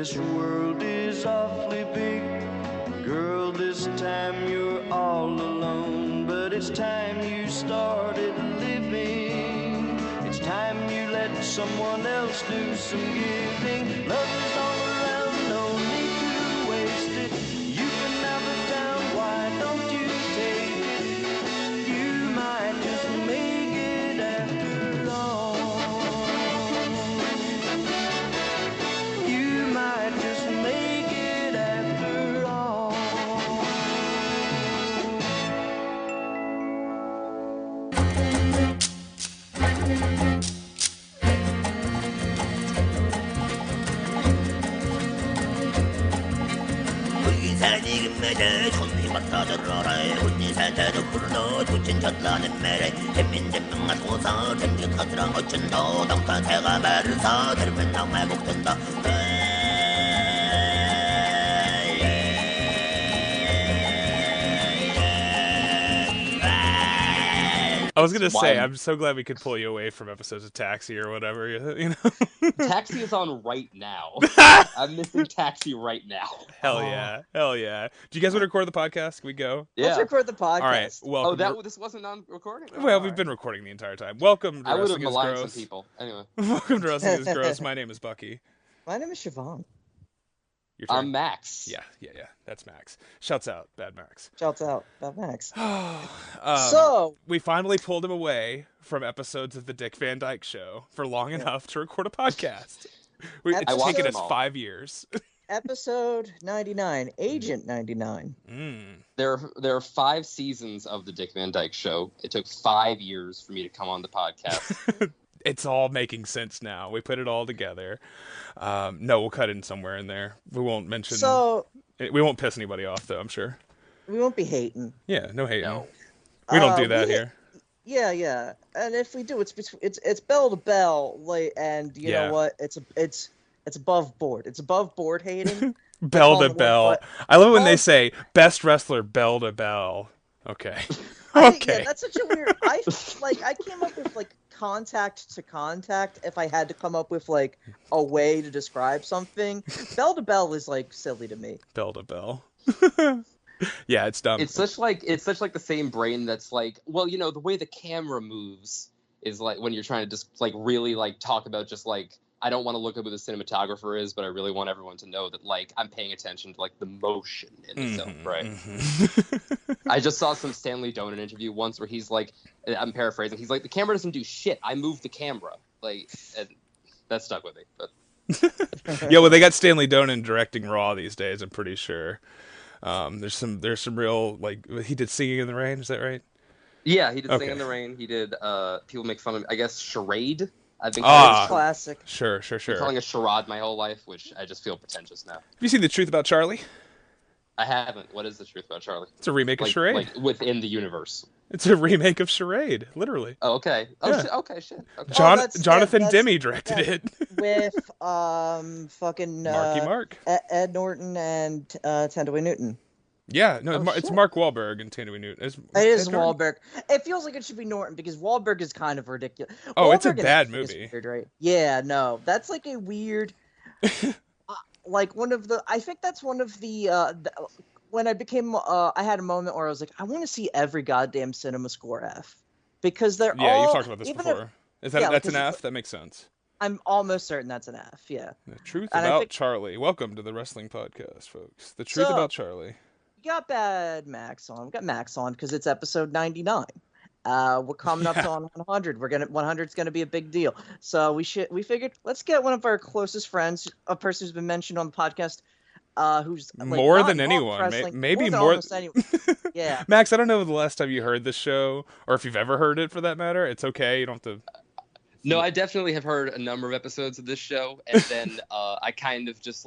This world is awfully big. Girl, this time you're all alone. But it's time you started living. It's time you let someone else do some giving. Love is all around, no need to waste it. You can have it down, why don't you take it? You might just make it after all. You might just make it after all. 의사지금매대 천비마다 들어라 혼이살다도 불러 도친 젖라는 매래 잼민잼민가 소사 잼기카스랑 어쩐다 당사태가 말을사 들으면 나말 곡된다 I was gonna say, I'm so glad we could pull you away from episodes of Taxi or whatever, you know? Taxi is on right now. I'm missing Taxi right now. Hell yeah. Do you guys want to record the podcast? Can we go? Yeah. Let's record the podcast. All right, welcome. This wasn't on recording? Well, we've been recording the entire time. Welcome to I would have Wrestling is maligned Gross. some people. Anyway. Welcome to Wrestling is Gross. My name is Bucky. My name is Siobhan. Your turn. I'm Max. Yeah. That's Max. Shouts out, Bad Max. Shouts out, Bad Max. So we finally pulled him away from episodes of the Dick Van Dyke Show for long enough to record a podcast. It's taken us 5 years. Episode 99, Agent 99. There are 5 seasons of the Dick Van Dyke Show. It took 5 years for me to come on the podcast. It's all making sense now. We put it all together. No, we'll cut in somewhere in there. We won't mention. We won't piss anybody off, though. I'm sure. We won't be hating. Yeah, no hating. No. We don't do that here. Yeah. And if we do, it's bell to bell, and you know what? It's above board. It's above board hating. Bell to bell. I love it when they say best wrestler bell to bell. Okay. Okay. Yeah, that's such a weird. I came up with contact to contact. If I had to come up with a way to describe something, bell to bell is silly to me. Bell to bell. Yeah, it's dumb. It's such the same brain that's well, the way the camera moves is when you're trying to just really talk about just I don't want to look up who the cinematographer is, but I really want everyone to know that I'm paying attention to the motion in the film, right? I just saw some Stanley Donen interview once where he's I'm paraphrasing, he's the camera doesn't do shit. I move the camera, and that stuck with me. But yeah, well, they got Stanley Donen directing Raw these days. I'm pretty sure. There's some real he did Singing in the Rain. Is that right? Yeah, he did Singing in the Rain. He did people make fun of, I guess, Charade. I've been calling classic. Sure. Been calling a charade my whole life, which I just feel pretentious now. Have you seen The Truth About Charlie? I haven't. What is The Truth About Charlie? It's a remake of Charade. Within the universe. It's a remake of Charade, literally. Oh, okay. Oh, yeah. shit. Okay, shit. Okay. Jonathan Demme directed it. With fucking Marky Mark. Ed Norton and Tendaway Newton. Yeah, no, it's Mark Wahlberg and Tendaway Newton. It is Wahlberg. It feels like it should be Norton because Wahlberg is kind of ridiculous. Oh, Wahlberg it's a bad movie. Weird, right? Yeah, no, that's a weird. One of the. I think that's one of the. When I became, I had a moment where I was I want to see every goddamn cinema score F, because they're all. Yeah, you've talked about this before. That's an F? That makes sense. I'm almost certain that's an F. Yeah. The Truth About Charlie. Welcome to the wrestling podcast, folks. The Truth About Charlie. We got Bad Max on. We got Max on because it's episode 99. We're coming up on 100. 100's gonna be a big deal. So we figured let's get one of our closest friends, a person who's been mentioned on the podcast, who's more than anyone, maybe more than anyone. Yeah. Max, I don't know the last time you heard this show, or if you've ever heard it for that matter. It's okay. You don't have to. No, I definitely have heard a number of episodes of this show, and then I kind of just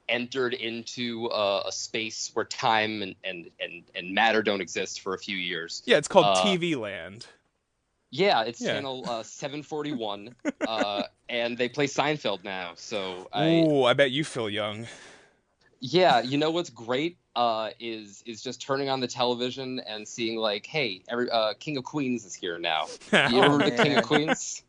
entered into a space where time and matter don't exist for a few years. Yeah, it's called TV Land. Yeah, it's channel 741, and they play Seinfeld now. So I bet you feel young. Yeah, you know what's great is just turning on the television and seeing hey, King of Queens is here now. You remember the King of Queens?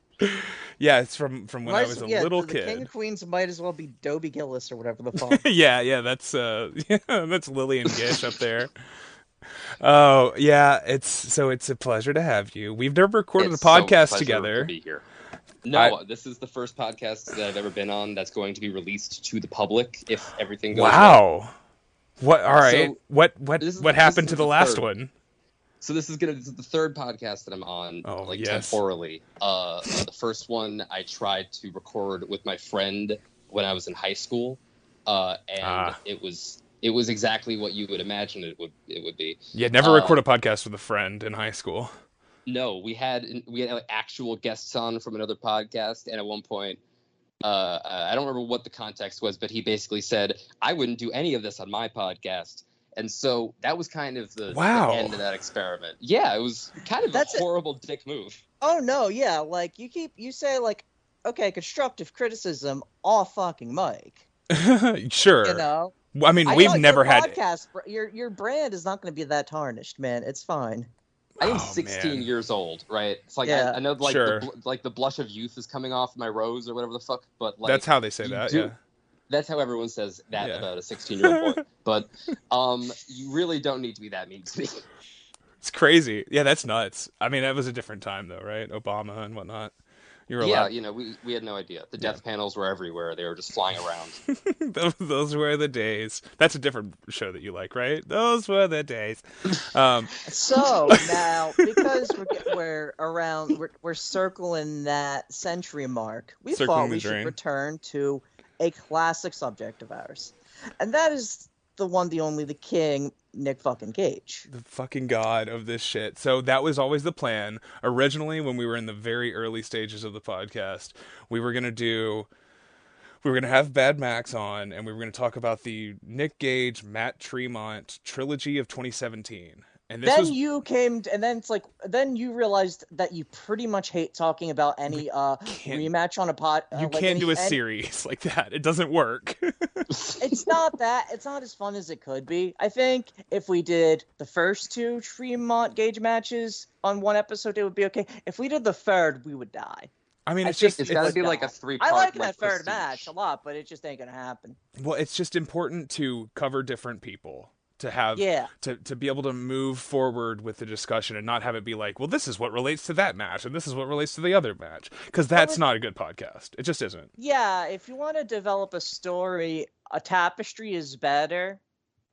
Yeah, it's from when I was a little the kid. King of Queens might as well be Dobie Gillis or whatever the fuck. Yeah, that's that's Lillian Gish up there. Oh yeah, it's a pleasure to have you. We've never recorded a podcast together. To be here. No, this is the first podcast that I've ever been on that's going to be released to the public if everything goes well. Wow. What? All right. So what happened to the last one? So this is the third podcast that I'm on, temporally. The first one I tried to record with my friend when I was in high school, and it was exactly what you would imagine it would be. Yeah, never record a podcast with a friend in high school. No, we had like, actual guests on from another podcast, and at one point, I don't remember what the context was, but he basically said, "I wouldn't do any of this on my podcast." And so that was kind of the end of that experiment. Yeah, it was kind of a horrible dick move. Oh no, yeah, like you say like, okay, constructive criticism off fucking mic. Sure. You know. I mean, we've never had podcast. Your brand is not going to be that tarnished, man. It's fine. I am 16 years old, right? It's like I know, like the blush of youth is coming off my rose or whatever the fuck. But like that's how they say that. Yeah. That's how everyone says that about a 16-year-old boy. But you really don't need to be that mean to me. It's crazy. Yeah, that's nuts. I mean, that was a different time, though, right? Obama and whatnot. You were allowed... you know, we had no idea. The death panels were everywhere. They were just flying around. Those were the days. That's a different show that you like, right? Those were the days. So now, because we're circling that century mark, we thought we should return to a classic subject of ours, and that is the one, the only, the king, Nick fucking Gage. The fucking god of this shit. So that was always the plan. Originally, when we were in the very early stages of the podcast, we were going to have Bad Max on, and we were going to talk about the Nick Gage, Matt Tremont trilogy of 2017. And then you came, and then it's like, then you realized that you pretty much hate talking about any rematch on a pod. You can't do a series like that. It doesn't work. It's not that. It's not as fun as it could be. I think if we did the first two Tremont Gage matches on one episode, it would be okay. If we did the third, we would die. I mean, it's got to be like a 3-part. I like that third match a lot, but it just ain't gonna happen. Well, it's just important to cover different people. To have to be able to move forward with the discussion and not have it be like, well, this is what relates to that match and this is what relates to the other match, because that's not a good podcast. It just isn't. Yeah, if you want to develop a story, a tapestry is better,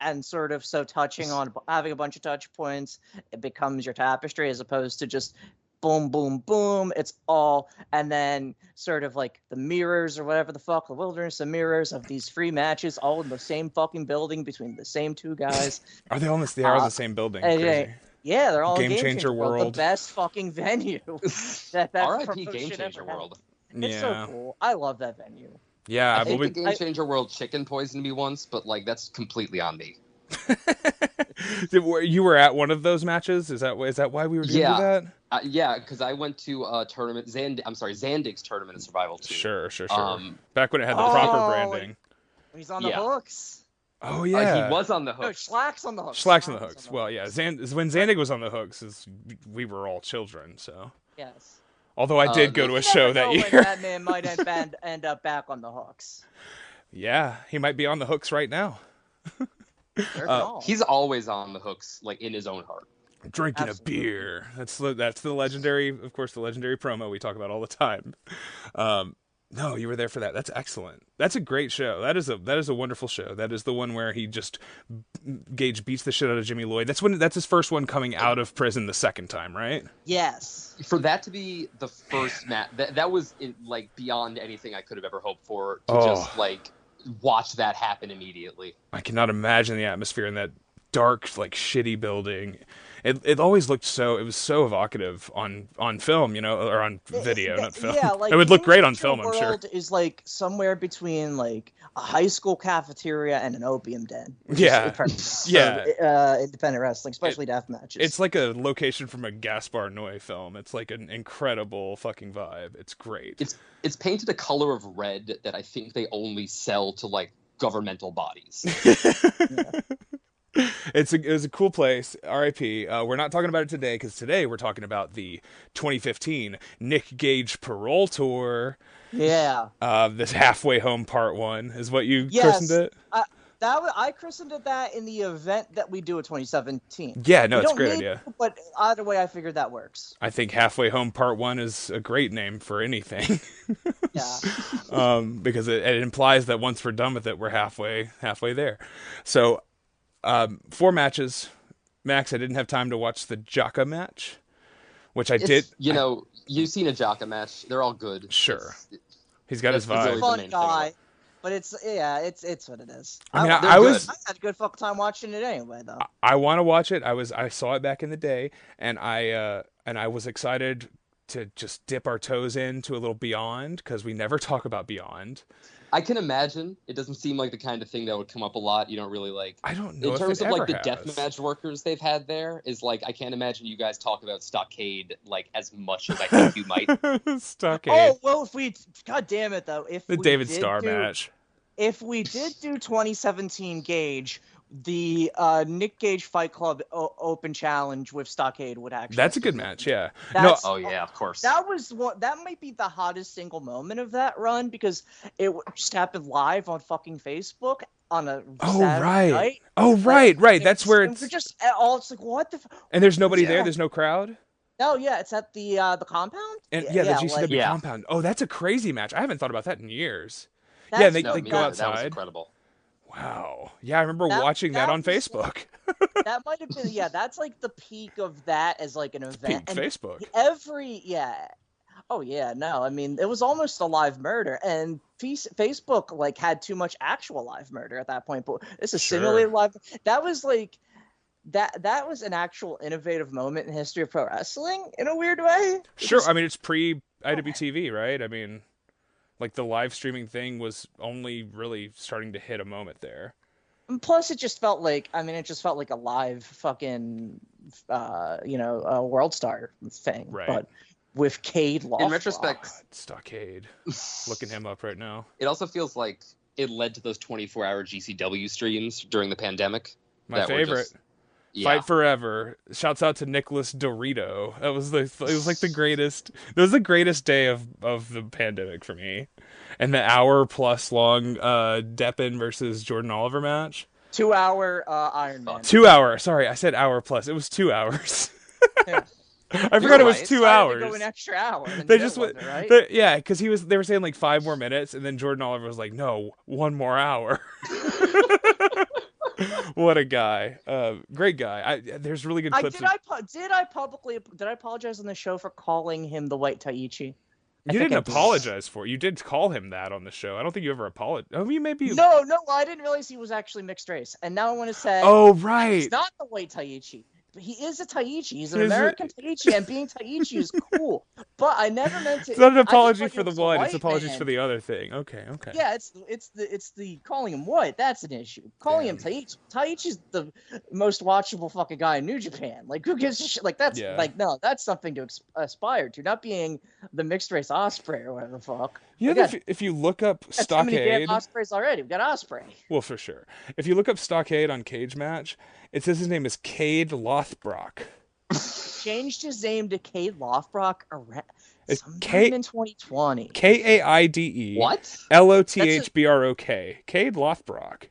and sort of touching on having a bunch of touch points, it becomes your tapestry as opposed to just boom, boom, boom. It's all, and then sort of like the mirrors or whatever the fuck, the wilderness of mirrors of these free matches, all in the same fucking building between the same two guys. Are they all in they are in the same building? Yeah, they're all Game Changer World. The best fucking venue. R.I.P. Game Changer World. It's so cool. I love that venue. Yeah, I think the Game Changer World chicken poisoned me once, but like that's completely on me. You were at one of those matches? Is that why we were doing that? Yeah, because I went to a tournament, Zandig's tournament of Survival 2. Sure. Back when it had the proper branding. He's on the hooks. Oh yeah, he was on the hooks. No, Schlack's on the hooks. Schlack's on the hooks. Well, yeah, when Zandig was on the hooks, we were all children, so. Yes. Although I did go to a show that year. That man might end up back on the hooks. Yeah, he might be on the hooks right now. He's always on the hooks, like in his own heart. Drinking a beer. That's the legendary, of course, the legendary promo we talk about all the time. No, you were there for that. That's excellent. That's a great show. That is a wonderful show. That is the one where Gage beats the shit out of Jimmy Lloyd. That's his first one coming out of prison the second time, right? Yes. For that to be the first match, that was like beyond anything I could have ever hoped for. Just like watch that happen immediately. I cannot imagine the atmosphere in that dark, like shitty building. It always looked it was so evocative on film, or on video, not film. Yeah, like it would look great on film, I'm sure. World is like somewhere between like a high school cafeteria and an opium den. Yeah. Independent wrestling, especially death matches. It's like a location from a Gaspar Noé film. It's like an incredible fucking vibe. It's great. It's painted a color of red that I think they only sell to like governmental bodies. It was a cool place. R.I.P. We're not talking about it today because today we're talking about the 2015 Nick Gage Parole Tour. Yeah. This halfway home part 1 is what you christened Yes. it. I christened it that in the event that we do a 2017. Yeah, no, We it's a don't great need idea. to, but either way, I figured that works. I think halfway home part 1 is a great name for anything. Yeah. Because it implies that once we're done with it, we're halfway there. So, 4 matches. Max, I didn't have time to watch the Jaka match, which I did. You know, you've seen a Jaka match. They're all good. Sure. He's got his That's vibe. really the Fun main thing guy, but it's what it is. I mean, They're I good. was. I had a good fucking time watching it anyway, though. I want to watch it. I saw it back in the day, and I was excited to just dip our toes into a little Beyond because we never talk about Beyond. I can imagine. It doesn't seem like the kind of thing that would come up a lot. You don't really like. I don't know In if terms it of like ever the has. deathmatch workers they've had there, is like I can't imagine you guys talk about Stockade like as much as I think you might. Stockade. Oh well, if we, god damn it though, if The we David did Starr do, match. if we did do 2017 Gage, the Nick Gage Fight Club Open Challenge with Stockade would actually. That's a good match. Yeah. That's- Oh yeah, of course. That was one. That might be the hottest single moment of that run because it just happened live on fucking Facebook on a Saturday night. Oh right. That's where And it's. we're just all. It's like what the. And there's nobody Yeah. there. There's no crowd. No, yeah, it's at the compound. And yeah, the GCW like, Yeah. compound. Oh, that's a crazy match. I haven't thought about that in years. that's- Yeah, they No, they me go neither. That was outside. incredible. Wow. Yeah, I remember That- watching that that on was- Facebook. that might have been that's like the peak of that as like an event. Peak Facebook. Oh yeah, no, I mean it was almost a live murder, and Facebook like had too much actual live murder at that point. But it's a Sure. simulated live. That was like that was an actual innovative moment in history of pro wrestling in a weird way. Sure. I mean, it's pre IWTV, right? I mean, like the live streaming thing was only really starting to hit a moment there. And plus, it just felt like a live fucking World Star thing, Right. but with Cade Loft. In retrospect, Stockade. Looking him up right now. it also feels like it led to those 24-hour GCW streams during the pandemic. My that were favorite. just- yeah. Fight Forever. Shouts out to Nicholas Dorito. It was like the greatest. It was the greatest day of the pandemic for me. And the hour plus long Deppen versus Jordan Oliver match. 2 hour Iron Man. 2 hour. Sorry, I said hour plus. It was 2 hours. Yeah. I forgot it was right. 2 Decided hours. to go an extra hour. in the They middle just of went, it, right? yeah, because they were saying like 5 more minutes, and then Jordan Oliver was like, no, 1 more hour. What a guy! Great guy. There's really good clips. Did I apologize on the show for calling him the White Taichi? You think didn't I did. apologize for it. You did call him that on the show. I don't think you ever apologized. Oh, you maybe. No, I didn't realize he was actually mixed race, and now I want to say, Oh, right. he's not the White Taichi. But he is a Taichi. He's an He's a- American Taichi, and being Taichi is cool. But I never meant to. It's not an I just apology thought for he the was a one. It's white apologies man. for the other thing. Okay. Yeah, it's the calling him white. That's an issue. Calling him Taichi. Taichi's the most watchable fucking guy in New Japan. Like, who gives a shit? Like, that's Yeah. like, no, that's something to aspire to. Not being the mixed race Osprey or whatever the fuck. You We know, got- if you look up That's too many damn Stockade, Ospreys already. We got Osprey. well, for sure. If you look up Stockade on Cage Match, it says his name is Cade Lothbrock. Changed his name to Cade Lothbrock around It's sometime in 2020. Kaide What? Lothbrok. Cade Lothbrock.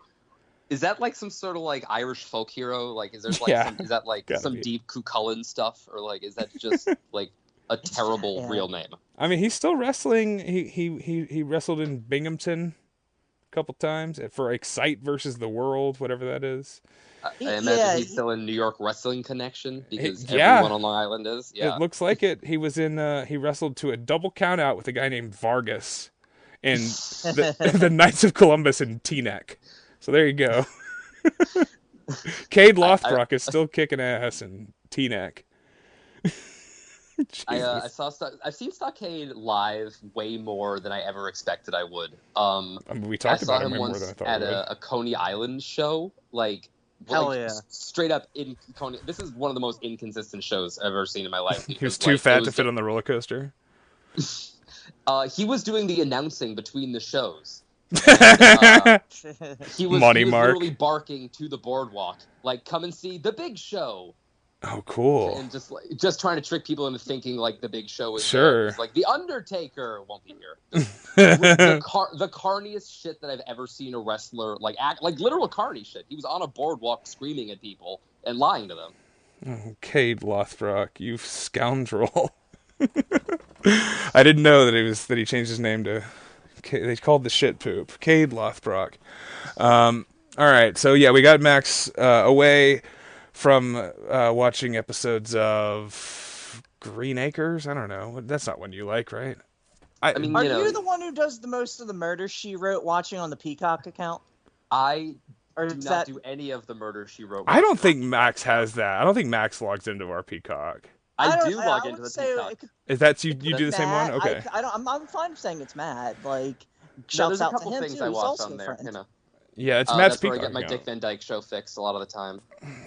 Is that like some sort of like Irish folk hero? Like, is there like Yeah. is that like Gotta some be. deep Cucullin stuff, or like is that just like a terrible yeah. real name? I mean, he's still wrestling. He wrestled in Binghamton a couple times for Excite versus the World, whatever that is. I Yeah, imagine he's he- still in New York Wrestling Connection because yeah. everyone on Long Island is. Yeah. It looks like it. He was in. He wrestled to a double count out with a guy named Vargas in the Knights of Columbus in Teaneck. So there you go. Cade Lothbrock is still kicking ass in Teaneck. I saw I've seen Stockade live way more than I ever expected I would. I mean, we I talked saw about him him way more once than I thought at we would. a Coney Island show. Hell yeah. Straight up in Coney. This is one of the most inconsistent shows I've ever seen in my life. He was because, too like, fat it to fit on the roller coaster. He was doing the announcing between the shows. And, he was Money Mark. literally barking to the boardwalk, like, come and see the Big Show. Oh, cool. And just trying to trick people into thinking like the Big Show is Sure. It's like the Undertaker won't be here. The carniest shit that I've ever seen a wrestler act like literal carny shit. He was on a boardwalk screaming at people and lying to them. Oh, Cade Lothbrock, you scoundrel. I didn't know that he changed his name to. They called the shit poop. Cade Lothbrock. All right, so yeah, we got Max away from watching episodes of Green Acres. I don't know. That's not one you like, right? I mean, are you the one who does the most of the Murder, She Wrote watching on the Peacock account? I do not do any of the Murder, She Wrote. I don't think Max has that. I don't think Max logs into our Peacock. I do log into the Peacock. Is that you do the same one? Okay. I'm fine saying it's Matt. Like, there's shouts a out to couple him things too. I He's watch also on a there. friend. Yeah, it's Matt's that's Peacock. where I get my Dick Van Dyke Show fix a lot of the time.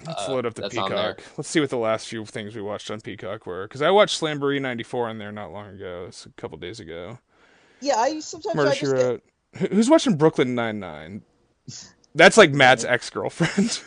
Let's load up the that's on there. Peacock. Let's see what the last few things we watched on Peacock were. Because I watched Slamboree 94 on there not long ago. It's a couple days ago. Yeah, sometimes Murder, I She just Wrote. Who's watching Brooklyn Nine-Nine? That's like Matt's ex-girlfriend.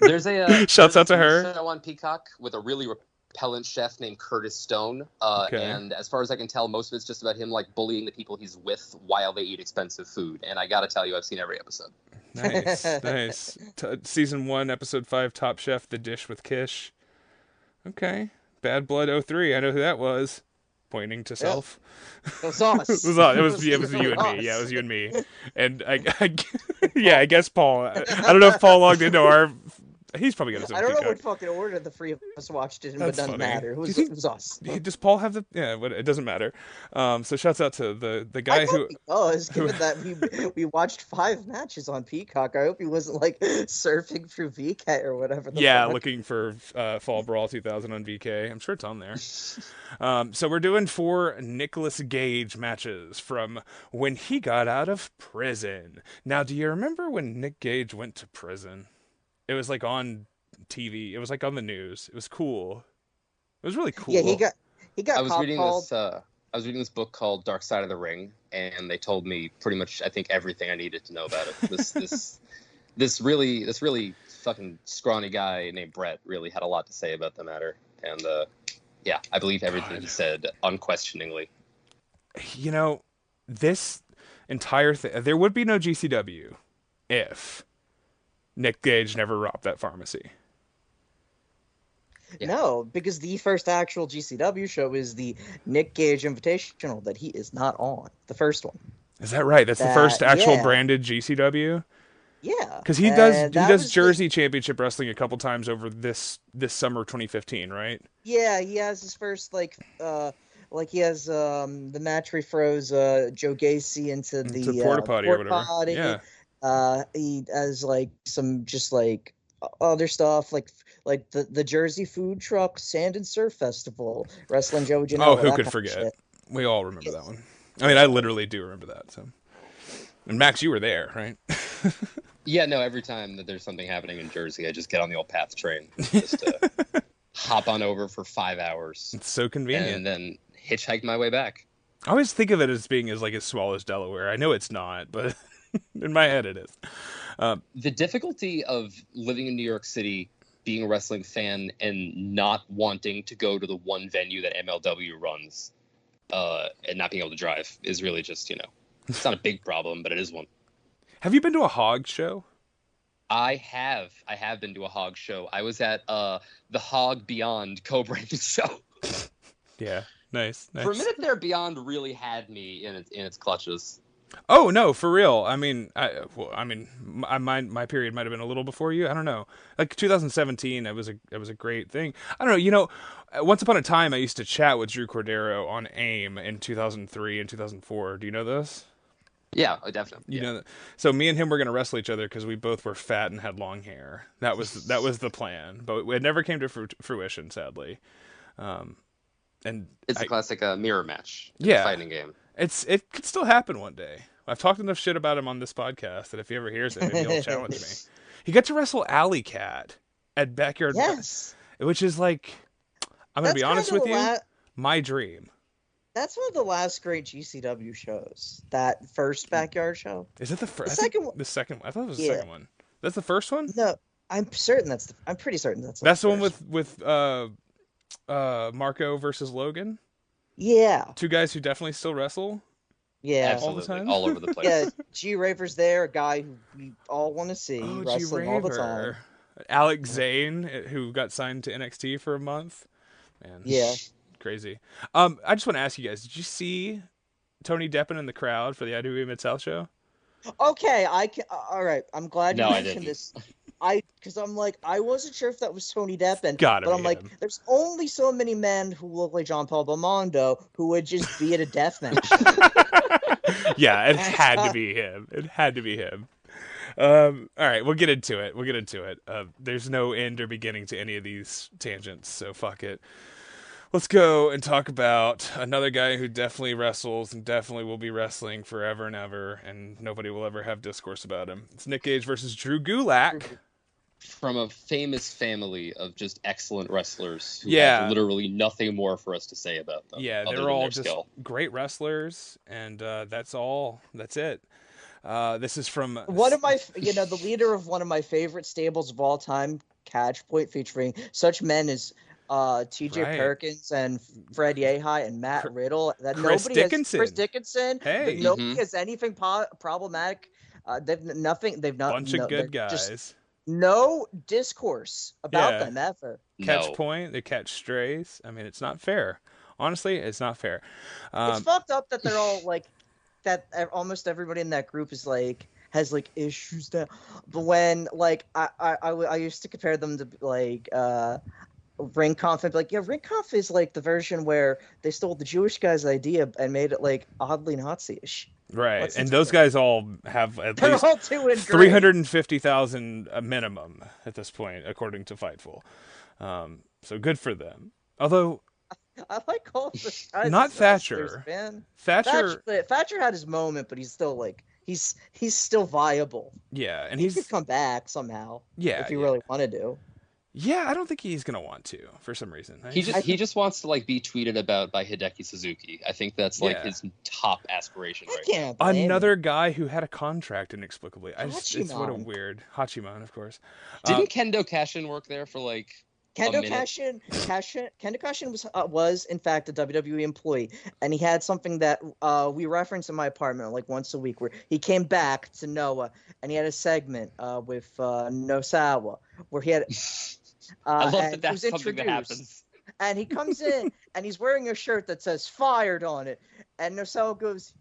There's Shouts out to her. Show on Peacock with a really repellent chef named Curtis Stone. Okay. And as far as I can tell, most of it's just about him like bullying the people he's with while they eat expensive food. And I gotta tell you, I've seen every episode. Nice. Season 1, Episode 5, Top Chef, The Dish with Kish. Okay. Bad Blood 03. I know who that was. Pointing to self. It was us. It was you and me. Yeah, it was you and me. And I guess Paul. I don't know if Paul logged into our. He's probably got his own I don't know Peacock. what fucking order the three of us watched it in, but it That's doesn't funny. matter. It was us. Does Paul have the? Yeah, but it doesn't matter. So shouts out to the guy who. Given that we watched 5 matches on Peacock, I hope he wasn't like surfing through VK or whatever. Fuck. Looking for Fall Brawl 2000 on VK. I'm sure it's on there. So we're doing 4 Nicolas Gage matches from when he got out of prison. Now, do you remember when Nick Gage went to prison? It was like on TV. It was like on the news. It was cool. It was really cool. Yeah, he got. I was reading this book called Dark Side of the Ring, and they told me pretty much I think everything I needed to know about it. This really fucking scrawny guy named Brett really had a lot to say about the matter, and yeah, I believe everything he said unquestioningly. You know, this entire thing, there would be no GCW if Nick Gage never robbed that pharmacy. Yeah. No, because the first actual GCW show is the Nick Gage Invitational that he is not on. The first one. Is that right? That's the first actual branded GCW? Yeah. Because he does Jersey Championship Wrestling a couple times over this summer 2015, right? Yeah, he has his first he has the match where he throws Joe Gacy into the porta potty or whatever. Potty. Yeah. He has some just other stuff like the Jersey food truck Sand and Surf Festival, Wrestling Joe Janela. Oh, who could forget? We all remember that one. I mean, I literally do remember that. So, and Max, you were there, right? Yeah, no. Every time that there's something happening in Jersey, I just get on the old PATH train just to hop on over for 5 hours. It's so convenient, and then hitchhike my way back. I always think of it as being as small as Delaware. I know it's not, but in my head it is. The difficulty of living in New York City, being a wrestling fan, and not wanting to go to the one venue that MLW runs, and not being able to drive is really just, it's not a big problem, but it is one. Have you been to a Hog show? I have been to a Hog show. I was at the Hog Beyond co-branded show. Yeah, nice. For a minute there, Beyond really had me in its clutches. Oh no, for real. I mean, my period might have been a little before you. I don't know. Like 2017, it was a great thing. I don't know. Once upon a time, I used to chat with Drew Cordero on AIM in 2003 and 2004. Do you know this? Yeah, definitely. You know, so me and him were going to wrestle each other because we both were fat and had long hair. That was the plan, but it never came to fruition, sadly. And it's a classic mirror match. Yeah, fighting game. It could still happen one day. I've talked enough shit about him on this podcast that if he ever hears it, maybe he'll challenge me. He got to wrestle Alley Cat at Backyard. Yes. Which is I'm going to be honest with you, my dream. That's one of the last great GCW shows. That first Backyard show. Is it the first? The second one. The second one. I thought it was the Yeah. second one. That's the first one? No, I'm certain I'm pretty certain that's That's the one first. with Marco versus Logan? Yeah. Two guys who definitely still wrestle? Yeah. Absolutely, All the time? all over the place. Yeah, G Raver's there, a guy who we all want to see Oh, wrestling all the time. G-Raver. Alex Zane, who got signed to NXT for a month. Man, Yeah. crazy. I just want to ask you guys, did you see Tony Deppen in the crowd for the IWA Mid-South show? Okay, all right. I'm glad you No, I mentioned didn't. this. Because I'm like, I wasn't sure if that was Tony Deppen, Gotta but be I'm like, him. there's only so many men who look like John Paul Belmondo who would just be at a death match. Yeah, it had to be him. It had to be him. All right, we'll get into it. There's no end or beginning to any of these tangents, so fuck it. Let's go and talk about another guy who definitely wrestles and definitely will be wrestling forever and ever, and nobody will ever have discourse about him. It's Nick Gage versus Drew Gulak. From a famous family of just excellent wrestlers who Yeah. have literally nothing more for us to say about them. Yeah, other they're than all their just skill. great wrestlers, and that's all. That's it. This is from One of my, the leader of one of my favorite stables of all time, Catch Point, featuring such men as T.J. Right. Perkins and Fred Yehi and Matt Riddle. That Chris nobody Dickinson. Chris Dickinson. Hey. That nobody Mhm. has anything problematic. They've nothing. They've not. bunch of good they're just guys. no discourse about Yeah. them ever. Catch No. point, they catch strays. I mean, it's not fair. Honestly, it's not fair. It's fucked up that they're all like that. Almost everybody in that group is like has like issues that. But when like I used to compare them to like Ring Conf and be like, yeah, Ring Conf is like the version where they stole the Jewish guy's idea and made it like oddly Nazi-ish. Right, What's and the those difference? guys all have at They're least all doing great. 350,000 minimum at this point, according to Fightful. So good for them. Although I like all the guys. Not as wrestlers, Thatcher. man. Thatcher, Thatcher had his moment, but he's still like he's still viable. yeah, and He he's could come back somehow yeah, if he yeah. really wanted to. Yeah, I don't think he's gonna want to for some reason. He just wants to like be tweeted about by Hideki Suzuki. I think that's like Yeah. his top aspiration I right now. can't blame him. Another guy who had a contract inexplicably. It's what a Hachiman. weird Hachiman, of course. Didn't Kendo Cashin work there for like Kendo minute? Kendo Cashin was in fact a WWE employee, and he had something that we reference in my apartment like once a week, where he came back to Noah and he had a segment with Nosawa where he had. I love and that he that's was something that introduced. happens. And he comes in and he's wearing a shirt that says "fired" on it, and Nosawa goes.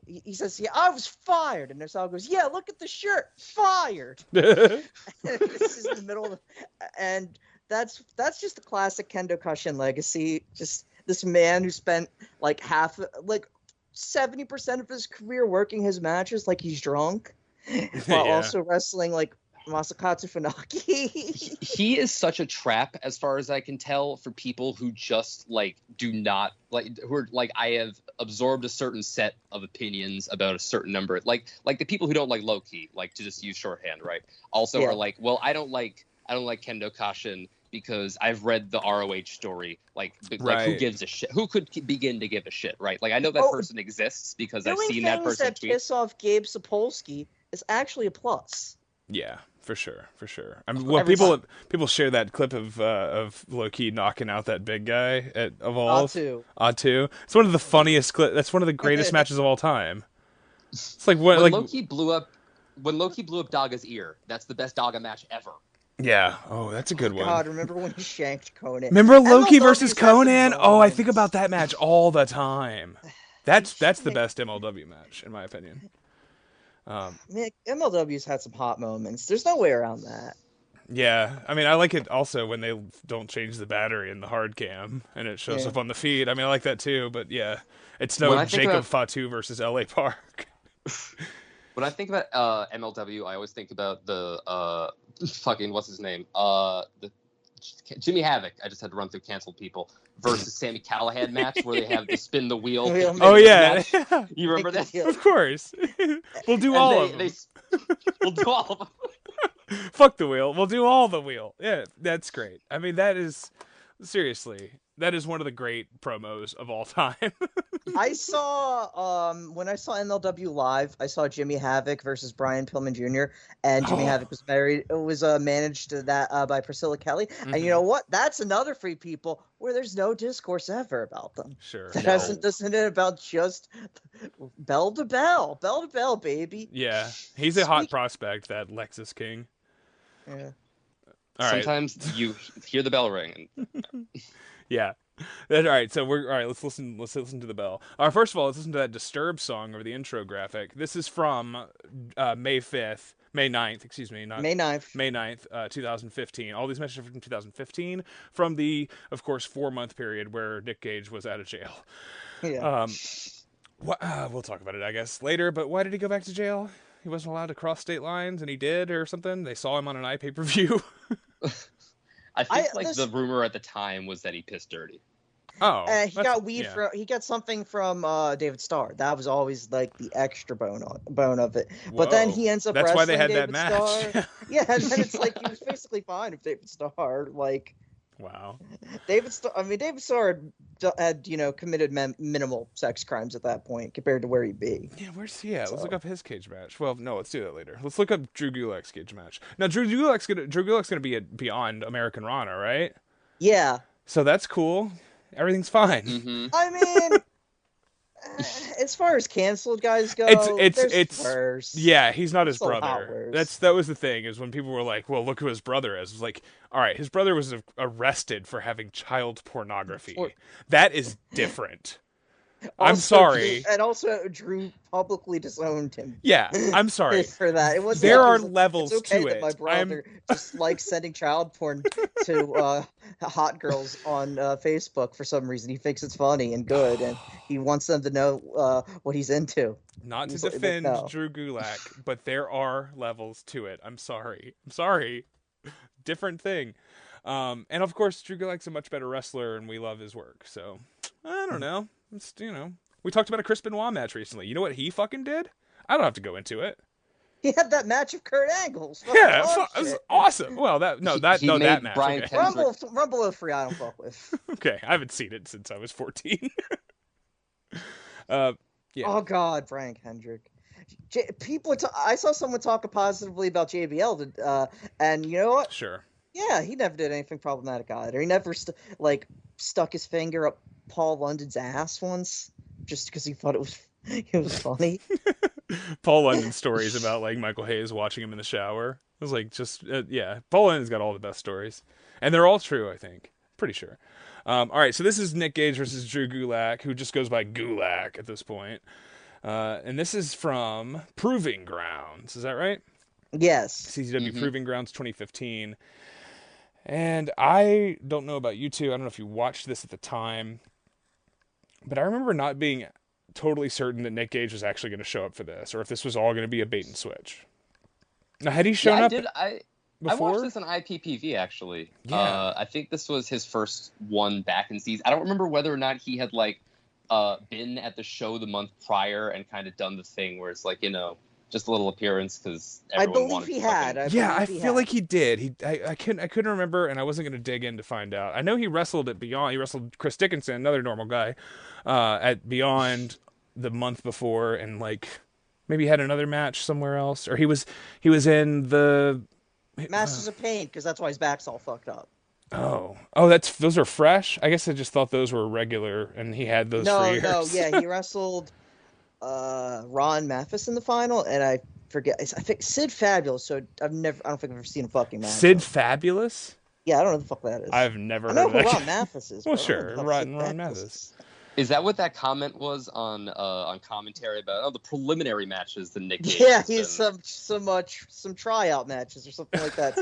He says, "Yeah, I was fired," and Nosawa goes, "Yeah, look at the shirt, fired." This is in the middle of, and that's just the classic Kendo Kashin legacy. Just this man who spent like 70% of his career working his matches like he's drunk, while Yeah. also wrestling like Masakatsu Funaki. He is such a trap, as far as I can tell, for people who just like do not like, who are like, I have absorbed a certain set of opinions about a certain number, like the people who don't like Loki, like to just use shorthand, right? Also Yeah. are like, well, I don't like Kendo Kashin because I've read the ROH story. Like who Right. gives a shit? Who could begin to give a shit, right? Like I know that Oh, person exists because I've Doing seen that things person that tweet. piss off Gabe Sapolsky is actually a plus. Yeah, for sure. I mean, well, Every people share that clip of Loki knocking out that big guy at Evolve. Atu. It's one of the funniest clips. That's one of the greatest matches of all time. It's like what, When like Loki blew up Daga's ear, that's the best Daga match ever. yeah. Oh, that's a good one. God, remember when he shanked Conan? Remember Loki MLW's versus had some Conan? Oh, I think moments. about that match all the time. That's the best MLW match in my opinion. Man, MLW's had some hot moments. There's no way around that. Yeah, I mean, I like it also when they don't change the battery in the hard cam and it shows Yeah. up on the feed. I mean, I like that too, but yeah, it's no When I think Jacob about- Fatu versus LA Park. When I think about MLW, I always think about the fucking what's his name? The Jimmy Havoc. I just had to run through canceled people versus Sammy Callahan match where they have the spin the wheel. Oh, Oh yeah, match. You remember Make that? the deal. of course. We'll do And all of them. we'll do all of them. Fuck the wheel. We'll do all the wheel. Yeah, that's great. I mean, that is Seriously, that is one of the great promos of all time. I saw when I saw MLW Live, I saw Jimmy Havoc versus Brian Pillman Jr. and Jimmy Havoc was managed by Priscilla Kelly. And you know what? That's another Free People where there's no discourse ever about them. Sure. Isn't it about just bell to bell, baby? Yeah, he's a hot prospect, that Lexus King. Yeah. All right. Sometimes you hear the bell ring. Yeah. All right, so we're all right. Let's listen to the bell. First of all, let's listen to that Disturbed song over the intro graphic. This is from May 9th, excuse me, not May 9th. May 9th, 2015. All these messages are from 2015, from the, of course, 4-month period where Nick Gage was out of jail. Yeah. We'll talk about it, I guess, later. But why did he go back to jail? He wasn't allowed to cross state lines, and he did, or something. They saw him on an iPay-per-view. I think the rumor at the time was that he pissed dirty. Oh, he got weed from. He got something from David Starr. That was always like the extra bone of it. Whoa. But then he ends up. That's why they had David that match. Starr. Yeah, and then it's like he was basically fine if David Starr like. Wow. David Starr had committed minimal sex crimes at that point compared to where he'd be. Yeah, where's he at? Let's look up his cage match. Well, no, let's do that later. Let's look up Drew Gulak's cage match. Now, Drew Gulak's gonna be beyond American Rana, right? Yeah. So that's cool. Everything's fine. Mm-hmm. I mean, as far as canceled guys go, it's worse. Yeah, he's not his It's a lot brother. worse. That was the thing, is when people were like, "Well, look who his brother is." It was like, all right, his brother was arrested for having child pornography. That is different. I'm sorry. And also, Drew publicly disowned him. Yeah, I'm sorry for that. There are levels it's okay to that it. my brother just likes sending child porn to hot girls on Facebook for some reason. He thinks it's funny and good, and he wants them to know what he's into. Not to defend Drew Gulak, but there are levels to it. I'm sorry. Different thing. And of course, Drew Gulak's a much better wrestler, and we love his work. So, I don't know. It's, we talked about a Chris Benoit match recently. You know what he fucking did? I don't have to go into it. He had that match of Kurt Angle's. Yeah, it was awesome. Well, that match. Brian Okay. Rumble 03, I don't fuck with. Okay, I haven't seen it since I was 14. Yeah. Oh God, Brian Kendrick. I saw someone talk positively about JBL, and you know what? Sure. Yeah, he never did anything problematic either. He never stuck his finger up Paul London's ass once, just because he thought it was funny. Paul London's stories about like Michael Hayes watching him in the shower. It was like just yeah. Paul London's got all the best stories, and they're all true. I think, pretty sure. All right, so this is Nick Gage versus Drew Gulak, who just goes by Gulak at this point, and this is from Proving Grounds. Is that right? Yes. CZW Proving Grounds 2015. And I don't know about you two. I don't know if you watched this at the time, but I remember not being totally certain that Nick Gage was actually going to show up for this, or if this was all going to be a bait and switch. Now, had he shown up before? I watched this on IPPV, actually. Yeah. I think this was his first one back in season. I don't remember whether or not he had, been at the show the month prior and kind of done the thing where it's like, just a little appearance because I believe he had. I feel like he did. I couldn't remember, and I wasn't going to dig in to find out. I know he wrestled at Beyond. He wrestled Chris Dickinson, another normal guy, at Beyond the month before, and maybe he had another match somewhere else, or he was in the Masters of Pain, because that's why his back's all fucked up. Oh, those are fresh. I guess I just thought those were regular, and he had those for years. No, yeah, he wrestled Ron Mathis in the final, and I forget. I think Sid Fabulous. So I don't think I've ever seen a fucking match. Sid Fabulous? Yeah, I don't know what the fuck that is. I've never heard I know of who that. Ron Mathis is. Well, sure, Ron Mathis. Is that what that comment was on commentary about the preliminary matches that Nick Gage? Yeah, he's some tryout matches or something like that.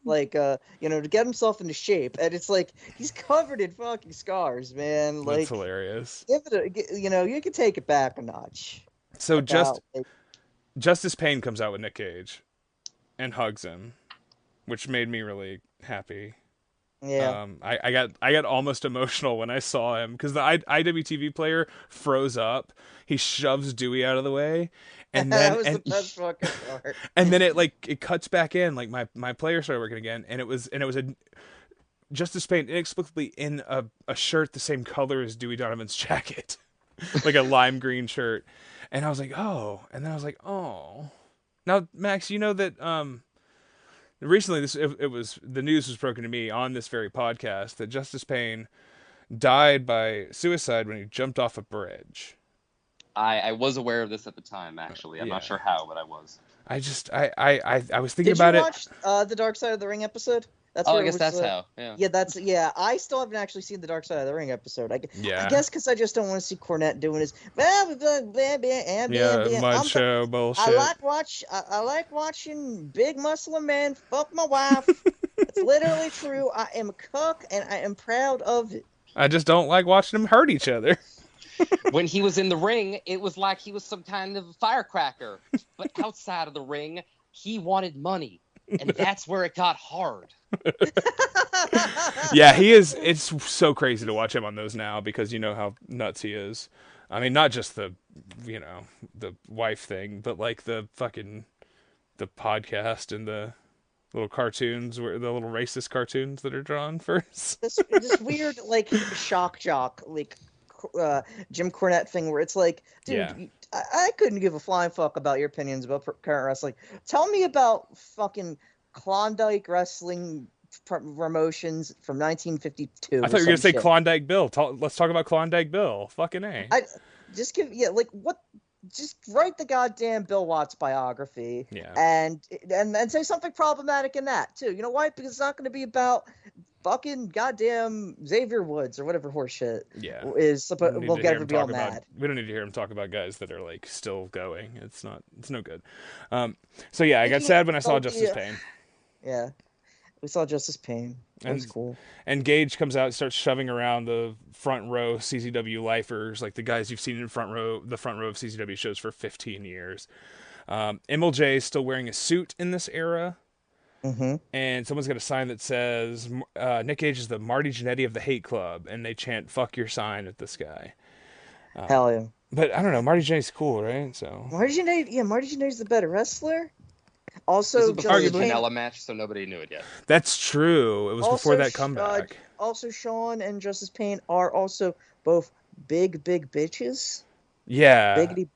To get himself into shape, and it's like he's covered in fucking scars, man. That's hilarious. You can take it back a notch. So Justice Payne comes out with Nick Gage and hugs him, which made me really happy. Yeah. I got almost emotional when I saw him because the IWTV player froze up. He shoves Dewey out of the way, and then that was the best fucking part. And then it cuts back in. My player started working again, and it was Justice Payne inexplicably in a shirt the same color as Dewey Donovan's jacket, like a lime green shirt, and I was like, oh, and then I was like, oh. Now, Max, you know that recently it was the news was broken to me on this very podcast that Justice Payne died by suicide when he jumped off a bridge. I was aware of this at the time, actually. I'm Yeah. not sure how, but I was. I was thinking Did about you it. watch the Dark Side of the Ring episode? That's Oh, where I it guess was, that's how. Yeah. Yeah, I still haven't actually seen the Dark Side of the Ring episode. I Yeah. guess because I just don't want to see Cornette doing his Mud show bullshit. I like watching big muscular man fuck my wife. It's literally true. I am a cook and I am proud of it. I just don't like watching them hurt each other. When he was in the ring, it was like he was some kind of firecracker. But outside of the ring, he wanted money. And that's where it got hard. Yeah, he is. It's so crazy to watch him on those now because you know how nuts he is. I mean, not just the wife thing, but like the podcast and the little cartoons, where the little racist cartoons that are drawn first. This weird like shock jock like Jim Cornette thing where it's like, dude, Yeah. I couldn't give a flying fuck about your opinions about current wrestling. Tell me about fucking Klondike wrestling promotions from 1952. I thought you were gonna say Klondike Bill. Let's talk about Klondike Bill. Fucking A. Just write the goddamn Bill Watts biography. Yeah. And say something problematic in that too. You know why? Because it's not going to be about fucking goddamn Xavier Woods or whatever horseshit. Yeah. We'll get everybody all mad. We don't need to hear him talk about guys that are like still going. It's no good. So yeah, I got sad when I saw Justice Payne. Yeah. We saw Justice Payne. That was cool. And Gage comes out and starts shoving around the front row CZW lifers, like the guys you've seen in the front row of CZW shows for 15 years. MLJ is still wearing a suit in this era. Mm-hmm. And someone's got a sign that says, Nick Gage is the Marty Jannetty of the Hate Club. And they chant, "Fuck your sign" at this guy. Hell yeah. But I don't know. Marty Jannetty's cool, right? So Marty Jannetty's the better wrestler. Also, This was before the Justice Payne, Janela match, so nobody knew it yet. that's true. It was before that comeback. Also, Sean and Justice Payne are also both big bitches. Yeah. Biggity.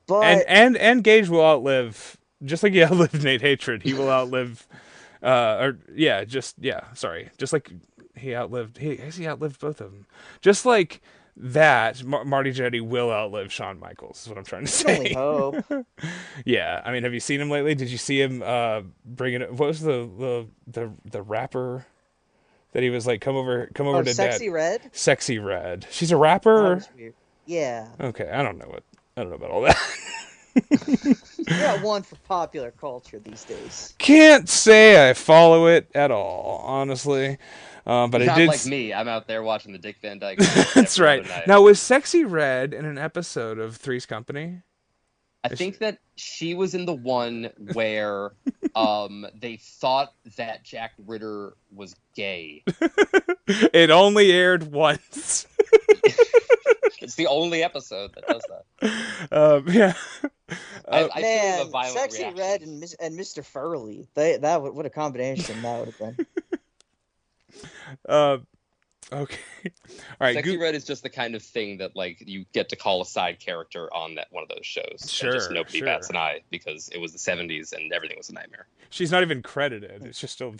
But And Gage will outlive, just like he outlived Nate Hatred, he will outlive, just like he outlived both of them. Just like that, Marty Jannetty will outlive Shawn Michaels, is what I'm trying to I can only say. hope. Yeah, I mean, have you seen him lately? Did you see him bringing it? What was the rapper that he was like, come over to Sexy Dad? Red? Sexy Red. She's a rapper? That was weird. Yeah. Okay, I don't know about all that. You're not one for popular culture these days. Can't say I follow it at all, honestly. But I Not did. like me. I'm out there watching the Dick Van Dyke. That's every right. other night. Now, was Sexy Red in an episode of Three's Company? I think that she was in the one where they thought that Jack Ritter was gay. It only aired once. It's the only episode that does that. Yeah. I still have a Man, violent Sexy reaction. Red and Mr. Furley. What a combination that would have been. Okay. All right. Sexy Red is just the kind of thing that like you get to call a side character on one of those shows. Sure, And just nobody sure. bats an eye because it was the 70s and everything was a nightmare. She's not even credited. It's just a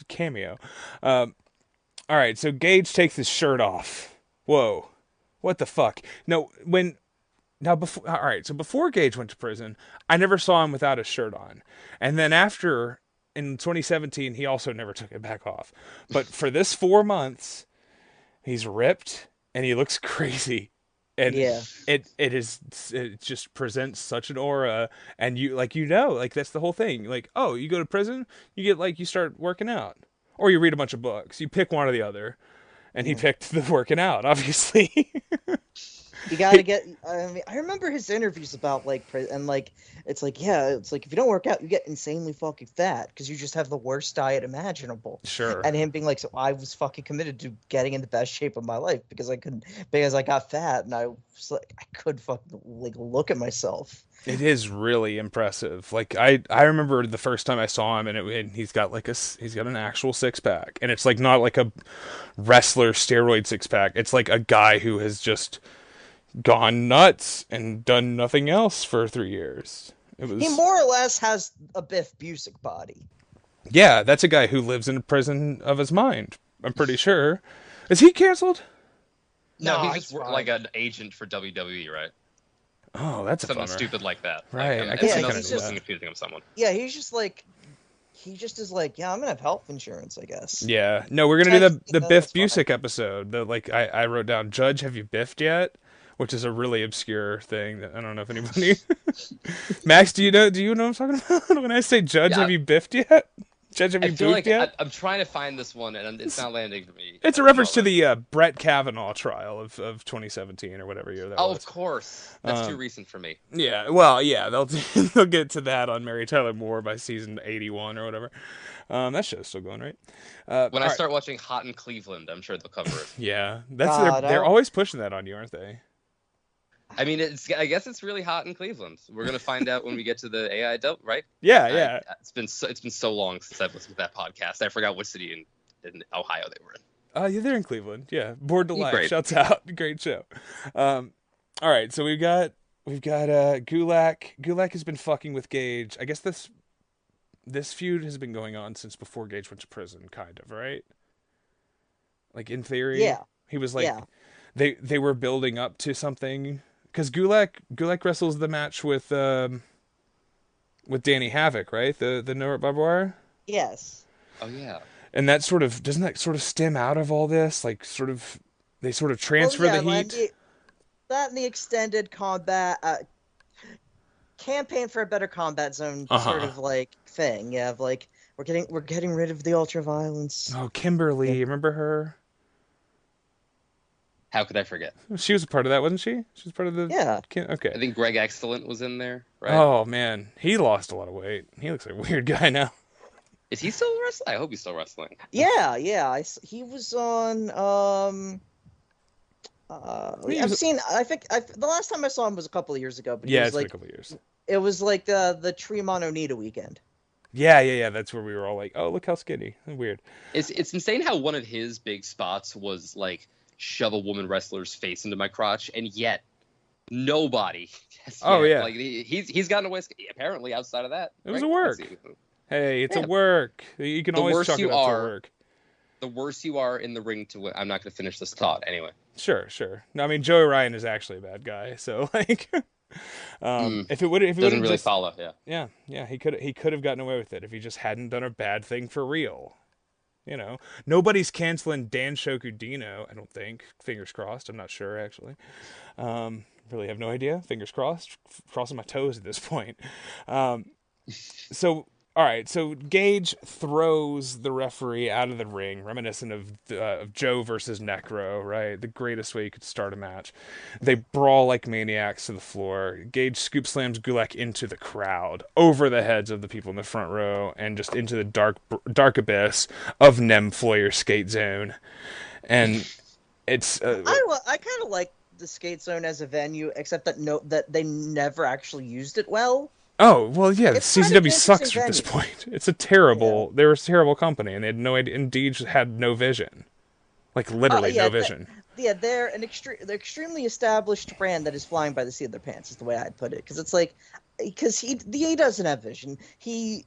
cameo. All right. So Gage takes his shirt off. Whoa. What the fuck? No, before, all right. So before Gage went to prison, I never saw him without his shirt on. And then after, in 2017, he also never took it back off. But for this 4 months, he's ripped and he looks crazy. And Yeah. it just presents such an aura, and that's the whole thing. Like, oh, you go to prison, you start working out, or you read a bunch of books. You pick one or the other, and he picked the working out, obviously. You gotta get. I mean, I remember his interviews about and it's like, yeah, it's like if you don't work out, you get insanely fucking fat because you just have the worst diet imaginable. Sure. And him being like, so I was fucking committed to getting in the best shape of my life because I got fat and I was like, I could fucking look at myself. It is really impressive. Like I remember the first time I saw him, and he's got he's got an actual 6-pack, and it's like not like a wrestler steroid 6-pack. It's like a guy who has just gone nuts and done nothing else for 3 years. He more or less has a Biff Busick body. Yeah, that's a guy who lives in a prison of his mind. I'm pretty sure. Is he canceled? No, No, he's just he's fine. like an agent for WWE, right? Oh, that's a Something bummer. stupid like that. Right, Like, I guess I nothing kinda to do looking that. accusing of someone. Yeah, he just is like, yeah, I'm gonna have health insurance, I guess. Yeah. No, we're gonna do the No, Biff that's fine. Busick episode. I wrote down, Judge, have you biffed yet? Which is a really obscure thing that I don't know if anybody. Max, do you know what I'm talking about when I say, Judge, Yeah. have you biffed yet? Judge, have I you feel like biffed yet? I'm trying to find this one, and it's not landing for me. It's a reference to the Brett Kavanaugh trial of 2017 or whatever year that Oh, was. of course. That's too recent for me. Yeah, well, yeah, they'll get to that on Mary Tyler Moore by season 81 or whatever. That show's still going, right? When I all right. start watching Hot in Cleveland, I'm sure they'll cover it. Yeah, that's God, they're always pushing that on you, aren't they? I mean, I guess it's really hot in Cleveland. We're gonna find out when we get to the AI dope, right? Yeah. It's been so long since I've listened to that podcast. I forgot what city in Ohio they were in. Yeah, they're in Cleveland. Yeah, Bored to Life. Great. Shouts out, great show. All right, so we've got Gulak. Gulak has been fucking with Gage. I guess this feud has been going on since before Gage went to prison, kind of, right? Like in theory, Yeah. He was like, Yeah. they were building up to something because Gulak wrestles the match with Danny Havoc, right? The no barbed wire. Yes. Oh yeah. And that doesn't that sort of stem out of all this? Like they sort of transfer the heat. That and the extended combat campaign for a better combat zone sort of thing. Yeah, of we're getting rid of the ultra violence. Oh, Kimberly, remember her? How could I forget? She was a part of that, wasn't she? She was part of the. Yeah. Okay. I think Greg Excellent was in there, right? Oh man, he lost a lot of weight. He looks like a weird guy now. Is he still wrestling? I hope he's still wrestling. Yeah. He was on. I think the last time I saw him was a couple of years ago. But Yeah, he it's was been a couple of years. It was like the Tremont Onita weekend. Yeah. That's where we were all like, oh, look how skinny. Weird. It's insane how one of his big spots was like shove a woman wrestler's face into my crotch, and yet nobody. Oh, yeah. Like he's gotten away apparently outside of that. It was right? a work. Hey, it's a work. You can always chalk it up to work. The worse you are in the ring to win. I'm not going to finish this thought anyway. Sure. No, I mean Joey Ryan is actually a bad guy, so if it would doesn't really follow. Yeah. He could have gotten away with it if he just hadn't done a bad thing for real. Nobody's canceling Dan Shokudino, I don't think. Fingers crossed. I'm not sure actually. Really have no idea. Fingers crossed. Crossing my toes at this point. All right, so Gage throws the referee out of the ring, reminiscent of Joe versus Necro, right? The greatest way you could start a match. They brawl like maniacs to the floor. Gage scoop slams Gulak into the crowd, over the heads of the people in the front row, and just into the dark abyss of Nem Floyer Skate Zone. And it's... I kind of like the Skate Zone as a venue, except that they never actually used it well. Oh, well, yeah, It's CCW sucks venue. at this point. It's a terrible... They were a terrible company, and they had no idea... Indeed had no vision. Like, literally no vision. They're they're extremely established brand that is flying by the seat of their pants, is the way I'd put it. Because it's like... Because he doesn't have vision. He's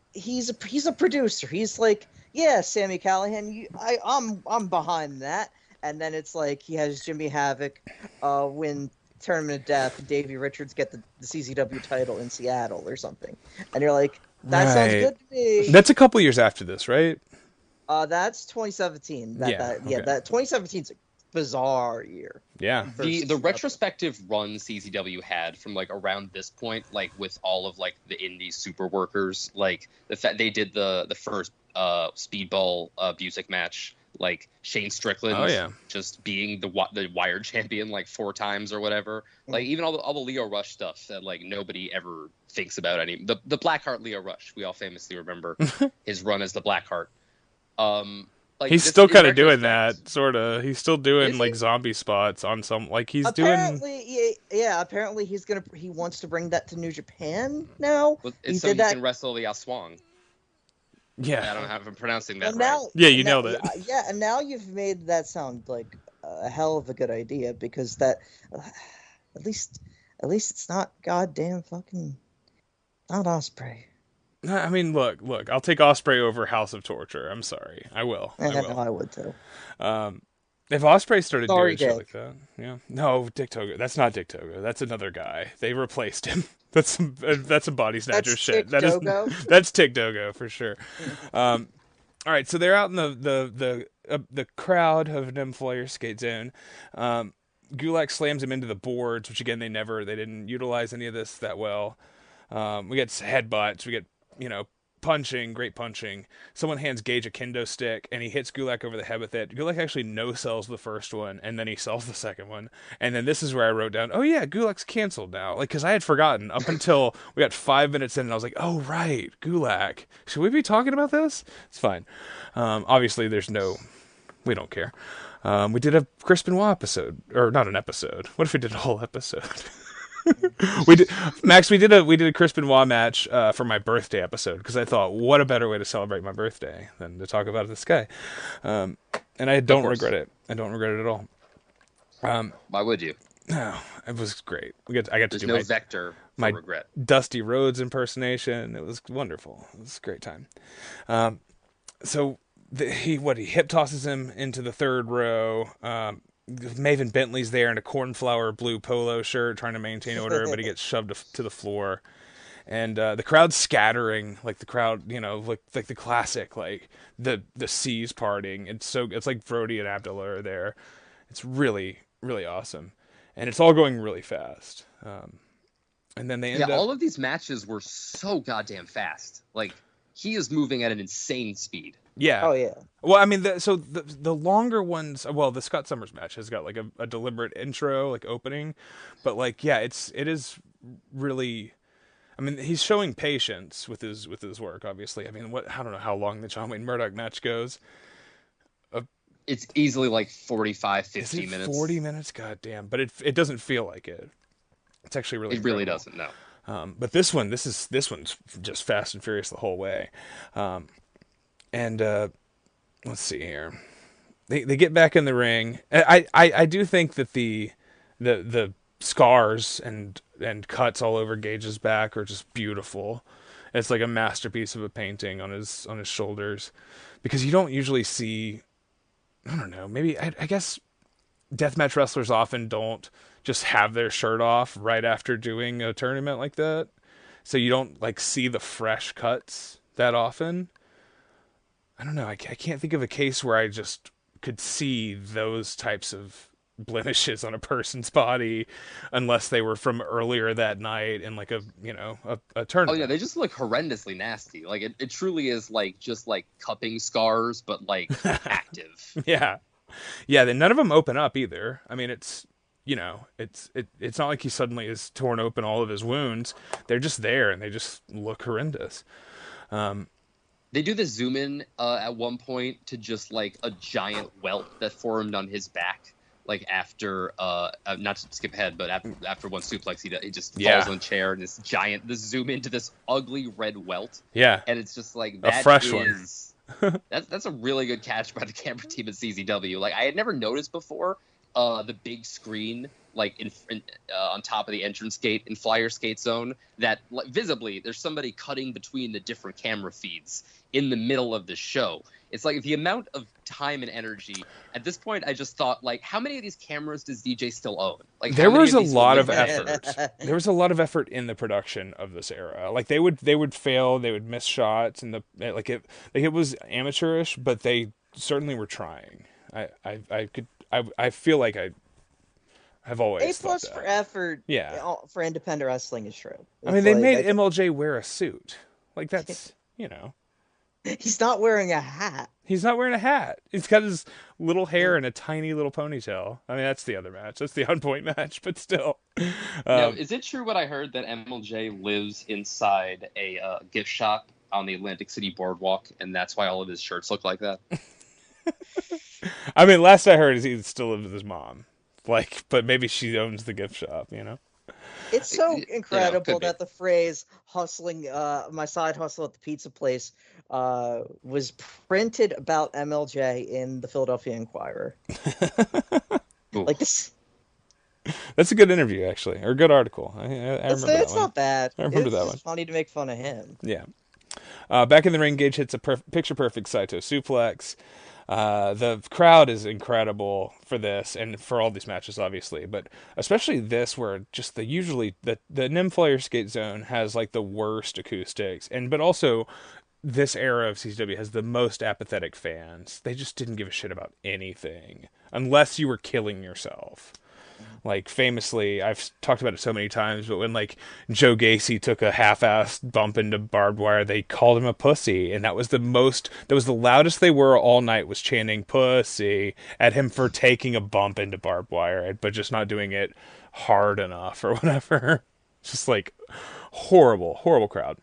a producer. He's like, yeah, Sammy Callahan, I'm behind that. And then it's like he has Jimmy Havoc win Tournament of Death, and Davey Richards get the CZW title in Seattle or something, and you're like, that sounds good to me. That's a couple years after this, right? That's 2017. That 2017's a bizarre year. Yeah. The retrospective run CZW had from like around this point, like with all of like the indie super workers, like the fact they did the first Speedball Busick match like Shane Strickland Oh, yeah. just being the Wired champion like 4 times or whatever. Like even all the Leo Rush stuff that like nobody ever thinks about the Blackheart Leo Rush. We all famously remember his run as the Blackheart. Like he's still kind of doing that, sort of. He's still doing like zombie spots on some, like he's apparently, yeah. Apparently, he wants to bring that to New Japan now. Well, so he can wrestle the Aswang. Yeah, I don't know if I'm pronouncing that right. Now, yeah, you nailed it. Yeah, and now you've made that sound like a hell of a good idea because that, at least it's not goddamn fucking not Ospreay. I mean, look, I'll take Ospreay over House of Torture. I'm sorry. I will. I would too. If Ospreay started doing shit like that, yeah. No, Dick Togo. That's not Dick Togo. That's another guy. They replaced him. That's some body snatcher shit. That's Tick Dogo for sure. All right, so they're out in the crowd of Nim Flair skate zone. Gulak slams him into the boards, which again they didn't utilize any of this that well. We get headbutts. We get punching, great punching. Someone hands Gage a kendo stick, and he hits Gulak over the head with it. Gulak actually no-sells the first one, and then he sells the second one. And then this is where I wrote down, oh yeah, Gulak's canceled now. Like, because I had forgotten up until we got 5 minutes in, and I was like, oh right, Gulak. Should we be talking about this? It's fine. Obviously, we don't care. We did a Chris Benoit episode, or not an episode. What if we did a whole episode? We did a Chris Benoit match for my birthday episode because I thought, what a better way to celebrate my birthday than to talk about this guy, and I don't regret it. I don't regret it at all. Why would you? No, it was great. I got to do no vector for my regret. Dusty Rhodes impersonation. It was wonderful. It was a great time. So he hip tosses him into the third row. Maven Bentley's there in a cornflower blue polo shirt trying to maintain order, but he gets shoved to the floor. And the crowd's scattering, like the crowd, like the classic, like the seas parting. It's like Brody and Abdullah are there. It's really, really awesome. And it's all going really fast. And then they end up... all of these matches were so goddamn fast. Like, he is moving at an insane speed. Yeah. Oh yeah. Well, I mean, the longer ones. Well, the Scott Summers match has got like a deliberate intro, like opening, but like it is really. I mean, he's showing patience with his work. Obviously, I mean, I don't know how long the John Wayne Murdoch match goes. It's easily like 45, 50 minutes. 40 minutes, goddamn! But it doesn't feel like it. It's actually really. It really doesn't. No. But this one's just fast and furious the whole way. And let's see here. They get back in the ring. I do think that the scars and cuts all over Gage's back are just beautiful. It's like a masterpiece of a painting on his shoulders, because you don't usually see. I don't know. Maybe I guess deathmatch wrestlers often don't just have their shirt off right after doing a tournament like that, so you don't like see the fresh cuts that often. I don't know. I can't think of a case where I just could see those types of blemishes on a person's body unless they were from earlier that night in like a tournament. Oh yeah, they just look horrendously nasty. Like it truly is like just like cupping scars, but like active. Yeah. Then none of them open up either. I mean, it's it's not like he suddenly has torn open all of his wounds. They're just there and they just look horrendous. They do the zoom in at one point to just like a giant welt that formed on his back, like after not to skip ahead, but after one suplex, he just falls on a chair and this zoom into this ugly red welt. Yeah, and it's just like a fresh one. That's a really good catch by the camera team at CZW. Like I had never noticed before the big screen like on top of the entrance gate in Flyer Skate Zone that like, visibly there's somebody cutting between the different camera feeds in the middle of the show. It's like the amount of time and energy at this point. I just thought like, how many of these cameras does DJ still own? Like there was a lot of effort. There was a lot of effort in the production of this era. Like they would fail, they would miss shots, and it was amateurish, but they certainly were trying. I feel like I've always A+ for effort. Yeah, for independent wrestling is true. I mean, they made MLJ wear a suit. Like that's He's not wearing a hat. He's not wearing a hat. He's got his little hair and a tiny little ponytail. I mean, that's the other match. That's the on point match, but still. Now, is it true what I heard that MLJ lives inside a gift shop on the Atlantic City Boardwalk, and that's why all of his shirts look like that? I mean, last I heard is he still lives with his mom. Like, but maybe she owns the gift shop, you know? It's so incredible could be. that the phrase "hustling," my side hustle at the pizza place, was printed about MLJ in the Philadelphia Inquirer. Ooh. Like this, That's a good interview, actually, or a good article. I remember that it's one. not bad. I remember It's that just one. funny to make fun of him. Yeah. Back in the ring, Gage hits a picture-perfect Saito suplex. The crowd is incredible for this and for all these matches, obviously, but especially this, where just usually the Nim Flair Skate Zone has like the worst acoustics, but also this era of CCW has the most apathetic fans. They just didn't give a shit about anything unless you were killing yourself. Like, famously, I've talked about it so many times, but when, like, Joe Gacy took a half-assed bump into barbed wire, they called him a pussy, and that was the loudest they were all night, was chanting pussy at him for taking a bump into barbed wire, but just not doing it hard enough or whatever. Just, like, horrible, horrible crowd.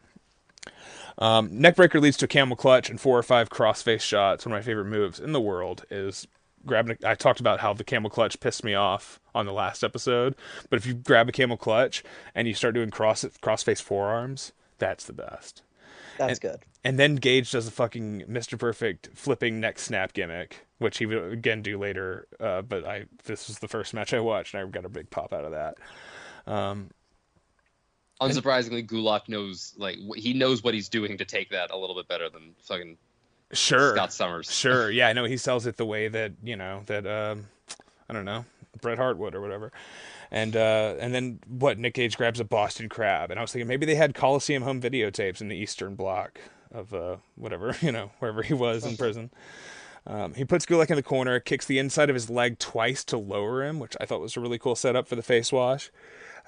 Neckbreaker leads to a camel clutch and 4 or 5 cross-face shots. One of my favorite moves in the world is I talked about how the camel clutch pissed me off on the last episode, but if you grab a camel clutch and you start doing cross-face forearms, that's the best. That's good. And then Gage does a fucking Mr. Perfect flipping neck snap gimmick, which he will again do later, but this was the first match I watched, and I got a big pop out of that. Unsurprisingly, Gulak knows what he's doing to take that a little bit better than fucking Sure. Scott Summers. Sure. Yeah, I know he sells it the way that, I don't know, Bret Hart would or whatever. And then Nick Gage grabs a Boston Crab, and I was thinking maybe they had Coliseum home videotapes in the Eastern Bloc of whatever, wherever he was in prison. He puts Gulak in the corner, kicks the inside of his leg twice to lower him, which I thought was a really cool setup for the face wash.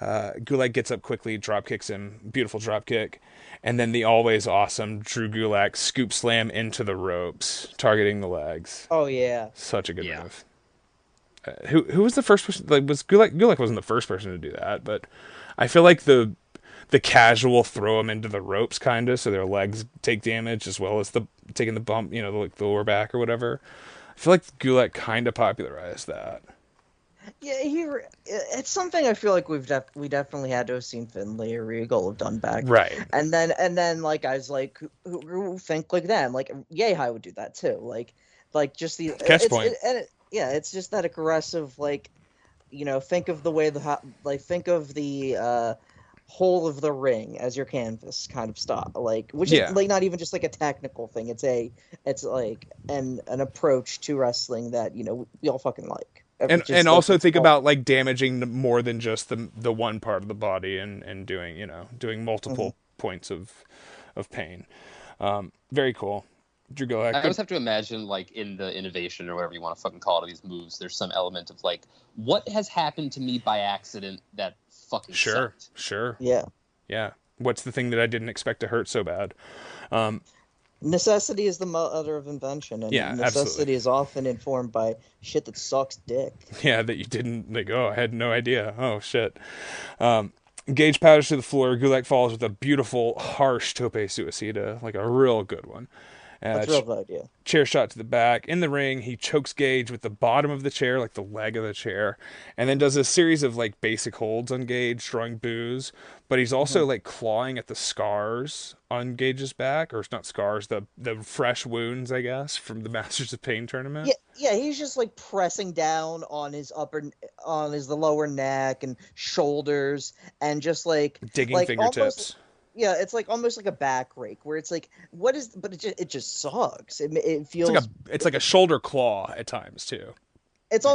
Gulak gets up quickly, drop kicks him, beautiful drop kick, and then the always awesome Drew Gulak scoop slam into the ropes, targeting the legs. Oh yeah, Such a good move. Who was the first person? Like, was Gulak? Gulak wasn't the first person to do that, but I feel like the casual throw them into the ropes, kind of, so their legs take damage as well as taking the bump, like the lower back or whatever. I feel like Gulak kind of popularized that. Yeah, it's something I feel like we definitely had to have seen Finlay or Regal have done back. Right. And then like guys like who think like them, like Yehai would do that too. Like just the Catch point. It's just that aggressive, like, think of the way think of the whole of the ring as your canvas kind of stuff, like, which is like not even just like a technical thing. It's like an approach to wrestling that we all fucking like. And also think about like damaging more than just the one part of the body and doing multiple points of pain. Very cool. Drew Gulak. I always have to imagine, like, in the innovation or whatever you want to fucking call it of these moves, there's some element of like, what has happened to me by accident that fucking sucked? Sure. Yeah. What's the thing that I didn't expect to hurt so bad? Necessity is the mother of invention, and necessity absolutely. is often informed by shit that sucks dick. Yeah, that you didn't, like, I had no idea. Oh, shit. Gage powders to the floor. Gulak falls with a beautiful, harsh tope suicida, like a real good one. That's real good, yeah. Chair shot to the back. In the ring, he chokes Gage with the bottom of the chair, like the leg of the chair, and then does a series of like basic holds on Gage, drawing boos. But he's also like clawing at the scars on Gage's back, or it's not scars, the fresh wounds, I guess, from the Masters of Pain tournament. Yeah, he's just like pressing down on the lower neck and shoulders, and just like digging like fingertips. Almost, yeah, it's like almost like a back rake, where it's like, but it just sucks. It feels it's like a shoulder claw at times too. It's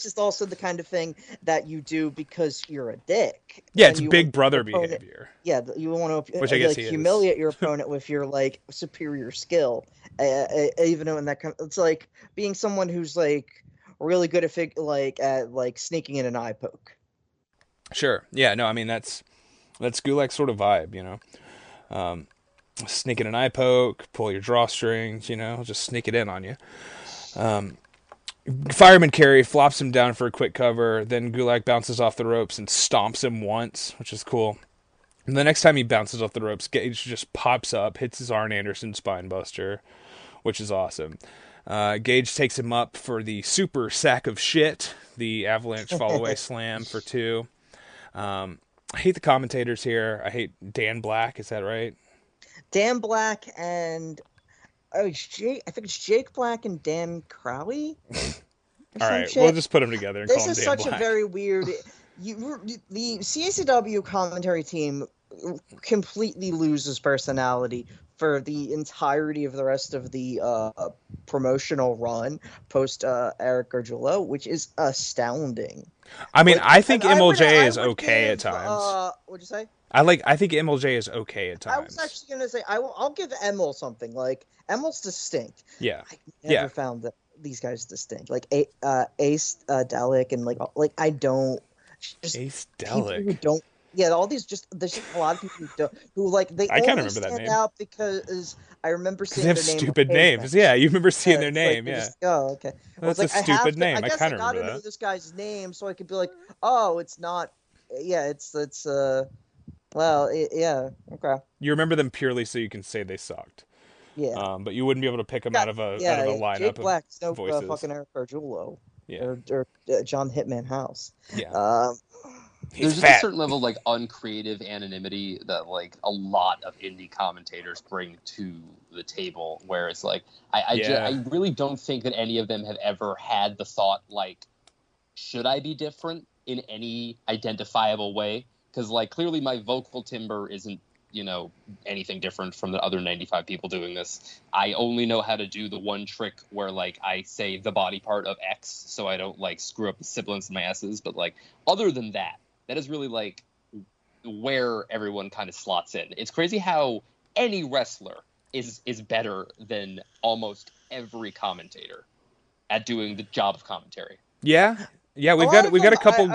just also the kind of thing that you do because you're a dick. Yeah, it's big brother behavior. Yeah, you want to, which I guess like, humiliate your opponent with your like superior skill, even though in that kind of, it's like being someone who's like really good at sneaking in an eye poke. Sure. Yeah. No. I mean that's Gulak's sort of vibe, sneak in an eye poke, pull your drawstrings, just sneak it in on you. Fireman carry flops him down for a quick cover. Then Gulak bounces off the ropes and stomps him once, which is cool. And the next time he bounces off the ropes, Gage just pops up, hits his Arn Anderson spinebuster, which is awesome. Gage takes him up for the super sack of shit, the avalanche fall-away slam for 2. I hate the commentators here. I hate Dan Black. Is that right? Dan Black and I think it's Jake Black and Dan Crowley. All right, we'll just put them together and call him Dan Black. This is such a very weird. The CACW commentary team completely loses personality for the entirety of the rest of the promotional run post Eric Gargiulo, which is astounding. I mean, I think MLJ is okay at times. What'd you say? I think MLJ is okay at times. I was actually gonna say I'll give Emil something. Like Emil's distinct. Yeah. I never found that these guys distinct. Like Ace Delic and like I don't just Ace Delic who don't. Yeah, all these there's just a lot of people who like they I only remember that stand name. out because I remember seeing they their have name. Stupid names. Yeah, you remember seeing their name. Like, yeah. Okay. That's a stupid name. I kind of remember that. Know this guy's name so I could be like, oh, it's not. Yeah, it's well, yeah, okay. You remember them purely so you can say they sucked. Yeah. But you wouldn't be able to pick them out of a lineup Jake Black's of voices. Fucking Eric Gargiulo. Yeah. Or John Hitman House. Yeah. There's just a certain level of like uncreative anonymity that like a lot of indie commentators bring to the table, where it's like I really don't think that any of them have ever had the thought like, should I be different in any identifiable way? Because like clearly my vocal timbre isn't anything different from the other 95 people doing this. I only know how to do the one trick where like I say the body part of X so I don't like screw up the sibilants in my S's, but like other than that is really like where everyone kind of slots in. It's crazy how any wrestler is better than almost every commentator at doing the job of commentary. Yeah, we've got a couple.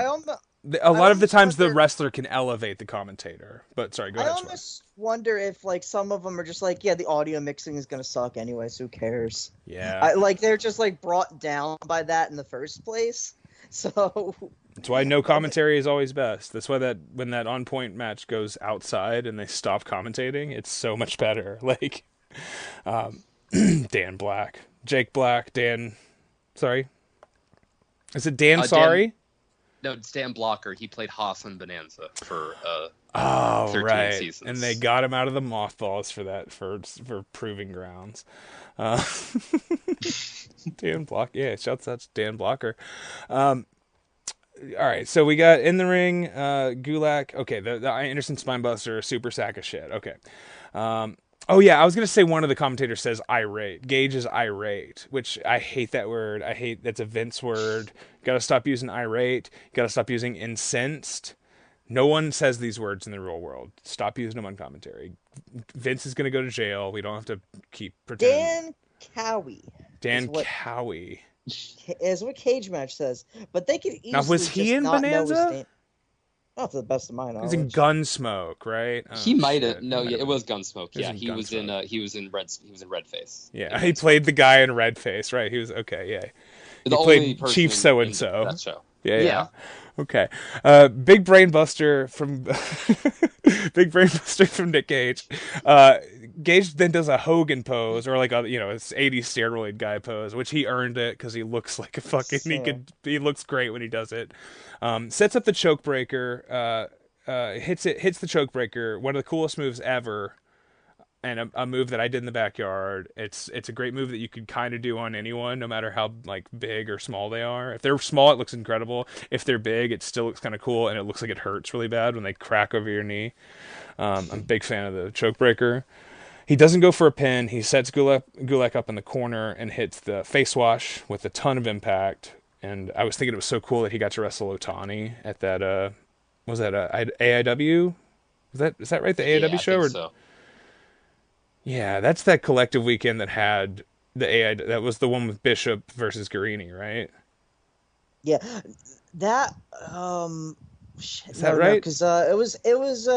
A lot of the times the wrestler can elevate the commentator. But sorry, go ahead. I almost wonder if like some of them are just like, yeah, the audio mixing is gonna suck anyway, so who cares? Yeah. They're just like brought down by that in the first place. So that's why no commentary is always best. That's why when that on point match goes outside and they stop commentating, it's so much better. Like Dan Black, Jake Black, Dan. Sorry, is it Dan? Sorry. No, it's Dan Blocker. He played Haas on Bonanza for 13 seasons. And they got him out of the mothballs for that for proving grounds. Dan Blocker. Yeah, shouts out to Dan Blocker. All right, so we got in the ring, Gulak. Okay, the Anderson Spinebuster, super sack of shit. Okay. Oh yeah, I was gonna say one of the commentators says irate. Gage is irate, which I hate that word. That's a Vince word. Got to stop using irate. Got to stop using incensed. No one says these words in the real world. Stop using them on commentary. Vince is gonna go to jail. We don't have to keep pretending. Dan Cowie is what Cage Match says, but they could easily. Now was he in Bonanza? Not to the best of my knowledge. He's in Gunsmoke, right? He might have. No, yeah, it was Gunsmoke. Yeah, he was in Red Face. Yeah, he played the guy in Red Face, right? He was okay. Yeah, he the played Chief So and So. That show. Yeah. Okay. Big Brain Buster from Nick Gage. Gage then does a Hogan pose, or like a 80s steroid guy pose, which he earned it because he looks like a fucking. He looks great when he does it. Sets up the choke breaker. Hits the choke breaker. One of the coolest moves ever. And a move that I did in the backyard. It's a great move that you could kind of do on anyone, no matter how like big or small they are. If they're small, it looks incredible. If they're big, it still looks kind of cool, and it looks like it hurts really bad when they crack over your knee. I'm a big fan of the choke breaker. He doesn't go for a pin. He sets Gulak up in the corner and hits the face wash with a ton of impact. And I was thinking it was so cool that he got to wrestle Otani at that. Was that AIW? Is that right? The AIW show? I think so. Yeah, that's that collective weekend that had the AI. That was the one with Bishop versus Guarini, right? Yeah, that. Is that right? Because it was.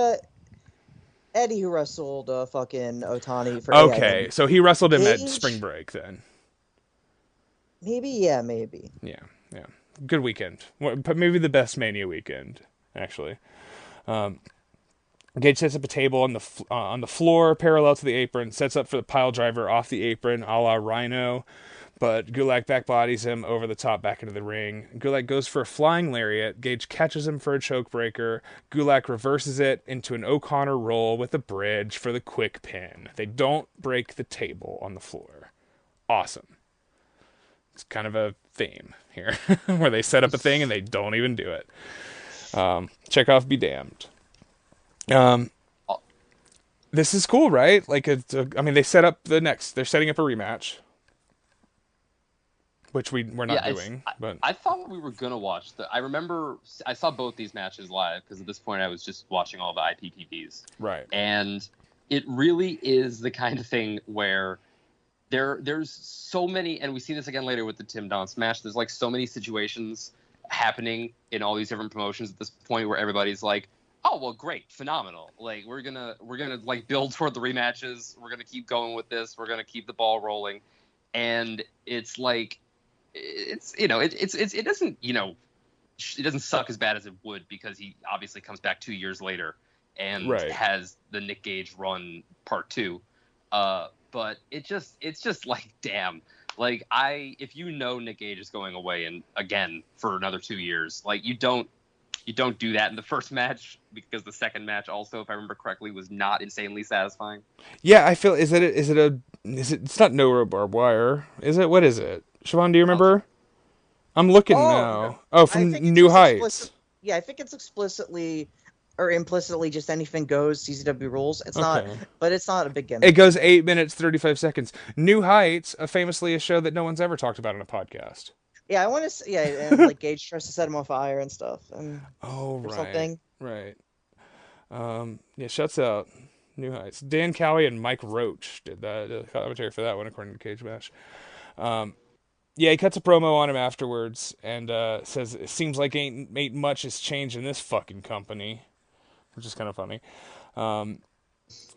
Eddie who wrestled fucking Otani for Okay, AIW. so he wrestled him at Gage? Spring Break then. Maybe. Yeah. Good weekend. But maybe the best Mania weekend, actually. Gage sets up a table on the floor parallel to the apron, sets up for the pile driver off the apron, a la Rhino, but Gulak back bodies him over the top back into the ring. Gulak goes for a flying lariat. Gage catches him for a choke breaker. Gulak reverses it into an O'Connor roll with a bridge for the quick pin. They don't break the table on the floor. Awesome. It's kind of a theme here, where they set up a thing and they don't even do it. Chekhov be damned. This is cool, right? Like, they set up they're setting up a rematch, which we're not doing. But I thought we were gonna watch I remember I saw both these matches live because at this point I was just watching all the IPTVs. Right. And it really is the kind of thing where there's so many, and we see this again later with the Tim Donst match. There's like so many situations happening in all these different promotions at this point where everybody's like, oh, well, great, phenomenal. Like, we're gonna like build toward the rematches. We're gonna keep going with this. We're gonna keep the ball rolling, and it's like, it doesn't it doesn't suck as bad as it would because he obviously comes back 2 years later and has the Nick Gage run part 2. But it's just like, damn. Like, if you know Nick Gage is going away and again for another 2 years, like you don't do that in the first match because the second match also, if I remember correctly, was not insanely satisfying. Yeah, I feel it's not no barbed wire, is it? What is it? Siobhan, do you remember? I'm looking now. Oh, from New Heights. I think it's explicitly or implicitly just anything goes, CZW rules. It's not, but it's not a big gimmick. It goes 8 minutes, 35 seconds. New Heights, famously a show that no one's ever talked about on a podcast. Yeah, I want to. Yeah, and like Gage tries to set him on fire and stuff. And something. Right. Yeah, shuts out New Heights. Dan Cowie and Mike Roach did the commentary for that one, according to Cage Match. Yeah, he cuts a promo on him afterwards and says, "It seems like ain't much has changed in this fucking company," which is kind of funny.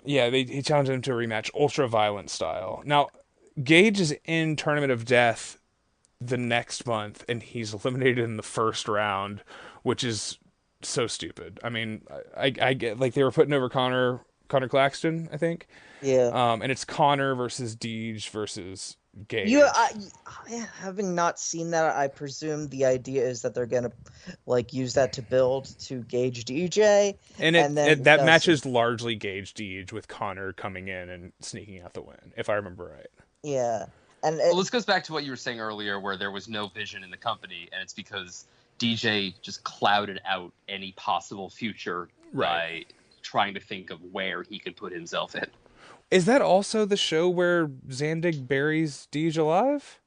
Yeah, he challenged him to a rematch, ultra violent style. Now, Gage is in Tournament of Death the next month, and he's eliminated in the first round, which is so stupid. I mean, I get, like, they were putting over Connor Claxton, I think. Yeah. And it's Connor versus Deej versus Gage. Having not seen that, I presume the idea is that they're gonna like use that to build to Gage DJ, and that match is largely Gage Deej with Connor coming in and sneaking out the win, if I remember right. Yeah, well, this goes back to what you were saying earlier, where there was no vision in the company, and it's because DJ just clouded out any possible future by trying to think of where he could put himself in. Is that also the show where Zandig buries Deej alive?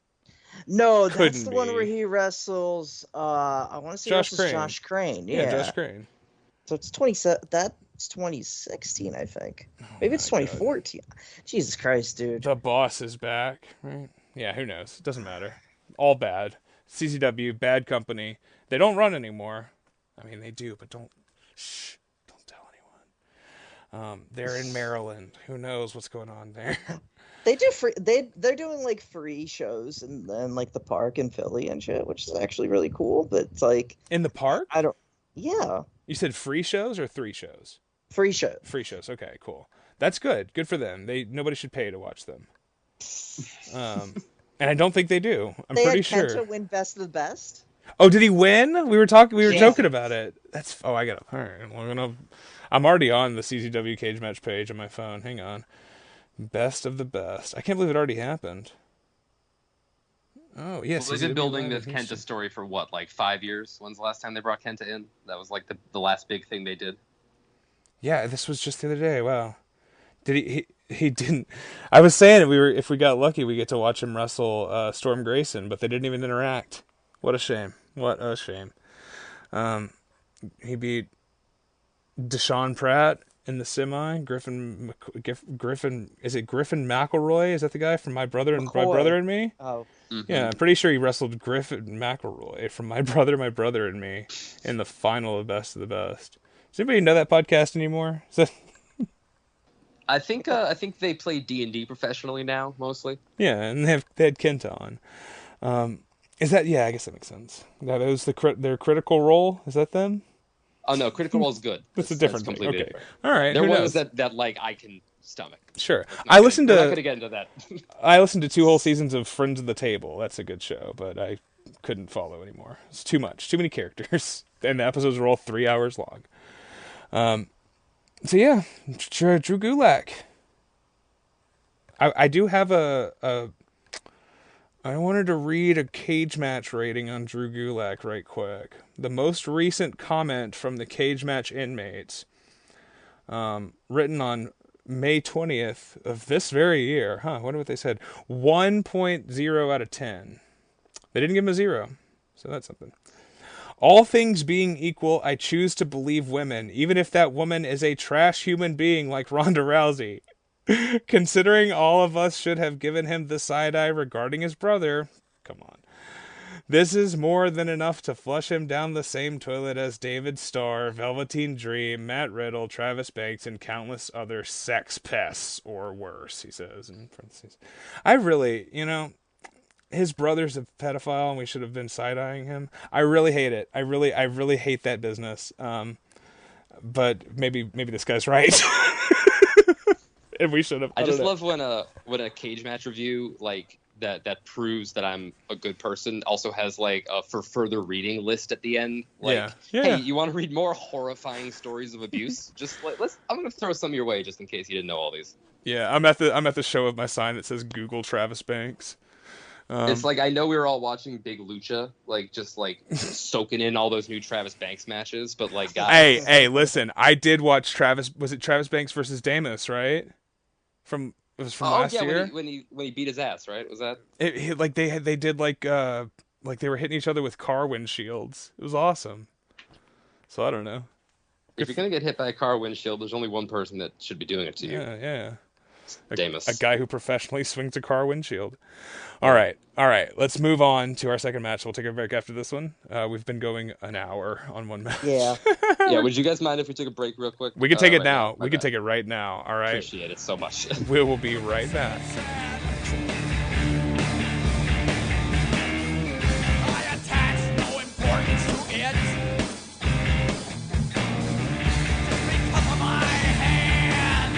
No, that's the one where he wrestles. I want to say Josh Crane. Yeah, Josh Crane. So it's 2016, I think. Maybe it's 2014. God. Jesus Christ, dude. The boss is back, right? Yeah, who knows? It doesn't matter. All bad. CZW, bad company. They don't run anymore. I mean, they do, but don't tell anyone. They're in Maryland. Who knows what's going on there? They do free. They're doing like free shows and then like the park in Philly and shit, which is actually really cool. But it's like in the park. Yeah. You said free shows or 3 shows? Free shows. Free shows. Okay, cool. That's good. Good for them. Nobody should pay to watch them. And I don't think they do. I'm pretty sure. They had Kenta win Best of the Best. Oh, did he win? We were joking about it. All right. I'm already on the CZW Cage Match page on my phone. Hang on. Best of the Best. I can't believe it already happened. Oh, yes. Well, they've been building this Kenta story for what, like 5 years? When's the last time they brought Kenta in? That was like the last big thing they did. Yeah, this was just the other day. Wow. Did he didn't. I was saying if we got lucky, we get to watch him wrestle Storm Grayson, but they didn't even interact. What a shame. What a shame. He beat Deshaun Pratt in the semi. Griffin, is it Griffin McElroy? Is that the guy from My Brother and Me? Oh. Mm-hmm. Yeah, I'm pretty sure he wrestled Griffin McElroy from My Brother and Me in the final of Best of the Best. Does anybody know that podcast anymore? I think they play D&D professionally now, mostly. Yeah, and they had Kenta on. Is that? Yeah, I guess that makes sense. That was their Critical Role. Is that them? Oh no, Critical Role is good. That's a different thing. Okay, different. All right. They're who ones knows? that like I can stomach. Sure. We're not gonna get into that. I listened to 2 whole seasons of Friends of the Table. That's a good show, but I couldn't follow anymore. It's too much. Too many characters. And the episodes were all 3 hours long. So yeah, Drew Gulak. I do have I wanted to read a cage match rating on Drew Gulak right quick. The most recent comment from the cage match inmates, written on May 20th of this very year. I wonder what they said. 1.0 out of 10. They didn't give him a 0, so that's something. All things being equal, I choose to believe women, even if that woman is a trash human being like Ronda Rousey. Considering all of us should have given him the side-eye regarding his brother, come on. This is more than enough to flush him down the same toilet as David Starr, Velveteen Dream, Matt Riddle, Travis Banks, and countless other sex pests, or worse, he says in parentheses. I really, his brother's a pedophile and we should have been side-eyeing him. I really hate it. I really hate that business. But maybe this guy's right. And we should have. I just love when a cage match review like that proves that I'm a good person also has like a for further reading list at the end. Like, hey, you want to read more horrifying stories of abuse? Just I'm gonna throw some your way just in case you didn't know all these. Yeah, I'm at the show of my sign that says Google Travis Banks. It's like I know we were all watching Big Lucha, like just like soaking in all those new Travis Banks matches, but like guys. Hey, listen, I did watch Travis. Was it Travis Banks versus Damus, right? It was from last year when he beat his ass, right? Was that like they did like they were hitting each other with car windshields. It was awesome. So I don't know. If you're gonna get hit by a car windshield, there's only one person that should be doing it to you. Yeah. Damus. A guy who professionally swings a car windshield. All right. Let's move on to our second match. We'll take a break after this one. We've been going an hour on one match. Yeah. Would you guys mind if we took a break real quick? We can take it now. We can take it right now. All right. Appreciate it so much. We will be right back. I attach no importance to it. Because of my hand.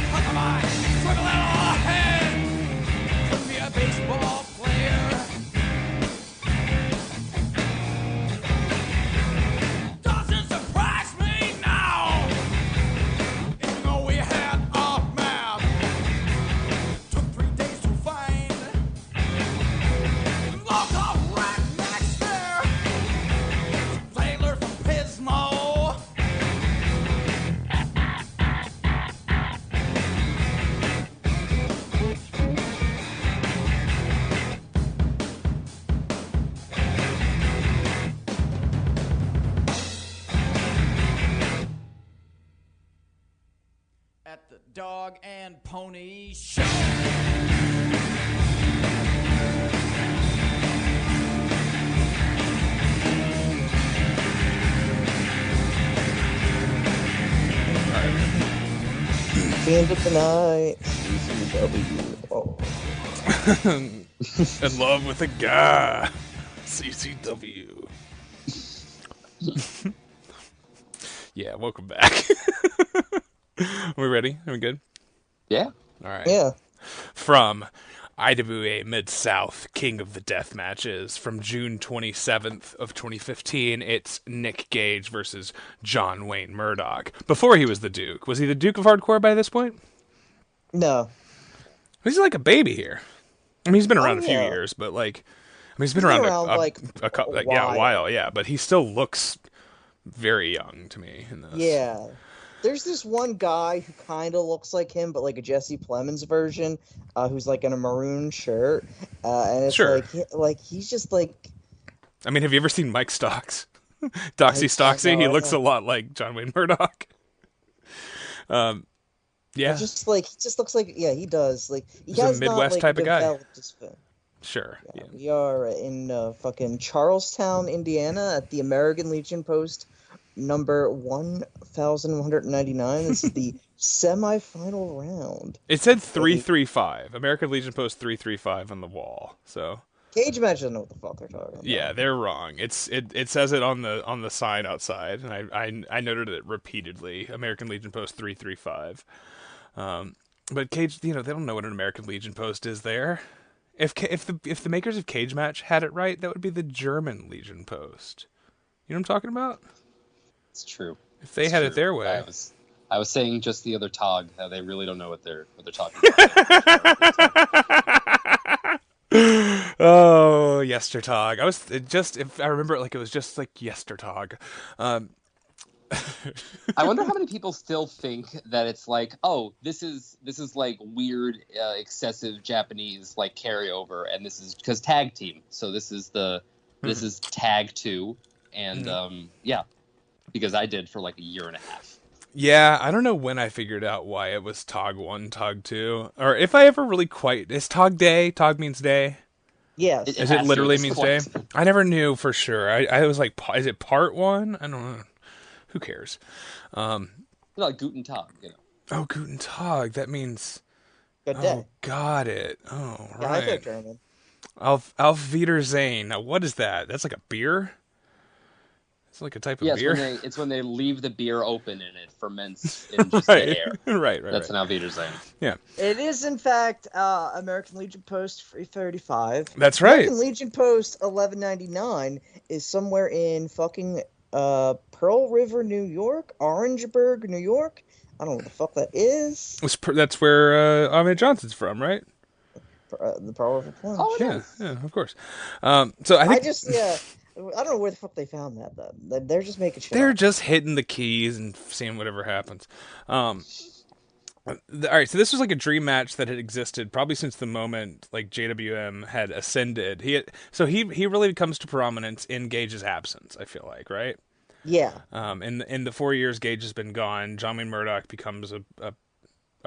Because of my swivel little head. Could be a baseball player. Doesn't surprise me now. Even though we had a map. Took 3 days to find. Local rednecks there. Sailor from Pismo. At the Dog and Pony Show. End of the night. CCW. Oh. In love with a guy. CCW. Yeah, welcome back. Are we ready? Are we good? Yeah. All right. Yeah. From IWA Mid-South, King of the Death Matches, from June 27th of 2015, it's Nick Gage versus John Wayne Murdoch. Before he was the Duke. Was he the Duke of Hardcore by this point? No. He's like a baby here. I mean, he's been around a few years, but like, I mean, he's been around a while, yeah, but he still looks very young to me in this. Yeah. There's this one guy who kind of looks like him, but like a Jesse Plemons version, who's like in a maroon shirt, and it's like he's just like. I mean, have you ever seen Mike Stocks? Doxy Stocksy? He looks a lot like John Wayne Murdoch. Yeah. He just looks like he does. Like he's a Midwest type of guy. Sure. Yeah. We are in fucking Charlestown, Indiana, at the American Legion Post number 1199. This is the Semi-final round. It said 335. American Legion Post 335 on the wall. So Cage match doesn't know what the fuck they're talking about. yeah, they're wrong. It says it on the sign outside, and I noted it repeatedly. American Legion Post 335. But Cage, they don't know what an American Legion Post is there. If the makers of Cage Match had it right, that would be the German Legion Post. You know what I'm talking about? It's true. If they had it their way. I was saying just the other Tog how they really don't know what they're talking about. Oh, Yestertog. If I remember it like it was just like Yestertog. I wonder how many people still think that it's like, oh, this is like weird, excessive Japanese like carryover, and this is because tag team. So this is tag 2, and yeah, because I did for like a year and a half. Yeah, I don't know when I figured out why it was Tog 1, Tog 2, or if I ever really quite. Is Tog day? Tog means day. Yes. Is it literally means day? I never knew for sure. I was like, is it part 1? I don't know. Who cares? Like Guten Tag, Oh, Guten Tag. That means. Good day. Oh, got it. Oh, Yeah, right. I know German. Auf Wiedersehen. Now, what is that? That's like a beer? It's like a type of beer? It's when they leave the beer open and it ferments in just right. the air. Right. That's an Auf Wiedersehen. Yeah. It is, in fact, American Legion Post 335. That's right. American Legion Post 1199 is somewhere in fucking Pearl River, New York, Orangeburg, New York. I don't know what the fuck that is. That's where Ahmed Johnson's from, right? The Pearl River Plunge. Oh, Yeah, of course. So I think I don't know where the fuck they found that, though. They're just making shit they're up. just hitting the keys and seeing whatever happens. All right, so this was like a dream match that had existed probably since the moment like JWM had ascended. He really comes to prominence in Gage's absence, I feel like, right? Yeah. In the 4 years Gage has been gone, John Wayne Murdoch becomes a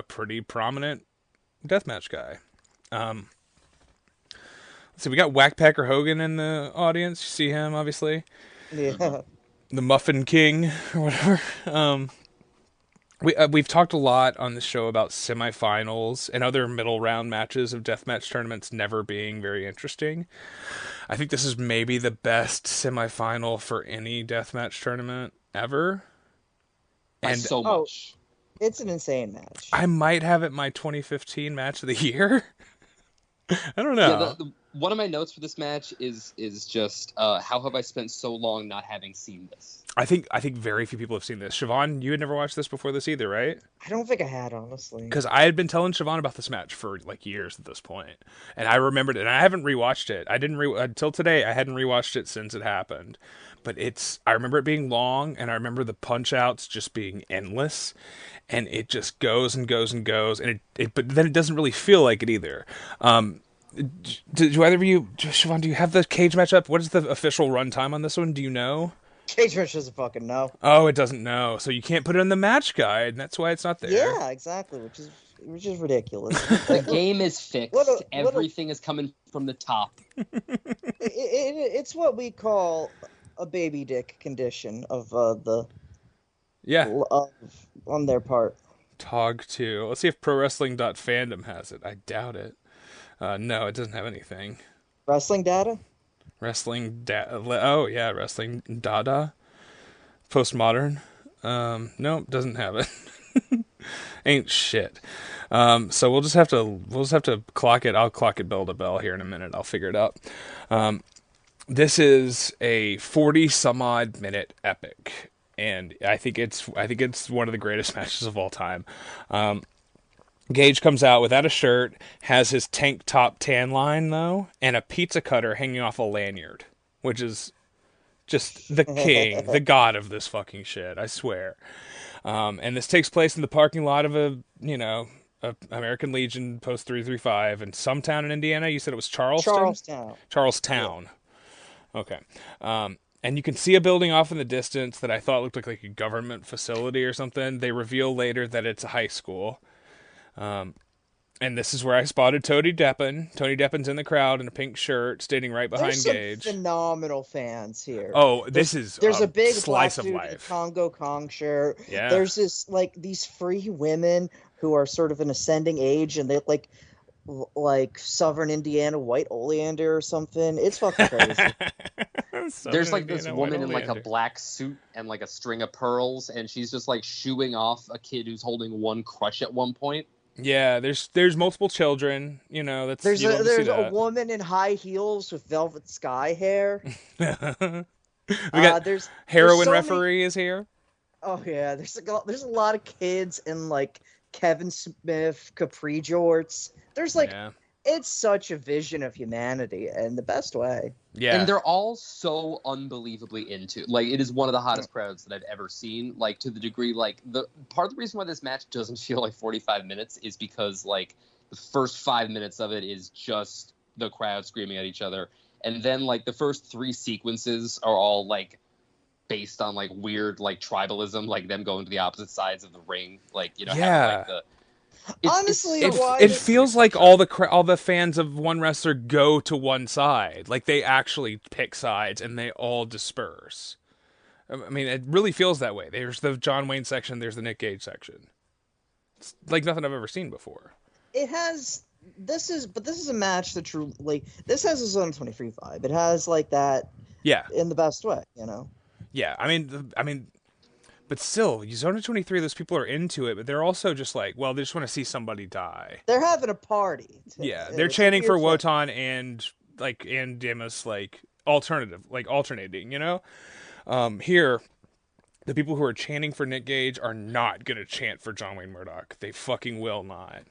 pretty prominent deathmatch guy. So we got Whackpacker Hogan in the audience. You see him, obviously. Yeah. The Muffin King, or whatever. We've talked a lot on the show about semifinals and other middle round matches of deathmatch tournaments never being very interesting. I think this is maybe the best semifinal for any deathmatch tournament ever. And so much. It's an insane match. I might have it my 2015 match of the year. I don't know. Yeah, one of my notes for this match is just how have I spent so long not having seen this? I think very few people have seen this. Siobhan, you had never watched this before this either, right? I don't think I had, honestly. Because I had been telling Siobhan about this match for like years at this point, and I remembered it. And I haven't rewatched it. I didn't until today. I hadn't rewatched it since it happened. But I remember it being long, and I remember the punch outs just being endless, and it just goes and goes and goes, and but then it doesn't really feel like it either. Do either of you, Siobhan, do you have the cage match up? What is the official runtime on this one? Do you know? Cage match doesn't fucking know. Oh, it doesn't know. So you can't put it in the match guide, and that's why it's not there. Yeah, exactly, which is ridiculous. The game is fixed. Everything is coming from the top. It's what we call a baby dick condition of on their part. Tog 2. Let's see if ProWrestling.fandom has it. I doubt it. No, it doesn't have anything. Wrestling data? Oh, yeah, Wrestling Dada. Postmodern. Nope, doesn't have it. Ain't shit. So we'll just have to clock it. I'll clock it bell to bell here in a minute. I'll figure it out. This is a 40 some odd minute epic, and I think it's one of the greatest matches of all time. Gage comes out without a shirt, has his tank top tan line though, and a pizza cutter hanging off a lanyard, which is just the king, the god of this fucking shit, I swear. And this takes place in the parking lot of a American Legion Post 335 in some town in Indiana. You said it was Charlestown? Charlestown. Yeah. Okay. And you can see a building off in the distance that I thought looked like a government facility or something. They reveal later that it's a high school. And this is where I spotted Tony Deppen. Tony Deppen's in the crowd in a pink shirt, standing right behind There's some Gage. phenomenal fans here. Oh, this is there's a big slice black of dude in a life. Congo Kong shirt. Yeah. There's this these free women who are sort of an ascending age, and they like Southern Indiana White Oleander or something. It's fucking crazy. There's like this woman in like a black suit and like a string of pearls, and she's just like shooing off a kid who's holding one crush at one point. Yeah, there's multiple children. You know, that's There's a a woman in high heels with velvet sky hair. we got there's heroin so referee is here. Oh yeah, there's a lot of kids in like Kevin Smith capri jorts. There's it's such a vision of humanity in the best way. Yeah, and they're all so unbelievably into. Like, it is one of the hottest crowds that I've ever seen. Like, to the degree, like, the part of the reason why this match doesn't feel like 45 minutes is because like the first 5 minutes of it is just the crowd screaming at each other, and then like the first 3 sequences are all like based on like weird like tribalism, like them going to the opposite sides of the ring, like, you know, having, like, honestly, it feels like all the fans of one wrestler go to one side. Like, they actually pick sides and they all disperse. I mean, it really feels that way. There's the John Wayne section, there's the Nick Gage section. It's like nothing I've ever seen before. This is a match that truly, this has a Zone 23 vibe. It has like that, in the best way, you know. Yeah, I mean, but still, Zona 23, those people are into it, but they're also just like, well, they just want to see somebody die. They're having a party. Yeah, they're chanting for Wotan and Demus, like alternating, you know? Here, the people who are chanting for Nick Gage are not going to chant for John Wayne Murdoch. They fucking will not.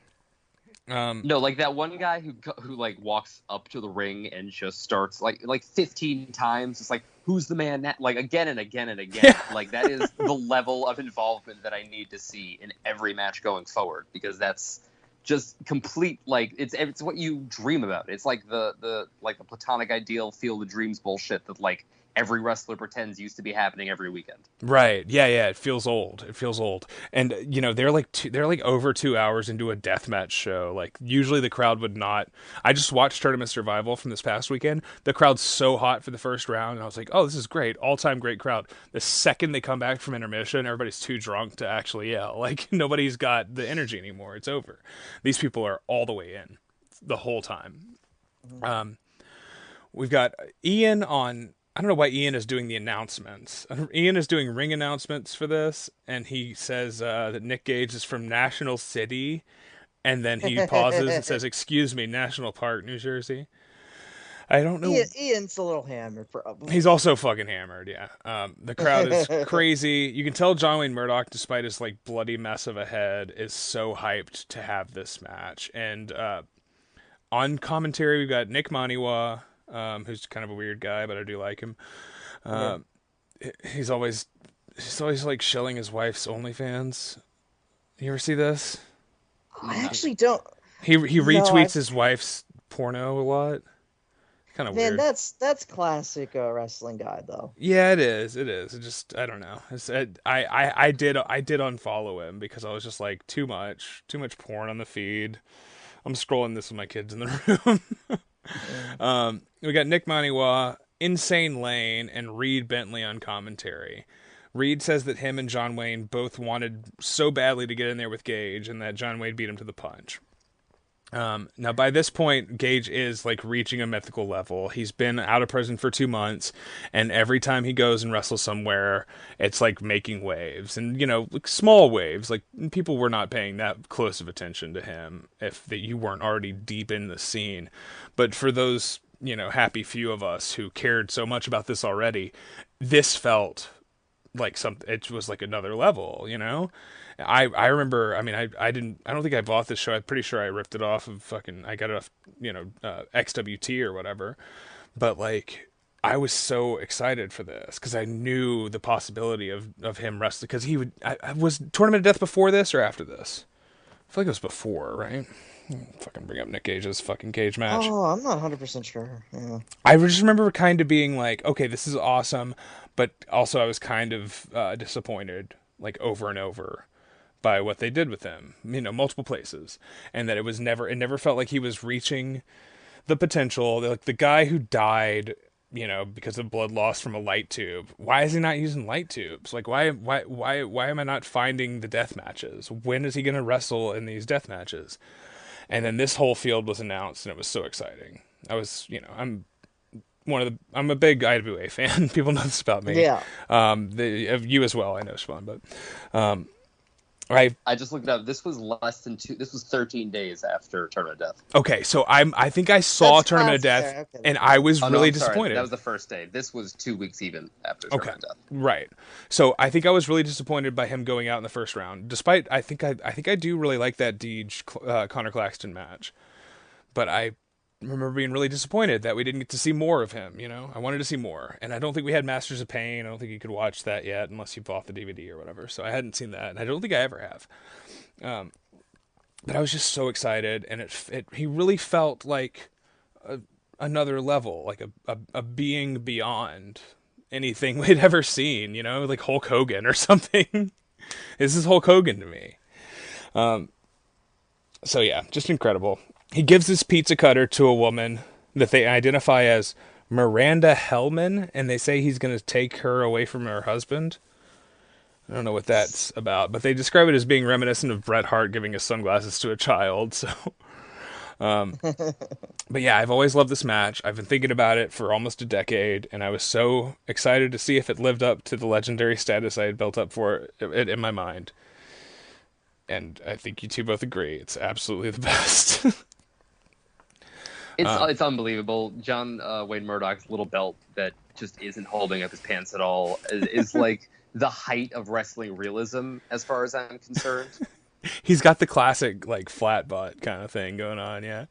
No, like that one guy who like walks up to the ring and just starts like 15 times. It's like, who's the man now? Like, again and again and again. Yeah. Like, that is the level of involvement that I need to see in every match going forward, because that's just complete, like, it's what you dream about. It's like the platonic ideal field of dreams bullshit that like every wrestler pretends used to be happening every weekend. Right. Yeah. It feels old. And, you know, they're like over 2 hours into a deathmatch show. Like, usually the crowd would not. I just watched Tournament Survival from this past weekend. The crowd's so hot for the first round, and I was like, oh, this is great. All-time great crowd. The second they come back from intermission, everybody's too drunk to actually yell. Like, nobody's got the energy anymore. It's over. These people are all the way in the whole time. We've got Ian on. I don't know why Ian is doing the announcements. Ian is doing ring announcements for this, and he says that Nick Gage is from National City, and then he pauses and says, "Excuse me, National Park, New Jersey." I don't know. Ian's a little hammered, probably. He's also fucking hammered, yeah. The crowd is crazy. You can tell John Wayne Murdoch, despite his like bloody mess of a head, is so hyped to have this match. And on commentary, we've got Nick Maniwa, who's kind of a weird guy, but I do like him. He's always like shilling his wife's OnlyFans. You ever see this? I actually don't. He retweets his wife's porno a lot. Kind of weird. Man, that's classic wrestling guy though. Yeah, it is. It just, I don't know. I did unfollow him because I was just like, too much porn on the feed. I'm scrolling this with my kids in the room. We got Nick Maniwa, Insane Lane, and Reed Bentley on commentary. Reed says that him and John Wayne both wanted so badly to get in there with Gage, and that John Wayne beat him to the punch. Now, by this point, Gage is like reaching a mythical level. He's been out of prison for 2 months, and every time he goes and wrestles somewhere, it's like making waves, and like small waves. Like, people were not paying that close of attention to him if you weren't already deep in the scene. But for those happy few of us who cared so much about this already, this felt like something. It was like another level, I remember, I don't think I bought this show. I'm pretty sure I ripped it off of I got it off, XWT or whatever. But like, I was so excited for this because I knew the possibility of him wrestling, because was Tournament of Death before this or after this? I feel like it was before, right? Fucking bring up Nick Gage's fucking cage match. Oh, I'm not 100% sure. Yeah. I just remember kind of being like, okay, this is awesome. But also I was kind of disappointed, like, over and over. by what they did with him, multiple places, and that it never felt like he was reaching the potential. Like the guy who died, because of blood loss from a light tube. Why is he not using light tubes? Like, why am I not finding the death matches? When is he going to wrestle in these death matches? And then this whole field was announced, and it was so exciting. I was, I'm a big IWA fan. People know this about me. Yeah. You as well, I know, Siobhan, but I just looked it up. This was This was 13 days after Tournament of Death. Okay, so I think I saw That's Tournament of Death, faster. Okay. and I was really I'm sorry. disappointed. That was the first day. This was 2 weeks even after Tournament of Death. Right. So I think I was really disappointed by him going out in the first round. Despite I think I do really like that Deej Connor Claxton match, but I remember being really disappointed that we didn't get to see more of him. I wanted to see more, and I don't think we had Masters of Pain. I don't think you could watch that yet unless you bought the DVD or whatever. So I hadn't seen that, and I don't think I ever have. But I was just so excited, and he really felt like another level, like a being beyond anything we'd ever seen, like Hulk Hogan or something. This is Hulk Hogan to me. So yeah, just incredible. He gives this pizza cutter to a woman that they identify as Miranda Hellman, and they say he's going to take her away from her husband. I don't know what that's about, but they describe it as being reminiscent of Bret Hart giving his sunglasses to a child. So, but yeah, I've always loved this match. I've been thinking about it for almost a decade, and I was so excited to see if it lived up to the legendary status I had built up for it in my mind. And I think you two both agree. It's absolutely the best. It's unbelievable. John Wayne Murdoch's little belt that just isn't holding up his pants at all is like the height of wrestling realism, as far as I'm concerned. He's got the classic like flat butt kind of thing going on, yeah.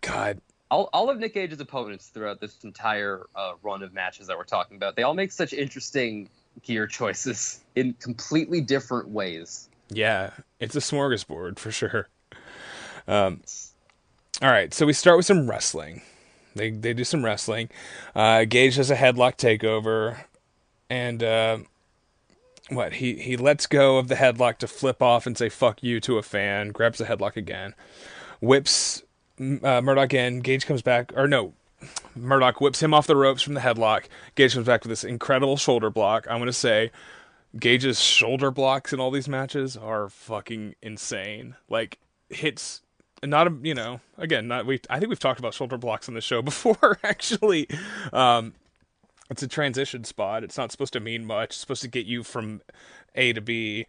God, all of Nick Gage's opponents throughout this entire run of matches that we're talking about, they all make such interesting gear choices in completely different ways. Yeah, it's a smorgasbord for sure. All right, so we start with some wrestling. They do some wrestling. Gage has a headlock takeover, and he lets go of the headlock to flip off and say "fuck you" to a fan. Grabs the headlock again, whips Murdoch in. Gage comes back, or no, Murdoch whips him off the ropes from the headlock. Gage comes back with this incredible shoulder block. I'm gonna say, Gage's shoulder blocks in all these matches are fucking insane. Like hits. Not again, I think we've talked about shoulder blocks on the show before. Actually, it's a transition spot. It's not supposed to mean much. It's supposed to get you from A to B.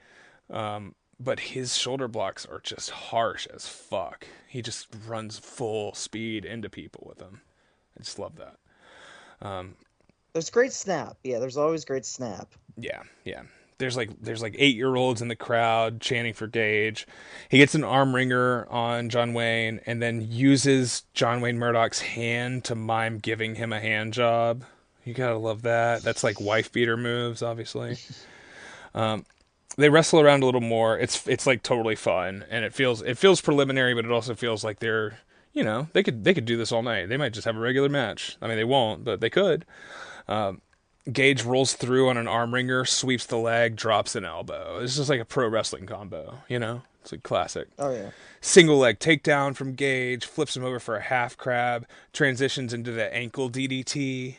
But his shoulder blocks are just harsh as fuck. He just runs full speed into people with them. I just love that. There's great snap. Yeah, there's always great snap. Yeah. There's like 8-year-olds in the crowd chanting for Gage. He gets an arm wringer on John Wayne and then uses John Wayne Murdoch's hand to mime giving him a hand job. You gotta love that. That's like wife beater moves, obviously. They wrestle around a little more. It's like totally fun, and it feels preliminary, but it also feels like they're they could do this all night. They might just have a regular match. I mean, they won't, but they could. Gage rolls through on an arm wringer, sweeps the leg, drops an elbow. It's just like a pro wrestling combo, It's like classic. Oh, yeah. Single leg takedown from Gage, flips him over for a half crab, transitions into the ankle DDT.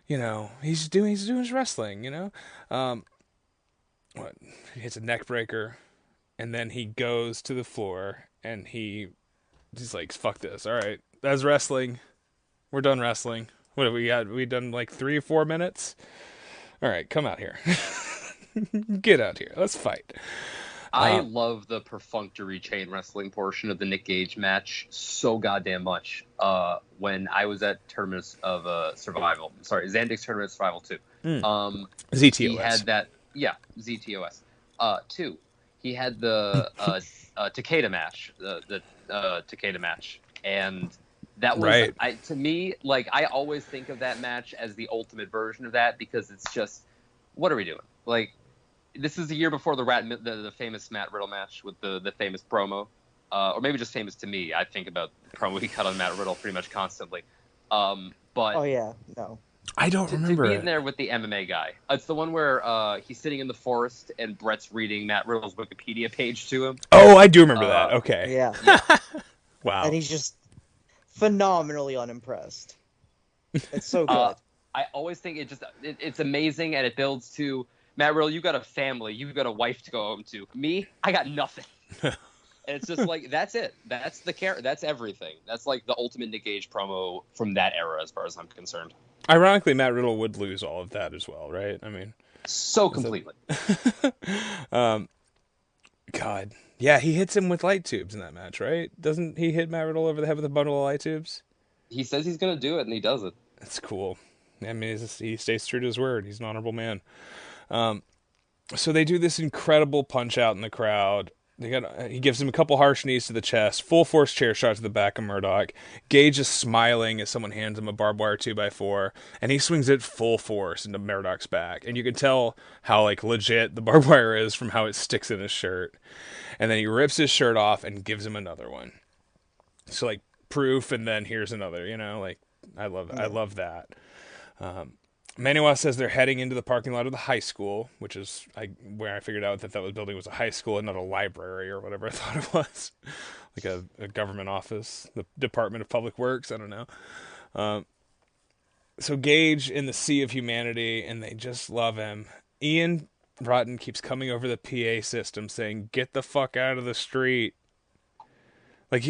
He's doing his wrestling, He hits a neck breaker, and then he goes to the floor, and he's like, fuck this. All right, that's wrestling. We're done wrestling. What have we got? We done like 3 or 4 minutes? All right, come out here. Get out here. Let's fight. I love the perfunctory chain wrestling portion of the Nick Gage match so goddamn much. When I was at Tournaments of Survival, Xandix Tournament of Survival 2. ZTOS. He had that, ZTOS. 2. He had the Takeda match, the Takeda match, and that was right. To me, like, I always think of that match as the ultimate version of that because it's just, what are we doing? Like, this is the year before the famous Matt Riddle match with the famous promo, or maybe just famous to me. I think about the promo he cut on Matt Riddle pretty much constantly. But oh yeah, no. I don't To remember be it. in there with the MMA guy. It's the one where he's sitting in the forest and Brett's reading Matt Riddle's Wikipedia page to him. Oh, I do remember that. Okay. Yeah. Wow. And he's just phenomenally unimpressed. It's so good. I always think it's amazing, and it builds to Matt Riddle. You got a family, you got a wife to go home to. Me, I got nothing. And it's just like that's it. That's the care. That's everything. That's like the ultimate Nick Gage promo from that era, as far as I'm concerned. Ironically, Matt Riddle would lose all of that as well, right? I mean, So completely. God, yeah, he hits him with light tubes in that match, right? Doesn't he hit Matt Riddle over the head with a bundle of light tubes? He says he's gonna do it, and he does it. That's cool. I mean, he stays true to his word. He's an honorable man. So they do this incredible punch out in the crowd. He gives him a couple harsh knees to the chest, full force chair shot to the back of Murdoch. Gage is smiling as someone hands him a barbed wire 2x4, and he swings it full force into Murdoch's back. And you can tell how like legit the barbed wire is from how it sticks in his shirt. And then he rips his shirt off and gives him another one. So like proof, and then here's another. You know, like I love that. Manuwa says they're heading into the parking lot of the high school, which is where I figured out that building was a high school and not a library or whatever I thought it was. Like a government office, the Department of Public Works, I don't know. So Gage in the sea of humanity, and they just love him. Ian Rotten keeps coming over the PA system saying, "Get the fuck out of the street." Like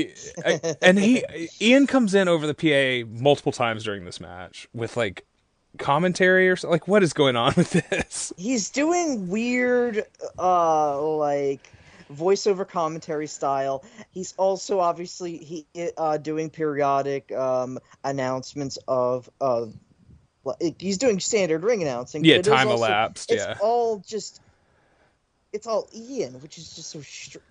Ian comes in over the PA multiple times during this match with like commentary or something. Like, what is going on with this? He's doing weird, like voiceover commentary style. He's also obviously doing periodic announcements of he's doing standard ring announcing. Yeah, time elapsed. It's all Ian, which is just so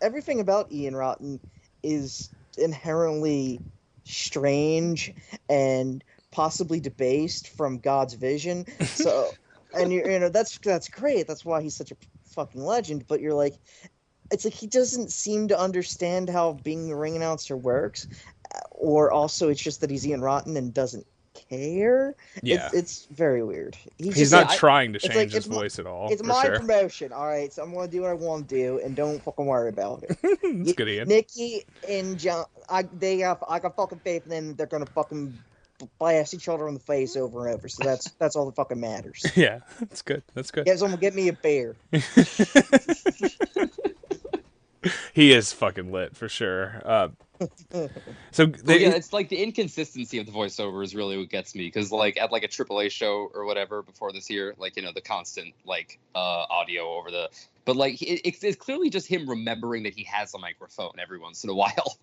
everything about Ian Rotten is inherently strange and possibly debased from God's vision. So, and you know that's great. That's why he's such a fucking legend. But you're like, it's like he doesn't seem to understand how being a ring announcer works, or also it's just that he's Ian Rotten and doesn't care. Yeah, it's very weird. He's not trying to change his voice at all. It's my promotion, all right. So I'm gonna do what I want to do, and don't fucking worry about it. That's good, Ian. Nikki and John, I got fucking faith in them. They're gonna fucking blast each other in the face over and over. So that's all that fucking matters. Yeah, that's good. That's good. Yeah, someone get me a beer. He is fucking lit for sure. So it's like the inconsistency of the voiceover is really what gets me, because like at like a AAA show or whatever before this year, like, you know, the constant like audio over the, but like it's clearly just him remembering that he has a microphone every once in a while.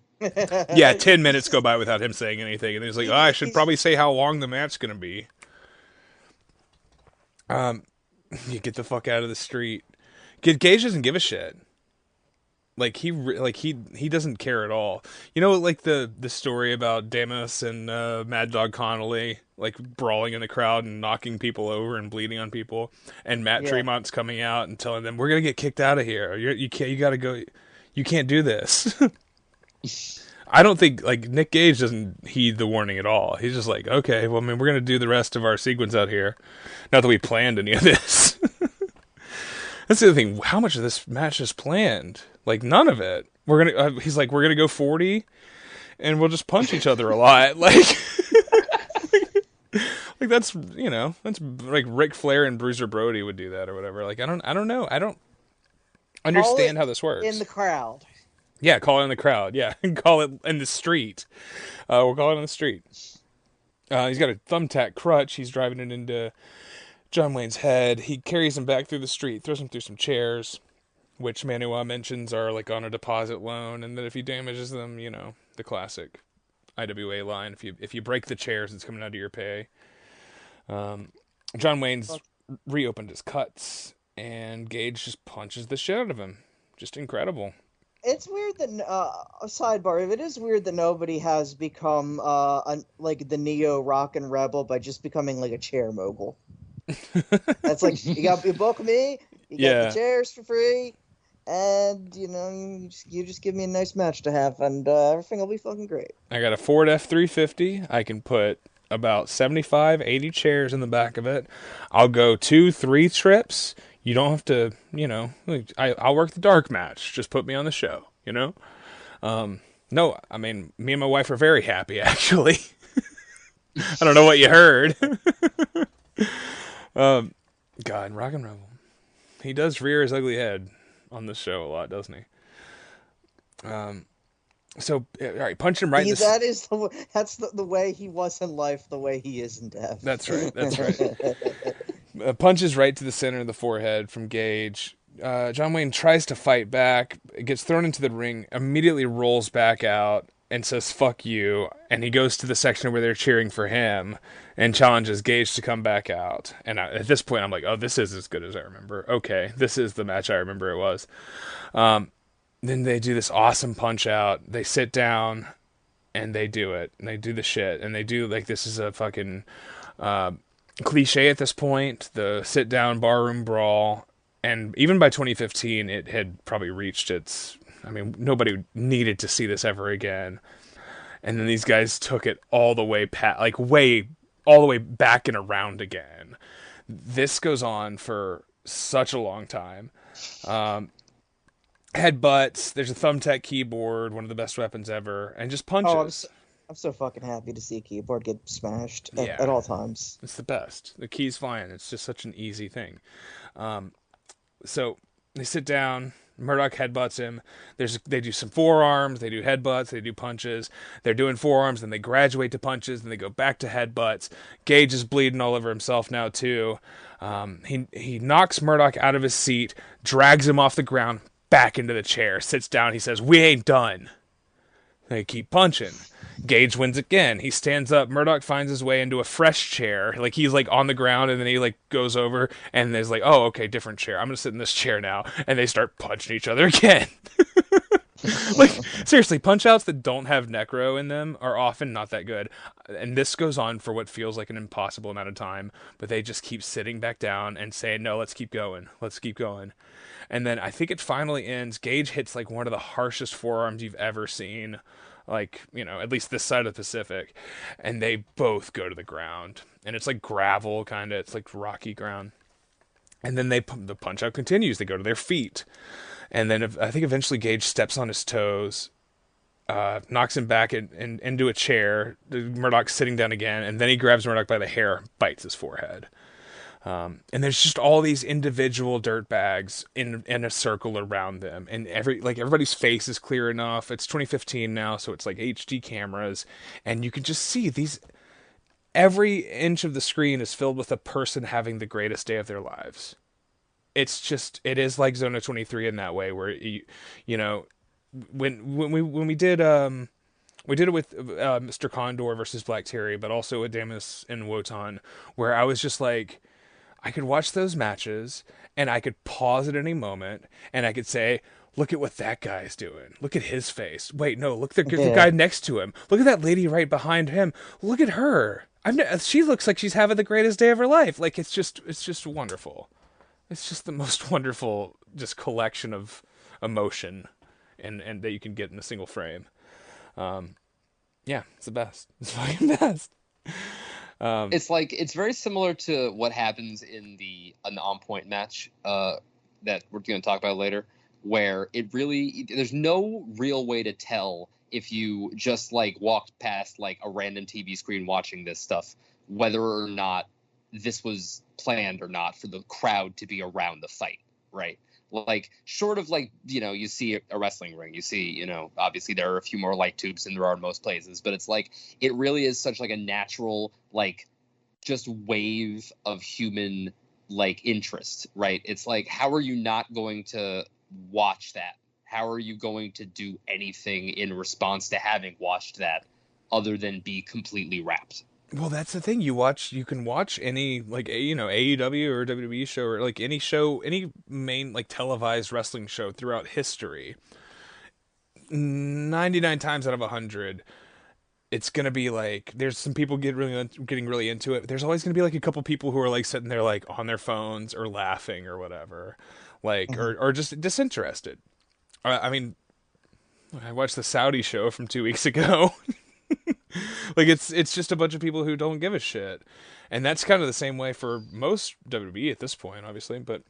Yeah, 10 minutes go by without him saying anything, and he's like, I should probably say how long the match's gonna be. You get the fuck out of the street. Gage doesn't give a shit. Like he doesn't care at all. You know, like the story about Damas and Mad Dog Connolly, like brawling in the crowd and knocking people over and bleeding on people, and Matt Tremont's coming out and telling them, "We're gonna get kicked out of here. You gotta go. You can't do this." I don't think like Nick Gage doesn't heed the warning at all. He's just like, okay, well, I mean, we're gonna do the rest of our sequence out here. Not that we planned any of this. That's the other thing. How much of this match is planned? Like none of it. He's like, we're gonna go 40, and we'll just punch each other a lot. Like, like that's like Ric Flair and Bruiser Brody would do that or whatever. Like I don't know. I don't understand how this works. In the crowd. Yeah, call it in the crowd. Yeah, call it in the street. We'll call it in the street. He's got a thumbtack crutch. He's driving it into John Wayne's head. He carries him back through the street, throws him through some chairs, which Manuwa mentions are like on a deposit loan, and that if he damages them, you know, the classic IWA line, if you break the chairs, it's coming out of your pay. John Wayne's reopened his cuts, and Gage just punches the shit out of him. Just incredible. It's weird that a sidebar. It is weird that nobody has become like the neo rock and rebel by just becoming like a chair mogul. That's like you book me, you get the chairs for free, and you know you just give me a nice match to have, and everything will be fucking great. I got a Ford F-350. I can put about 75, 80 chairs in the back of it. I'll go 2-3 trips. You don't have to, I'll work the dark match. Just put me on the show, No, I mean, me and my wife are very happy, actually. I don't know what you heard. God, Rock and Rebel. He does rear his ugly head on this show a lot, doesn't he? So, all right, punch him right in the... That's the way he was in life, the way he is in death. That's right. Punches right to the center of the forehead from Gage. John Wayne tries to fight back, gets thrown into the ring, immediately rolls back out and says, "Fuck you." And he goes to the section where they're cheering for him and challenges Gage to come back out. And at this point, I'm like, oh, this is as good as I remember. Okay, this is the match I remember it was. Then they do this awesome punch out. They sit down and they do it. And they do the shit. And they do, like, this is a fucking cliche at this point, the sit down barroom brawl. And even by 2015, it had probably reached its... I mean, nobody needed to see this ever again. And then these guys took it all the way all the way back and around again. This goes on for such a long time. Headbutts, there's a thumbtack keyboard, one of the best weapons ever, and just punches. I'm so fucking happy to see a keyboard get smashed at all times. It's the best. The key's flying. It's just such an easy thing. So they sit down. Murdoch headbutts him. They do some forearms. They do headbutts. They do punches. They're doing forearms. Then they graduate to punches. Then they go back to headbutts. Gage is bleeding all over himself now too. He knocks Murdoch out of his seat, drags him off the ground, back into the chair, sits down. He says, "We ain't done." They keep punching. Gage wins again. He stands up. Murdoch finds his way into a fresh chair. Like, he's, like, on the ground, and then he, like, goes over, and there's like, oh, okay, different chair. I'm gonna sit in this chair now. And they start punching each other again. Like, seriously, punch-outs that don't have necro in them are often not that good. And this goes on for what feels like an impossible amount of time, but they just keep sitting back down and saying, no, let's keep going. Let's keep going. And then I think it finally ends. Gage hits, like, one of the harshest forearms you've ever seen. Like, at least this side of the Pacific. And they both go to the ground. And it's like gravel, kind of. It's like rocky ground. And then the punch-out continues. They go to their feet. And then I think eventually Gage steps on his toes, knocks him back into a chair. Murdoch's sitting down again. And then he grabs Murdoch by the hair, bites his forehead. And there's just all these individual dirtbags in a circle around them, and everybody's face is clear enough. It's 2015 now, so it's like HD cameras, and you can just see these. Every inch of the screen is filled with a person having the greatest day of their lives. It is like Zona 23 in that way, where when we did it with Mr. Condor versus Black Terry, but also with Damas and Wotan, where I was just like, I could watch those matches, and I could pause at any moment, and I could say, look at what that guy's doing. Look at his face. Wait, no, look at the guy next to him. Look at that lady right behind him. Look at her. She looks like she's having the greatest day of her life. Like, it's just wonderful. It's just the most wonderful just collection of emotion and that you can get in a single frame. Yeah, it's the best. It's fucking best. It's very similar to what happens in the On Point match that we're going to talk about later, where there's no real way to tell if you just like walked past like a random TV screen watching this stuff, whether or not this was planned or not for the crowd to be around the fight, right? Like, short of like, you see a wrestling ring, you see, obviously there are a few more light tubes than there are in most places, but it's like, it really is such like a natural, like, just wave of human, like, interest, right? It's like, how are you not going to watch that? How are you going to do anything in response to having watched that other than be completely wrapped? Well, that's the thing. You can watch any, like, AEW or WWE show, or like any main, like, televised wrestling show throughout history. 99 times out of 100, it's going to be like, there's some people getting really into it, but there's always going to be like a couple people who are like sitting there like on their phones or laughing or whatever, like, or just disinterested. I mean, I watched the Saudi show from 2 weeks ago. Like it's just a bunch of people who don't give a shit, and that's kind of the same way for most WWE at this point, obviously. But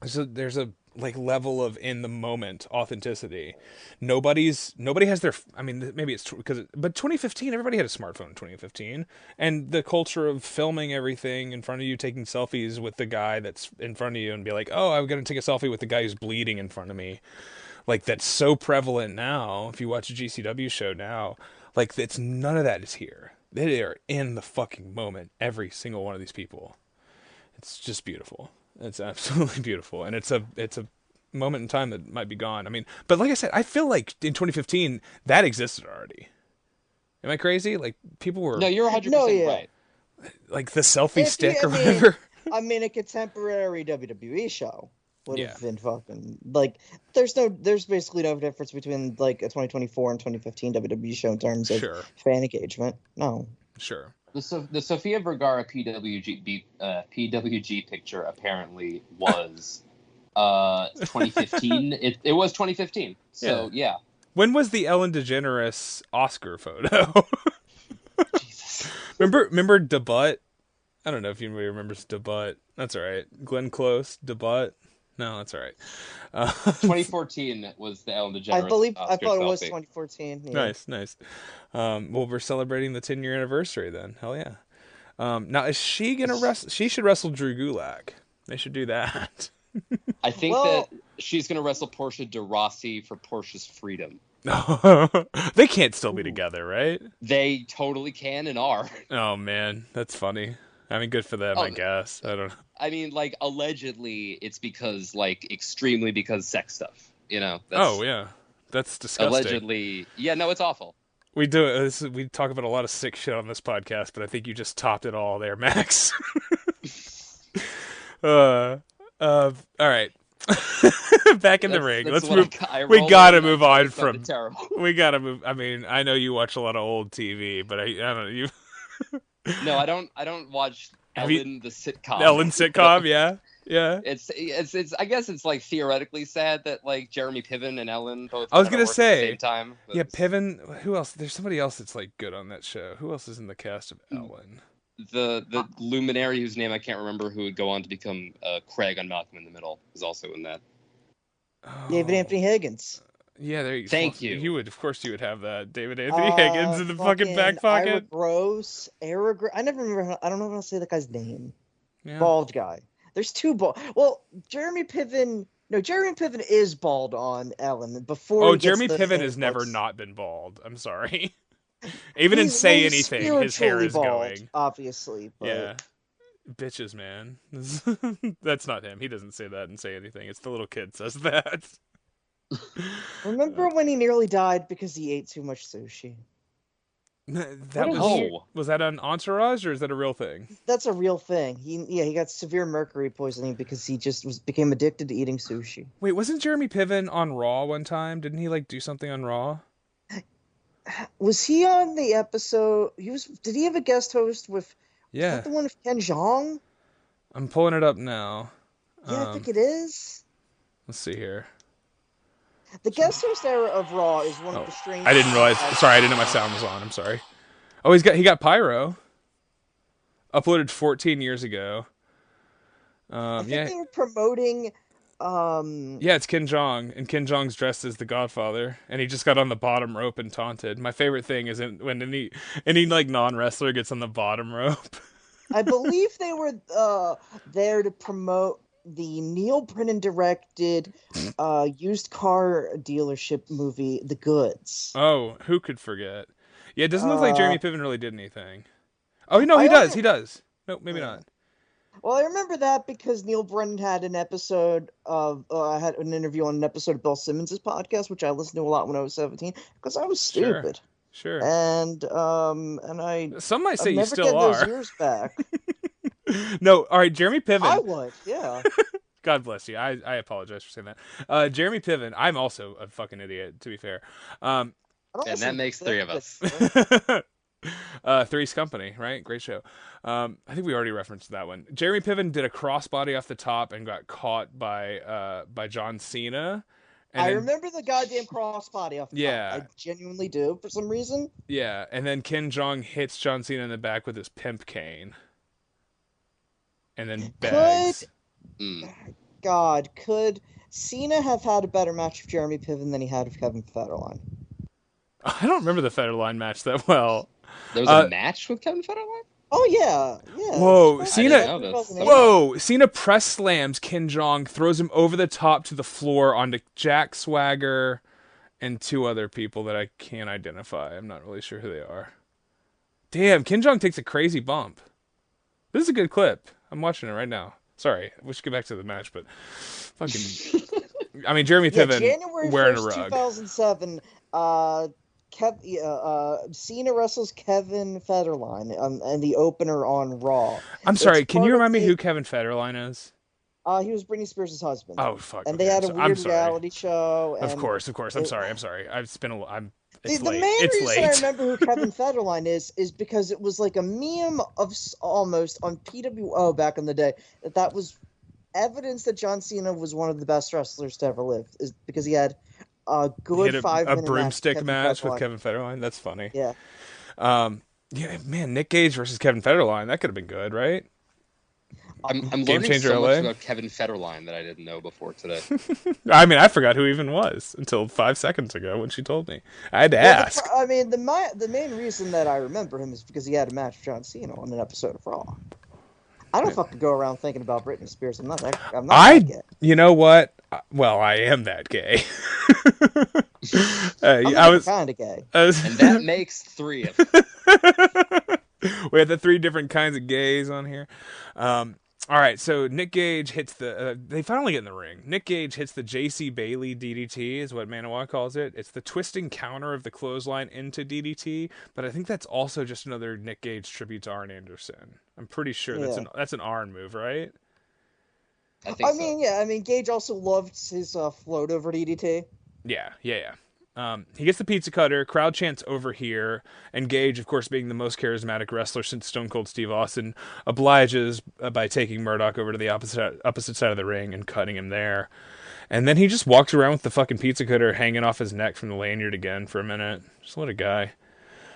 there's a like level of in the moment authenticity. Nobody has their. I mean, maybe it's because, but 2015, everybody had a smartphone in 2015, and the culture of filming everything in front of you, taking selfies with the guy that's in front of you, and be like, oh, I'm gonna take a selfie with the guy who's bleeding in front of me. Like, that's so prevalent now. If you watch a GCW show now, like, it's none of that is here. They are in the fucking moment. Every single one of these people. It's just beautiful. It's absolutely beautiful, and it's a moment in time that might be gone. I mean, but like I said, I feel like in 2015 that existed already. Am I crazy? Like, people were No, you're 100% right. like the selfie stick or whatever. I mean, a contemporary WWE show would Yeah. have been fucking like. There's basically no difference between like a 2024 and 2015 WWE show in terms of Sure. fan engagement. No. Sure. The Sofia Vergara PWG picture apparently was 2015. It was 2015. So yeah. When was the Ellen DeGeneres Oscar photo? Jesus. Remember Debut? I don't know if anybody remembers Debut. That's all right. Glenn Close, Debut. No, that's all right. 2014 was the Ellen DeGeneres. I believe. I Oscar thought it was selfie. 2014. Yeah. Nice. Well, we're celebrating the 10-year anniversary then. Hell yeah. Now, is she gonna wrestle? She should wrestle Drew Gulak. They should do that. I think Well- that she's going to wrestle Portia de Rossi for Portia's freedom. They can't still be together, right? They totally can and are. Oh man, that's funny. I mean, good for them, I guess. I don't know. I mean, like, allegedly, it's because, like, extremely because sex stuff. You know? Oh yeah, that's disgusting. Allegedly. Yeah, no, it's awful. We do it. We talk about a lot of sick shit on this podcast, but I think you just topped it all there, Max. All right. Back in the ring. That's Let's what move. I We roll gotta in, move I on find something from. terrible. We gotta move. I mean, I know you watch a lot of old TV, but I don't know you. No, I don't watch Have you- Ellen the sitcom. Ellen sitcom, yeah. It's I guess it's like theoretically sad that like Jeremy Piven and Ellen both. I was kinda gonna work say, at the same time. but Yeah, Piven. Who else? There's somebody else that's like good on that show. Who else is in the cast of Ellen? the luminary whose name I can't remember, who would go on to become Craig on Malcolm in the Middle, is also in that. David Anthony Higgins. Yeah, there you go. Thank you. You would, of course, you would have that. David Anthony Higgins in the fucking back Ira pocket. Gross. I never remember. I don't know how to say that guy's name. Yeah. Bald guy. There's two bald. Well, Jeremy Piven. No, Jeremy Piven is bald on Ellen. Before. Oh, he gets Jeremy the Piven has never haircuts. not been bald. I'm sorry. Even in He's- Say he's Anything, his hair spiritually is bald, going. obviously. But Yeah. Bitches, man. That's not him. He doesn't say that and Say Anything. It's the little kid says that. Remember when he nearly died because he ate too much sushi? That What a was weird- was that an Entourage or is that a real thing? That's a real thing. He got severe mercury poisoning because he just became addicted to eating sushi. Wait, wasn't Jeremy Piven on Raw one time? Didn't he like do something on Raw? Was he on the episode? Did he have a guest host with? Was Yeah, that the one with Ken Jeong? I'm pulling it up now. Yeah, I think it is. Let's see here. The guest host era of Raw is one Oh, of the strangest. I didn't realize. Sorry, I didn't know my sound was on. I'm sorry. Oh, he got Pyro. Uploaded 14 years ago. I think Yeah, they were promoting. yeah, it's Ken Jeong, and Ken Jeong's dressed as the Godfather, and he just got on the bottom rope and taunted. My favorite thing is when any like non-wrestler gets on the bottom rope. I believe they were there to promote the Neil Brennan directed used car dealership movie, The Goods. Oh, who could forget? Yeah, it doesn't look like Jeremy Piven really did anything. Oh no, I he does. also- He does. No, maybe Yeah. not. Well, I remember that because Neil Brennan had an episode of had an interview on an episode of Bill Simmons' podcast, which I listened to a lot when I was 17 because I was Sure. stupid. Sure. And I Some might say I'm you never still getting those are. years back. No, all right, Jeremy Piven. I would, yeah. God bless you. I apologize for saying that. Jeremy Piven. I'm also a fucking idiot, to be fair. And that makes three of us. Three's Company, right? Great show. I think we already referenced that one. Jeremy Piven did a crossbody off the top and got caught by John Cena, And I then, remember the goddamn crossbody off the Yeah. top. I genuinely do for some reason. Yeah, and then Ken Jeong hits John Cena in the back with his pimp cane. And then bags. Could Cena have had a better match with Jeremy Piven than he had with Kevin Federline? I don't remember the Federline match that well. There was a match with Kevin Federline? Oh yeah. Whoa, Cena! Cena press slams Ken Jeong, throws him over the top to the floor onto Jack Swagger and 2 other people that I can't identify. I'm not really sure who they are. Damn, Ken Jeong takes a crazy bump. This is a good clip. I'm watching it right now. Sorry, we should get back to the match, but fucking. I mean, Jeremy Piven January wearing 1st, a rug. 2007. Cena wrestles Kevin Federline and the opener on Raw. I'm sorry, can you remind me who Kevin Federline is? He was Britney Spears' husband. Oh fuck! And they had a weird reality show. And of course. I'm sorry. It's been It's the late. main It's reason late. I remember who Kevin Federline is because it was like a meme of almost on PWO back in the day that was evidence that John Cena was one of the best wrestlers to ever live, is because he had a good 5-minute broomstick match with Kevin Federline. That's funny. Yeah. Yeah, man, Nick Gage versus Kevin Federline. That could have been good, right? I'm Game learning Changer so LA? much about Kevin Federline that I didn't know before today. I mean, I forgot who he even was until 5 seconds ago when she told me. I had to ask. The main reason that I remember him is because he had a match with John Cena on an episode of Raw. I don't fucking go around thinking about Britney Spears. I'm not that gay. You know what? Well, I am that gay. I was kind of gay. And that makes 3 of them. We have the 3 different kinds of gays on here. All right, so Nick Gage hits the... they finally get in the ring. Nick Gage hits the J.C. Bailey DDT, is what Manawa calls it. It's the twisting counter of the clothesline into DDT, but I think that's also just another Nick Gage tribute to Arn Anderson. I'm pretty sure that's an Arn move, right? I mean, Gage also loved his float over DDT. Yeah. He gets the pizza cutter, crowd chants over here, and Gage, of course, being the most charismatic wrestler since Stone Cold Steve Austin, obliges by taking Murdoch over to the opposite side of the ring and cutting him there. And then he just walks around with the fucking pizza cutter hanging off his neck from the lanyard again for a minute. Just what a guy.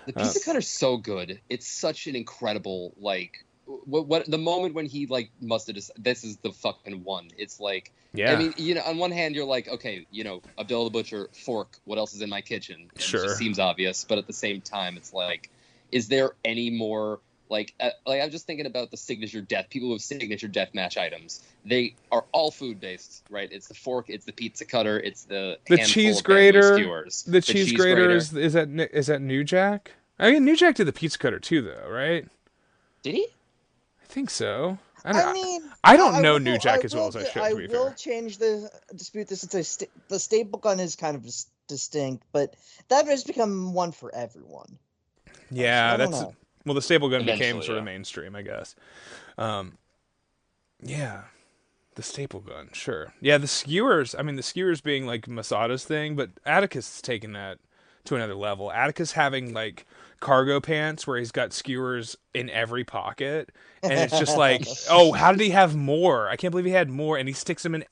The pizza cutter's so good. It's such an incredible, like... What the moment when he like must have just this is the fucking one. It's like, yeah. I mean, on one hand you're like, okay, Abdullah the Butcher, fork, what else is in my kitchen? Sure. It just seems obvious, but at the same time it's like, is there any more like I'm just thinking about the signature death, people who have signature deathmatch items. They are all food based, right? It's the fork, it's the pizza cutter, it's the cheese grater. The cheese grater is that New Jack? I mean, New Jack did the pizza cutter too, though, right? Did he? I think so. I don't know New Jack as well as I should. I will change the dispute this. The staple gun is kind of distinct, but that has become one for everyone. Yeah, the staple gun became sort of yeah. mainstream, I guess. Yeah, the staple gun, sure. Yeah, the skewers. I mean, the skewers being like Masada's thing, but Atticus is taking that to another level. Atticus having like cargo pants where he's got skewers in every pocket, and it's just like, oh, how did he have more? I can't believe he had more, and he sticks them in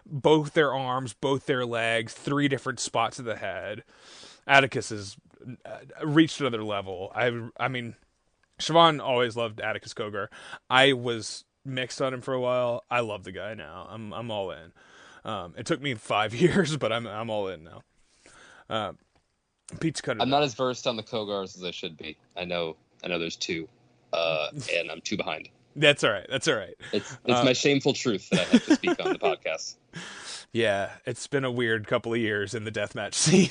both their arms, both their legs, 3 different spots of the head. Atticus has reached another level. I mean, Siobhan always loved Atticus Cogar. I was mixed on him for a while. I love the guy now. I'm all in. It took me 5 years, but I'm all in now. Pizza cutter. I'm not as versed on the Kogars as I should be. I know there's 2, and I'm 2 behind. That's all right. It's my shameful truth that I have to speak on the podcast. Yeah, it's been a weird couple of years in the deathmatch scene.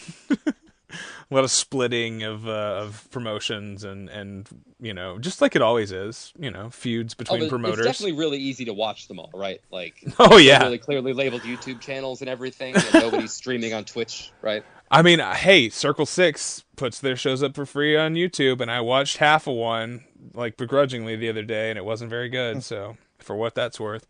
A lot of splitting of promotions and just like it always is, feuds between promoters. It's definitely really easy to watch them all, right? Like, oh yeah, really clearly labeled YouTube channels and everything, and nobody's streaming on Twitch, right? I mean, hey, Circle 6 puts their shows up for free on YouTube, and I watched half of one, like, begrudgingly the other day, and it wasn't very good, so, for what that's worth.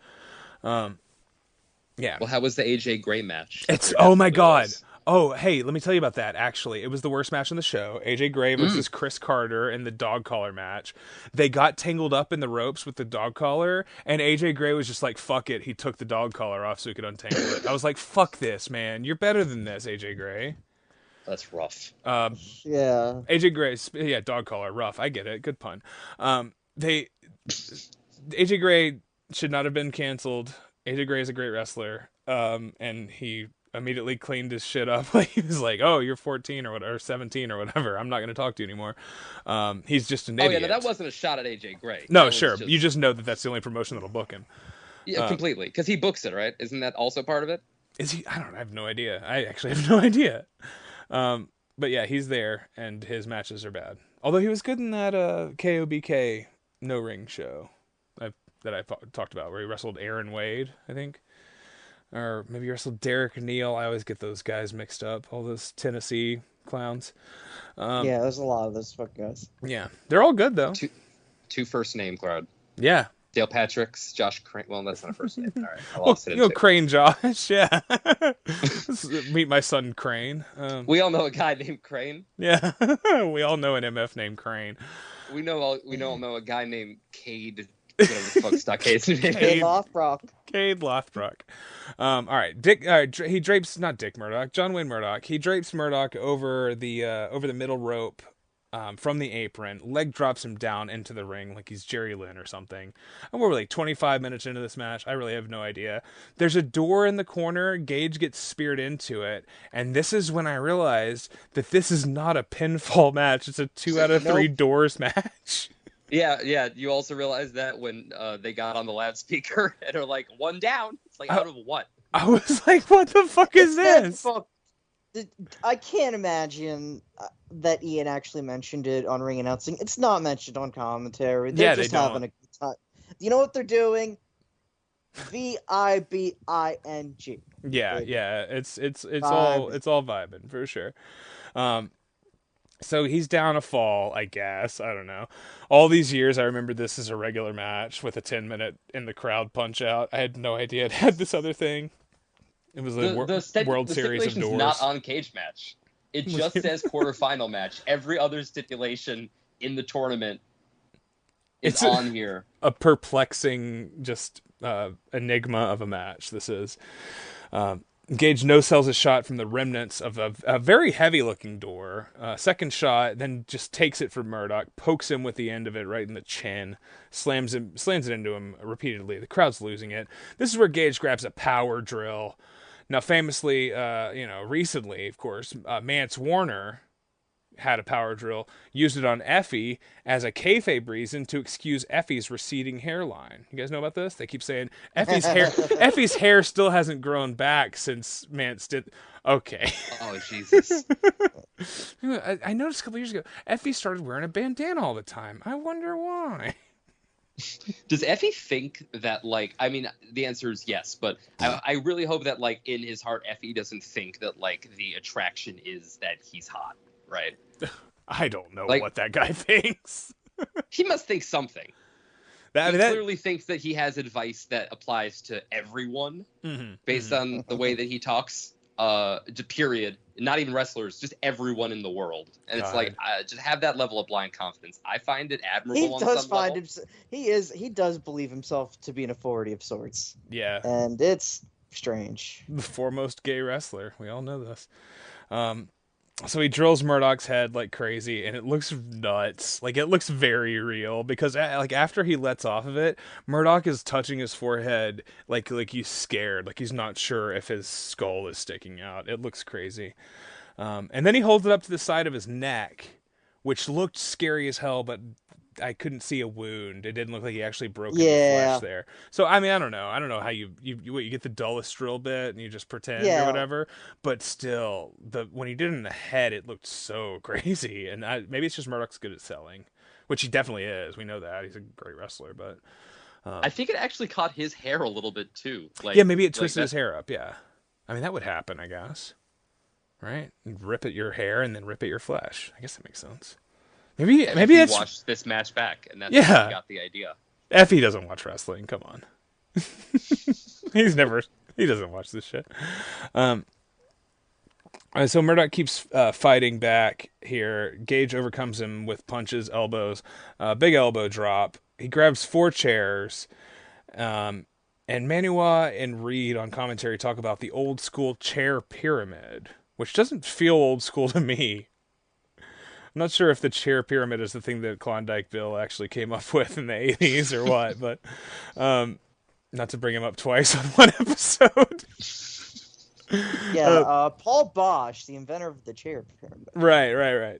Yeah. Well, how was the AJ Gray match? Oh my god. Oh, hey, let me tell you about that. Actually, it was the worst match on the show. AJ Gray versus Chris Carter in the dog collar match. They got tangled up in the ropes with the dog collar, and AJ Gray was just like, "Fuck it." He took the dog collar off so he could untangle it. I was like, "Fuck this, man. You're better than this, AJ Gray." That's rough. Yeah. AJ Gray, yeah, dog collar, rough. I get it. Good pun. AJ Gray should not have been canceled. AJ Gray is a great wrestler, and he immediately cleaned his shit up. Like, he was like, "Oh, you're 14 or whatever, 17 or whatever. I'm not going to talk to you anymore." He's just an idiot. Oh yeah, no, that wasn't a shot at AJ Gray. No, That sure. was just... You just know that that's the only promotion that'll book him. Yeah, completely, because he books it, right? Isn't that also part of it? Is he? I don't know. I have no idea. I actually have no idea. But yeah, he's there, and his matches are bad. Although he was good in that KOBK no ring show that I talked about, where he wrestled Aaron Wade, I think. Or maybe he wrestled Derek Neal. I always get those guys mixed up, all those Tennessee clowns. Yeah, there's a lot of those fuck guys. Yeah, they're all good, though. Two first name crowd. Yeah. Dale Patrick's, Josh Crane. Well, that's not a first name. All right, I Well, lost it. Crane Josh, yeah. Meet my son Crane. We all know a guy named Crane. Yeah, we all know an MF named Crane. We all know a guy named Cade. Whatever the fuck Stockade's name. Hey, Lothbrock. Cade Lothbrook. All right, he drapes not Dick Murdoch, John Wayne Murdoch. He drapes Murdoch over the middle rope from the apron. Leg drops him down into the ring like he's Jerry Lynn or something. And we're like 25 minutes into this match. I really have no idea. There's a door in the corner. Gage gets speared into it, and this is when I realized that this is not a pinfall match. It's a 2 out of 3 doors match. Yeah. You also realize that when they got on the loudspeaker and are like, one down. It's like, out of what? I was like, what the fuck is this? I can't imagine that Ian actually mentioned it on ring announcing. It's not mentioned on commentary. They're just having a good time. You know what they're doing? VIBING. Yeah. It's all vibing for sure. So he's down a fall, I guess. I don't know. All these years, I remember this as a regular match with a 10-minute in the crowd punch out. I had no idea it had this other thing. It was a World Series of Doors. Not on cage match. It just says quarterfinal match. Every other stipulation in the tournament is on here. A perplexing, just enigma of a match. This is. Gage no-sells a shot from the remnants of a very heavy-looking door. Second shot, then just takes it from Murdoch, pokes him with the end of it right in the chin, slams it into him repeatedly. The crowd's losing it. This is where Gage grabs a power drill. Now, famously, recently, of course, Mance Warner had a power drill, used it on Effie as a kayfabe reason to excuse Effie's receding hairline. You guys know about this? They keep saying Effie's hair still hasn't grown back since Mance did. Okay. Oh, Jesus. I noticed a couple years ago, Effie started wearing a bandana all the time. I wonder why. Does Effie think that, like, I mean, the answer is yes, but I really hope that, like, in his heart, Effie doesn't think that, like, the attraction is that he's hot, right? I don't know what that guy thinks. He must think something. He clearly thinks that he has advice that applies to everyone based on the way that he talks. Period. Not even wrestlers, just everyone in the world. And it's like, just have that level of blind confidence. I find it admirable. He does believe himself to be an authority of sorts. Yeah. And it's strange. The foremost gay wrestler. We all know this. So he drills Murdoch's head like crazy, and it looks nuts. Like, it looks very real, because like after he lets off of it, Murdoch is touching his forehead like he's scared, like he's not sure if his skull is sticking out. It looks crazy. And then he holds it up to the side of his neck, which looked scary as hell, but I couldn't see a wound. It didn't look like he actually broke any flesh there. So, I mean, I don't know. I don't know how you get the dullest drill bit and you just pretend or whatever. But still, when he did it in the head, it looked so crazy. And maybe it's just Murdoch's good at selling, which he definitely is. We know that. He's a great wrestler. But I think it actually caught his hair a little bit, too. Like, yeah, maybe it twisted his hair up, yeah. I mean, that would happen, I guess. Right? You'd rip at your hair and then rip at your flesh. I guess that makes sense. Maybe it's watched this match back, and that's how he got the idea. Effie doesn't watch wrestling. Come on, he doesn't watch this shit. So Murdoch keeps fighting back here. Gage overcomes him with punches, elbows, big elbow drop. He grabs 4 chairs. And Manua and Reed on commentary talk about the old school chair pyramid, which doesn't feel old school to me. I'm not sure if the chair pyramid is the thing that Klondike Bill actually came up with in the 80s or what, but not to bring him up twice on one episode. Yeah, Paul Bosch, the inventor of the chair pyramid. Right.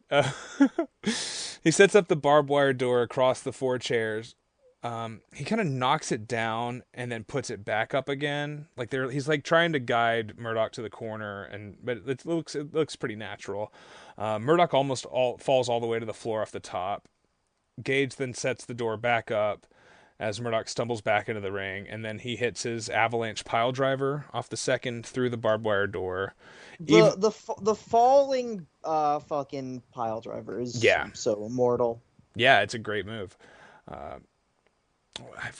He sets up the barbed wire door across the 4 chairs. He kind of knocks it down and then puts it back up again. Like he's like trying to guide Murdoch to the corner, but it looks pretty natural. Murdoch almost falls all the way to the floor off the top. Gage then sets the door back up as Murdoch stumbles back into the ring, and then he hits his avalanche pile driver off the second through the barbed wire door. The falling fucking pile driver is so immortal. Yeah, it's a great move.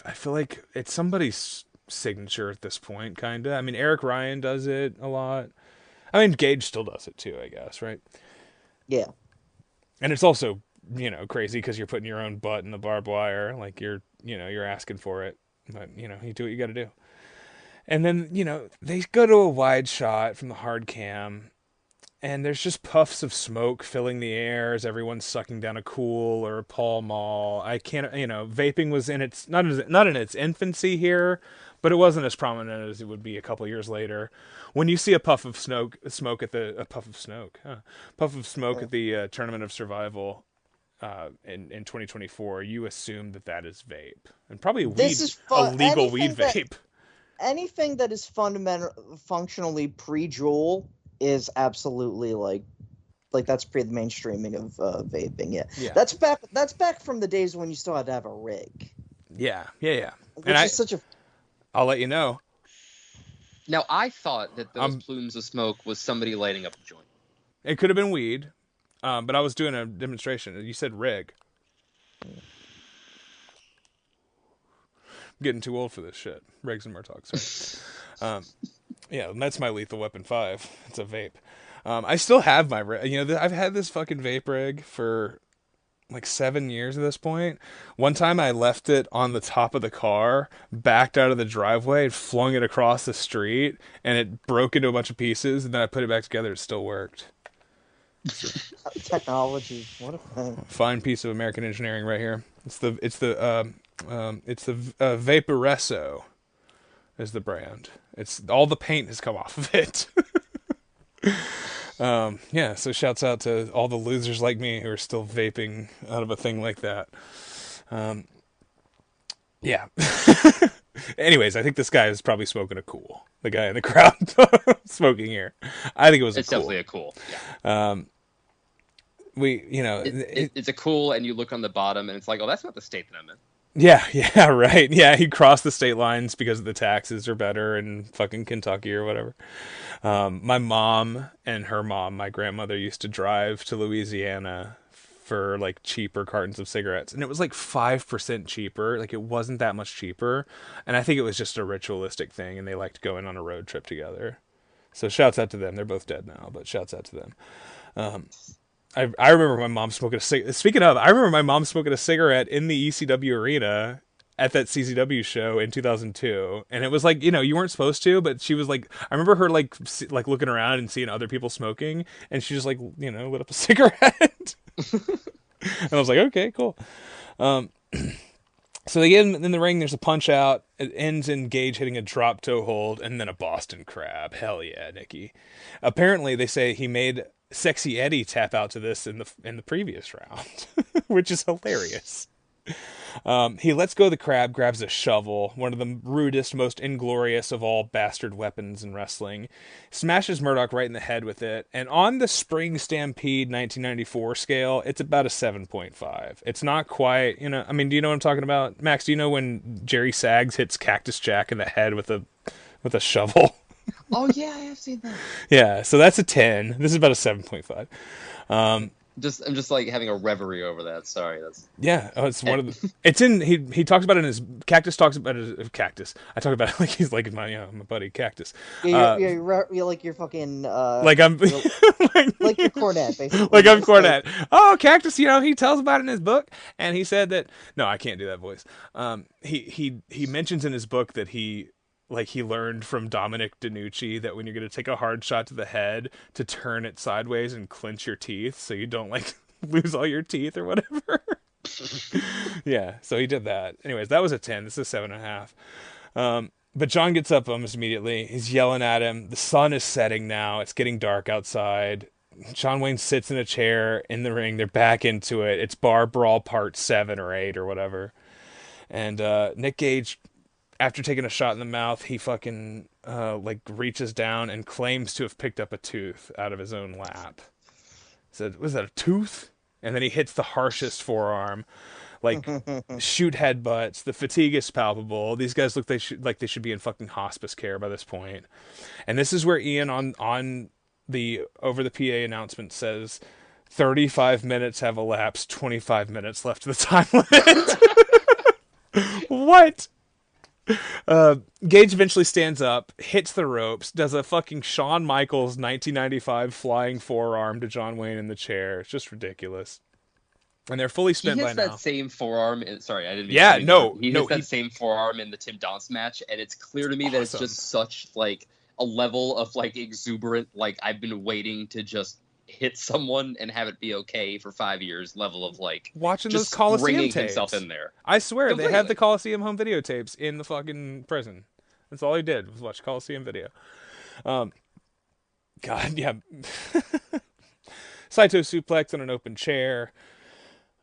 I feel like it's somebody's signature at this point, kind of. I mean, Eric Ryan does it a lot. I mean, Gage still does it too, I guess, right? Yeah. And it's also, crazy because you're putting your own butt in the barbed wire. Like, you're asking for it. But, you do what you got to do. And then, they go to a wide shot from the hard cam. And there's just puffs of smoke filling the air as everyone's sucking down a Kool or a Pall Mall. I can't, vaping was in its not in its infancy here, but it wasn't as prominent as it would be a couple years later. When you see a puff of smoke at the Tournament of Survival in 2024, you assume that is vape and probably a legal weed vape. Anything that is functionally pre-Juul is absolutely like that's the mainstreaming of vaping. Yeah. That's back from the days when you still had to have a rig. Yeah. I'll let you know. Now I thought that those plumes of smoke was somebody lighting up a joint. It could have been weed, but I was doing a demonstration. You said rig. I'm getting too old for this shit. Rigs and Murdochs. Yeah, that's my Lethal Weapon 5. It's a vape. I still have my rig. I've had this fucking vape rig for like 7 years at this point. One time I left it on the top of the car, backed out of the driveway, and flung it across the street, and it broke into a bunch of pieces, and then I put it back together. It still worked. Technology, what a thing. Fine piece of American engineering right here. It's the Vaporesso is the brand. It's all the paint has come off of it. So shouts out to all the losers like me who are still vaping out of a thing like that. Anyways, I think this guy is probably smoking a Kool. The guy in the crowd smoking here. I think it's definitely a Kool. Yeah. It's a Kool, and you look on the bottom, and it's like, oh, that's not the state that I'm in. Yeah, right. Yeah, he crossed the state lines because the taxes are better in fucking Kentucky or whatever. My mom and her mom, my grandmother, used to drive to Louisiana for like cheaper cartons of cigarettes, and it was like 5% cheaper. Like, it wasn't that much cheaper, and I think it was just a ritualistic thing, and they liked going on a road trip together. So shouts out to them. They're both dead now, but shouts out to them. I remember my mom smoking a cigarette. Speaking of, I remember my mom smoking a cigarette in the ECW arena at that CZW show in 2002. And it was like, you weren't supposed to, but she was like, I remember her like looking around and seeing other people smoking, and she just like, lit up a cigarette. And I was like, okay, cool. So they get in the ring, there's a punch out. It ends in Gage hitting a drop toe hold and then a Boston Crab. Hell yeah, Nikki. Apparently they say he made Sexy Eddie tap out to this in the previous round, which is hilarious. He lets go of the crab, grabs a shovel, one of the rudest, most inglorious of all bastard weapons in wrestling, smashes Murdoch right in the head with it, and on the Spring Stampede 1994 scale, it's about a 7.5. It's not quite, do you know what I'm talking about? Max, do you know when Jerry Saggs hits Cactus Jack in the head with a shovel? Oh, yeah, I have seen that. Yeah, so that's a 10. This is about a 7.5. I'm just like having a reverie over that. Sorry, that's Yeah, it's one of the. It's in. He talks about it in his Cactus talks about it. Cactus. I talk about it like he's like my buddy Cactus. You're like you're fucking Like I'm like you're Cornette, basically. Like I'm Cornette. Oh, Cactus. He tells about it in his book, and he said that. No, I can't do that voice. He mentions in his book that he learned from Dominic DeNucci that when you're going to take a hard shot to the head, to turn it sideways and clench your teeth so you don't like lose all your teeth or whatever. Yeah, so he did that. Anyways, that was a 10. This is 7.5. But John gets up almost immediately. He's yelling at him. The sun is setting now. It's getting dark outside. John Wayne sits in a chair in the ring. They're back into it. It's Bar Brawl Part 7 or 8 or whatever. And Nick Gage, after taking a shot in the mouth, he fucking reaches down and claims to have picked up a tooth out of his own lap. Said, "Was that a tooth?" And then he hits the harshest forearm, like shoot headbutts. The fatigue is palpable. These guys look they should be in fucking hospice care by this point. And this is where Ian on the over the PA announcement says, 35 minutes have elapsed. 25 minutes left of the time limit. What? Gage eventually stands up, hits the ropes, does a fucking Shawn Michaels 1995 flying forearm to John Wayne in the chair. It's just ridiculous. And they're fully spent by now. He hits that same forearm. Sorry, I didn't mean Yeah, to no. He hits that same forearm in the Tim Donst match, and it's clear to me that it's just such like a level of like exuberant, like I've been waiting to just hit someone and have it be okay for 5 years level of like watching just those Coliseum bringing tapes. himself in there. I swear Completely. they have the Coliseum home videotapes in the fucking prison. That's all he did was watch Coliseum video. God, yeah. Saito suplex on an open chair.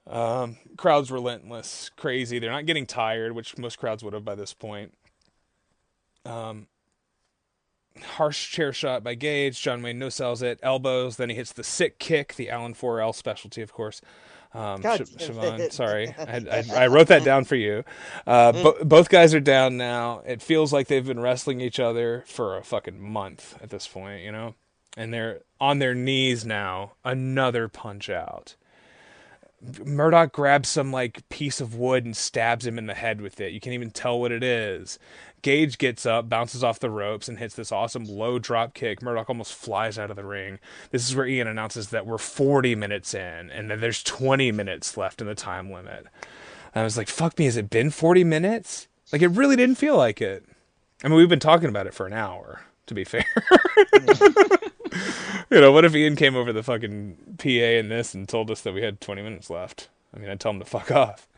Crowd's relentless, crazy. They're not getting tired, which most crowds would have by this point. Harsh chair shot by Gage. John Wayne no-sells it. Elbows. Then he hits the sick kick, the Alan 4L specialty, of course. Siobhan, sorry. I wrote that down for you. Both guys are down now. It feels like they've been wrestling each other for a fucking month at this point, you know? And they're on their knees now. Another punch out. Murdoch grabs some like piece of wood and stabs him in the head with it. You can't even tell what it is. Gage gets up, bounces off the ropes, and hits this awesome low drop kick. Murdoch almost flies out of the ring. This is where Ian announces that we're 40 minutes in, and that there's 20 minutes left in the time limit. And I was like, fuck me, has it been 40 minutes? Like, it really didn't feel like it. I mean, we've been talking about it for an hour, to be fair. You know, what if Ian came over the fucking PA in this and told us that we had 20 minutes left? I mean, I'd tell him to fuck off.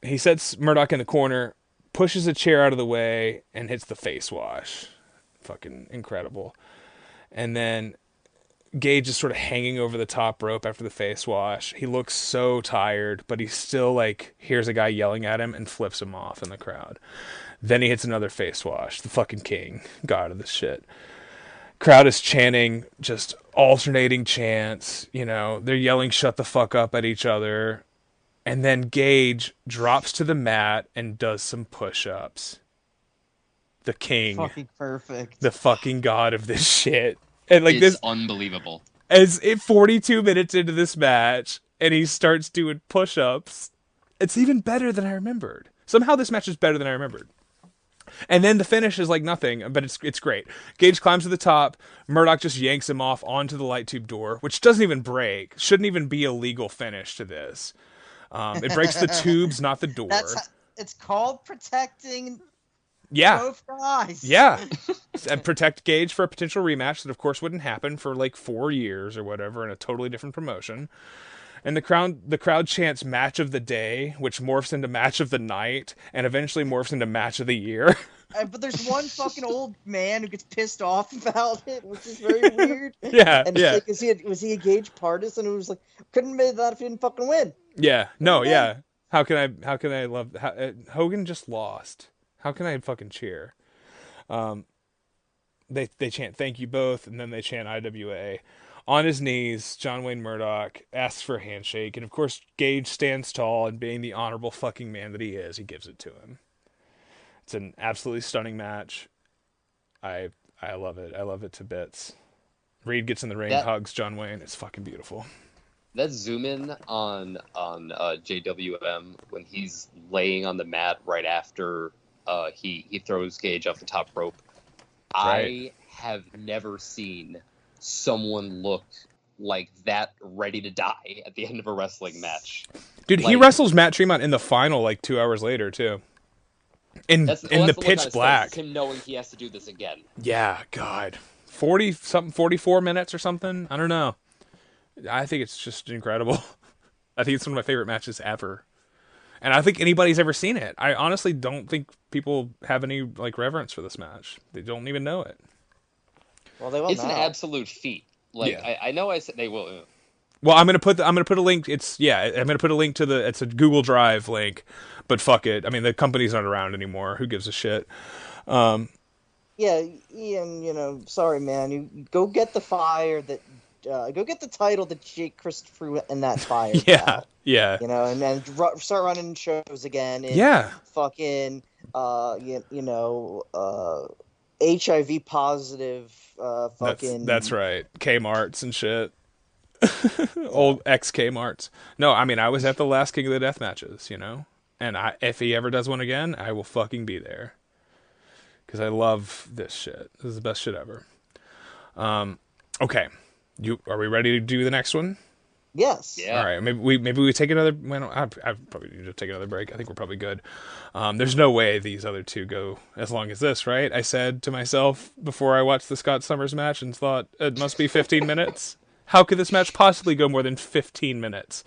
He sets Murdoch in the corner, pushes a chair out of the way, and hits the face wash. Fucking incredible. And then Gage is sort of hanging over the top rope after the face wash. He looks so tired, but he still, like, hears a guy yelling at him and flips him off in the crowd. Then he hits another face wash. The fucking king. God of this shit. Crowd is chanting, just alternating chants. You know, they're yelling shut the fuck up at each other. And then Gage drops to the mat and does some push-ups. The king. Fucking perfect. The fucking god of this shit. And like It's this, unbelievable. as it 42 minutes into this match, and he starts doing push-ups. It's even better than I remembered. Somehow this match is better than I remembered. And then the finish is like nothing, but it's great. Gage climbs to the top. Murdoch just yanks him off onto the light tube door, which doesn't even break. Shouldn't even be a legal finish to this. It breaks the tubes, not the door. It's called protecting Yeah. both guys. Yeah. And protect Gage for a potential rematch that, of course, wouldn't happen for like 4 years or whatever in a totally different promotion. And the crowd chants match of the day, which morphs into match of the night, and eventually morphs into match of the year. But there's one fucking old man who gets pissed off about it, which is very weird. Yeah, and yeah. it's like, was he a Gage partisan who was like, couldn't have made that if he didn't fucking win? Yeah. No, yeah. How can I love Hogan just lost. How can I fucking cheer? They chant thank you both, and then they chant IWA. On his knees, John Wayne Murdoch asks for a handshake, and of course Gage stands tall, and being the honorable fucking man that he is, he gives it to him. It's an absolutely stunning match. I love it. I love it to bits. Reed gets in the ring, That hugs John Wayne. It's fucking beautiful. that zoom in on JWM when he's laying on the mat right after he throws Gage off the top rope. Right. I have never seen someone look like that ready to die at the end of a wrestling match. Dude, he Like- wrestles Matt Tremont in the final like 2 hours later too. In That's the look on pitch his black. face, is him knowing he has to do this again. Yeah, God. 44 minutes or something. I don't know. I think it's just incredible. I think it's one of my favorite matches ever. And I think anybody's ever seen it. I honestly don't think people have any like reverence for this match. They don't even know it. Well, they will It's now. an absolute feat. Like Yeah. I know I said they will. Well, I'm gonna put a link. I'm gonna put a link to it's a Google Drive link, but fuck it. I mean, the company's not around anymore. Who gives a shit? Yeah, Ian, sorry, man. You go get the fire that, go get the title that Jake Christopher and that fire. Yeah, got, yeah, and then start running shows again. In yeah. Fucking, HIV positive, fucking. That's right. Kmart's and shit. Old ex Kmart's. No, I mean I was at the last King of the Death matches, and if he ever does one again, I will fucking be there. Because I love this shit. This is the best shit ever. Okay, are we ready to do the next one? Yes. Yeah. All right, maybe we take another. Well, I probably need to take another break. I think we're probably good. There's no way these other two go as long as this, right? I said to myself before I watched the Scott Summers match and thought it must be 15 minutes. How could this match possibly go more than 15 minutes?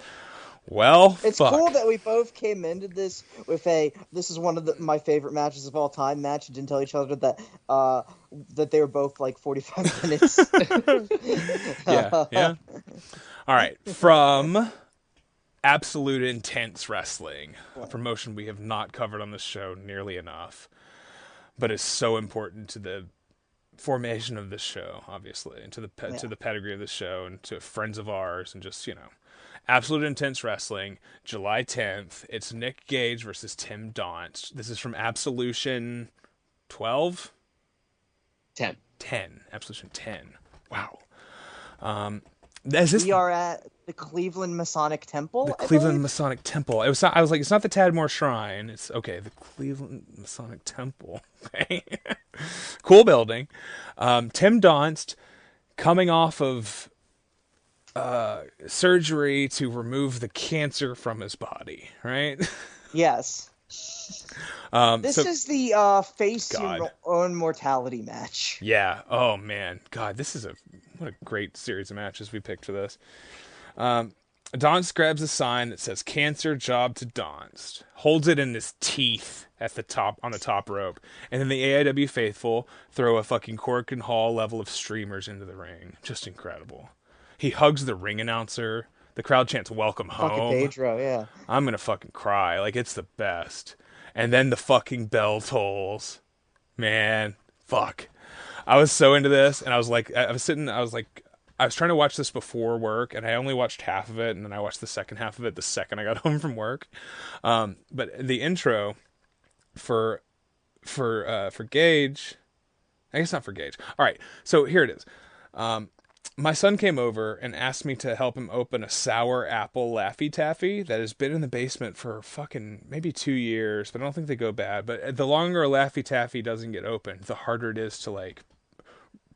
Well, It's fuck. cool that we both came into this with this is one of my favorite matches of all time match, and didn't tell each other that they were both like 45 minutes. Yeah. All right, from Absolute Intense Wrestling, a promotion we have not covered on this show nearly enough, but is so important to the formation of this show, obviously, and to the pedigree of the show, and to friends of ours, and just Absolute Intense Wrestling, July 10th. It's Nick Gage versus Tim Donst. This is from Absolution 12? 10. 10. Absolution 10. Wow. We are at the Cleveland Masonic Temple. The I Cleveland believe? Masonic Temple. I was like, it's not the Tadmor Shrine. It's okay. The Cleveland Masonic Temple. Okay. Cool building. Tim Donst coming off of surgery to remove the cancer from his body. Right. Yes. This is the face God. your own mortality match. Yeah. Oh man. God, what a great series of matches we picked for this. Donst grabs a sign that says "Cancer Job to Donst," holds it in his teeth on the top rope, and then the AIW faithful throw a fucking Cork and Hall level of streamers into the ring. Just incredible. He hugs the ring announcer. The crowd chants "Welcome home." Fucking Pedro, yeah. I'm gonna fucking cry. Like, it's the best. And then the fucking bell tolls. Man, fuck. I was so into this, and I was trying to watch this before work, and I only watched half of it, and then I watched the second half of it the second I got home from work. But the intro for Gage, I guess not for Gage. All right, so here it is. My son came over and asked me to help him open a sour apple Laffy Taffy that has been in the basement for fucking maybe 2 years, but I don't think they go bad. But the longer a Laffy Taffy doesn't get opened, the harder it is to like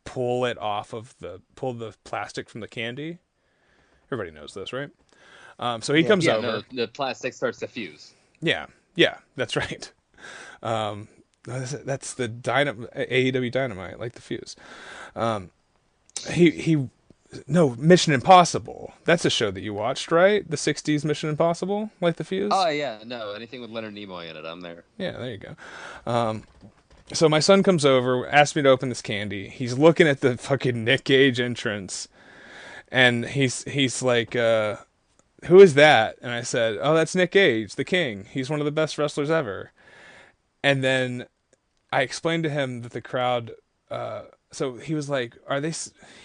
pull the plastic from the candy. Everybody knows this, right? So he comes over. No, the plastic starts to fuse. Yeah, that's right. That's the AEW Dynamite, like the fuse. Mission Impossible. That's a show that you watched, right? The 60s Mission Impossible, like the fuse? Oh, yeah, no, anything with Leonard Nimoy in it, I'm there. Yeah, there you go. So my son comes over, asks me to open this candy. He's looking at the fucking Nick Gage entrance, and he's like, who is that? And I said, oh, that's Nick Gage, the King. He's one of the best wrestlers ever. And then I explained to him that the crowd... So he was like,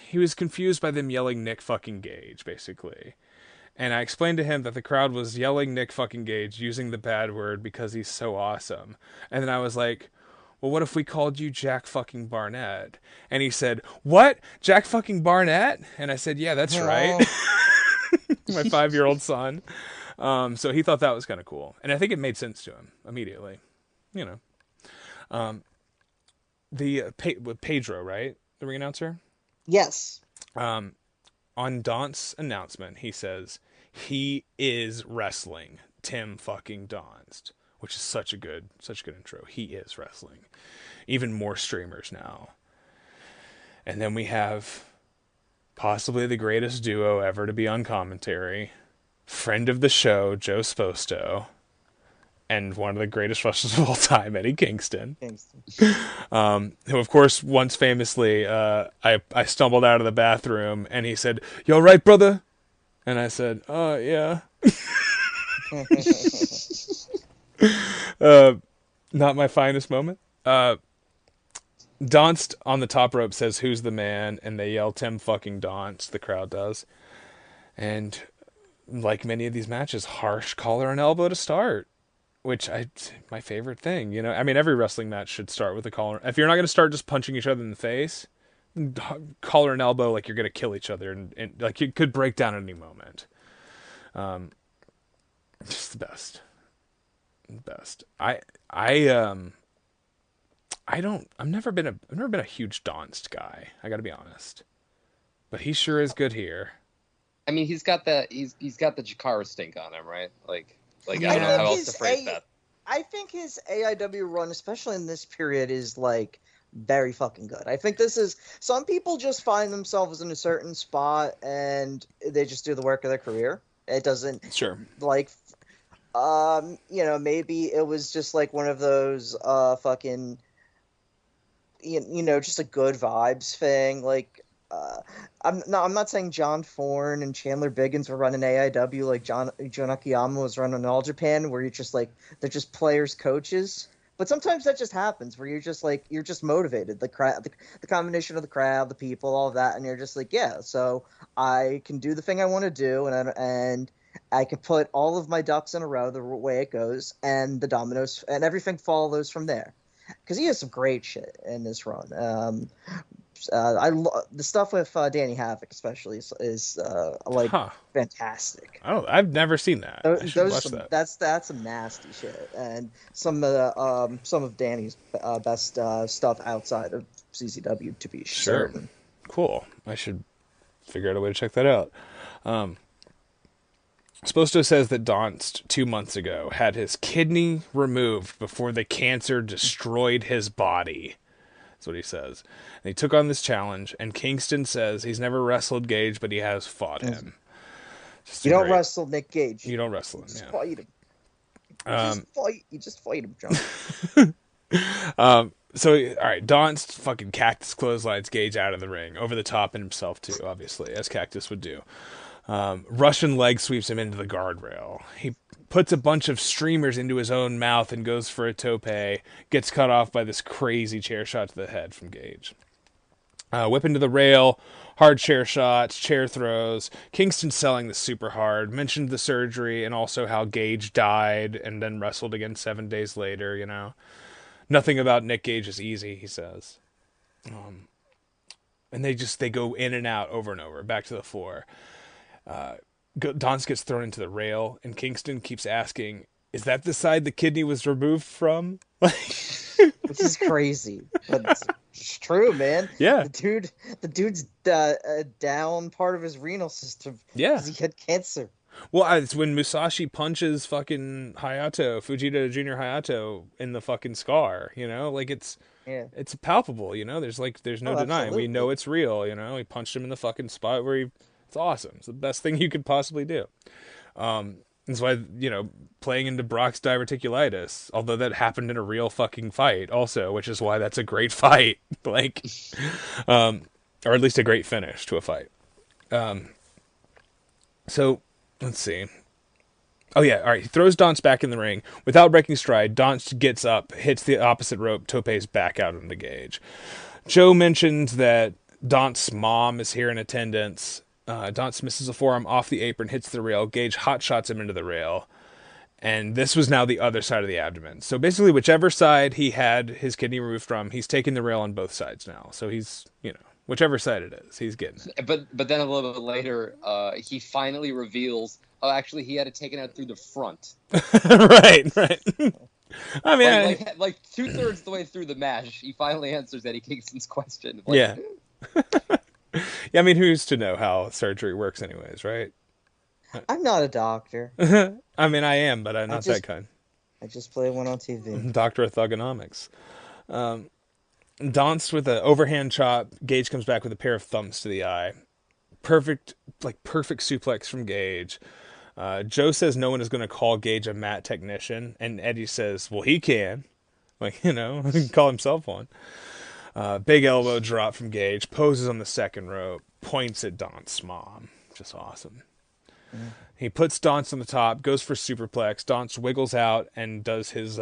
he was confused by them yelling Nick fucking Gage, basically. And I explained to him that the crowd was yelling Nick fucking Gage using the bad word because he's so awesome. And then I was like, well, what if we called you Jack fucking Barnett? And he said, what? Jack fucking Barnett? And I said, yeah, that's right. My 5-year-old son. So he thought that was kind of cool. And I think it made sense to him immediately. You know. With Pedro, right? The ring announcer? Yes. On Donst's announcement, he says, he is wrestling Tim fucking Donst, which is such a good intro. He is wrestling. Even more streamers now. And then we have possibly the greatest duo ever to be on commentary. Friend of the show, Joe Sposto. And one of the greatest wrestlers of all time, Eddie Kingston. Who, of course, once famously, I stumbled out of the bathroom and he said, "You all right, brother?" And I said, yeah. Not my finest moment. Donst on the top rope says, "Who's the man?" And they yell, "Tim fucking Donst," the crowd does. And like many of these matches, harsh collar and elbow to start. Which my favorite thing, you know. I mean, every wrestling match should start with a collar. If you're not going to start just punching each other in the face, collar and elbow like you're going to kill each other, and like you could break down at any moment. Just the best. I've never been a huge Donst guy. I got to be honest, but he sure is good here. I mean, he's got the Jakara stink on him, right? Like I don't know how else to phrase that. I think his AIW run, especially in this period, is like very fucking good. I think this is, some people just find themselves in a certain spot and they just do the work of their career. It doesn't, sure, like, you know, maybe it was just like one of those fucking, you know, just a good vibes thing. Like, I'm not saying John Thorne and Chandler Biggins were running AIW like John Akiyama was running All Japan, where you're just like, they're just players, coaches. But sometimes that just happens where you're just motivated. The crowd, the combination of the crowd, the people, all of that, and you're just like, yeah. So I can do the thing I want to do, and I can put all of my ducks in a row the way it goes, and the dominoes and everything follows from there. Because he has some great shit in this run. The stuff with Danny Havoc especially is fantastic. Oh, I've never seen that. That's some nasty shit, and some of Danny's best stuff outside of CZW, to be certain. Cool. I should figure out a way to check that out. Sposto says that Donst 2 months ago had his kidney removed before the cancer destroyed his body. That's what he says. And he took on this challenge, and Kingston says he's never wrestled Gage, but he has fought him. You don't wrestle Nick Gage. You don't wrestle him, yeah. Fight him. You just fight him, John. So, all right, Donst fucking Cactus clotheslines Gage out of the ring, over the top and himself too, obviously, as Cactus would do. Russian leg sweeps him into the guardrail. He puts a bunch of streamers into his own mouth and goes for a tope, gets cut off by this crazy chair shot to the head from Gage. Whip into the rail, hard chair shots, chair throws. Kingston selling this super hard, mentioned the surgery and also how Gage died and then wrestled again 7 days later, you know. Nothing about Nick Gage is easy, he says. And they go in and out over and over, back to the floor. Donst gets thrown into the rail, and Kingston keeps asking, "Is that the side the kidney was removed from?" This is crazy, but it's true, man. Yeah, the dude's down part of his renal system. Yeah, because he had cancer. Well, it's when Musashi punches fucking Fujita Junior Hayato in the fucking scar. You know, like it's palpable. You know, there's no denying. Absolutely. We know it's real. You know, he punched him in the fucking spot where he. It's awesome. It's the best thing you could possibly do. That's why, you know, playing into Brock's diverticulitis, although that happened in a real fucking fight also, which is why that's a great fight. Like, or at least a great finish to a fight. So, let's see. Oh yeah, all right. He throws Donst back in the ring. Without breaking stride, Donst gets up, hits the opposite rope, topes back out into Gage. Joe mentioned that Donst's mom is here in attendance. Donst misses a forearm off the apron, hits the rail. Gage hot shots him into the rail. And this was now the other side of the abdomen. So basically, whichever side he had his kidney removed from, he's taking the rail on both sides now. So he's, whichever side it is, he's getting it. But then a little bit later, he finally reveals, oh, actually, he had it taken out through the front. Right. I mean, like 2/3 the way through the mash, he finally answers Eddie Kingston's question. Yeah. Yeah, I mean, who's to know how surgery works anyways, right? I'm not a doctor. I mean, I am, but I'm not that kind. I just play one on TV. Doctor of Thugonomics. Donst with an overhand chop. Gage comes back with a pair of thumbs to the eye. Perfect suplex from Gage. Joe says no one is going to call Gage a mat technician, and Eddie says, well, he can. He can call himself one. Big elbow drop from Gage. Poses on the second rope. Points at Donst's mom. Just awesome. Mm. He puts Donst on the top, goes for superplex. Donst wiggles out and does his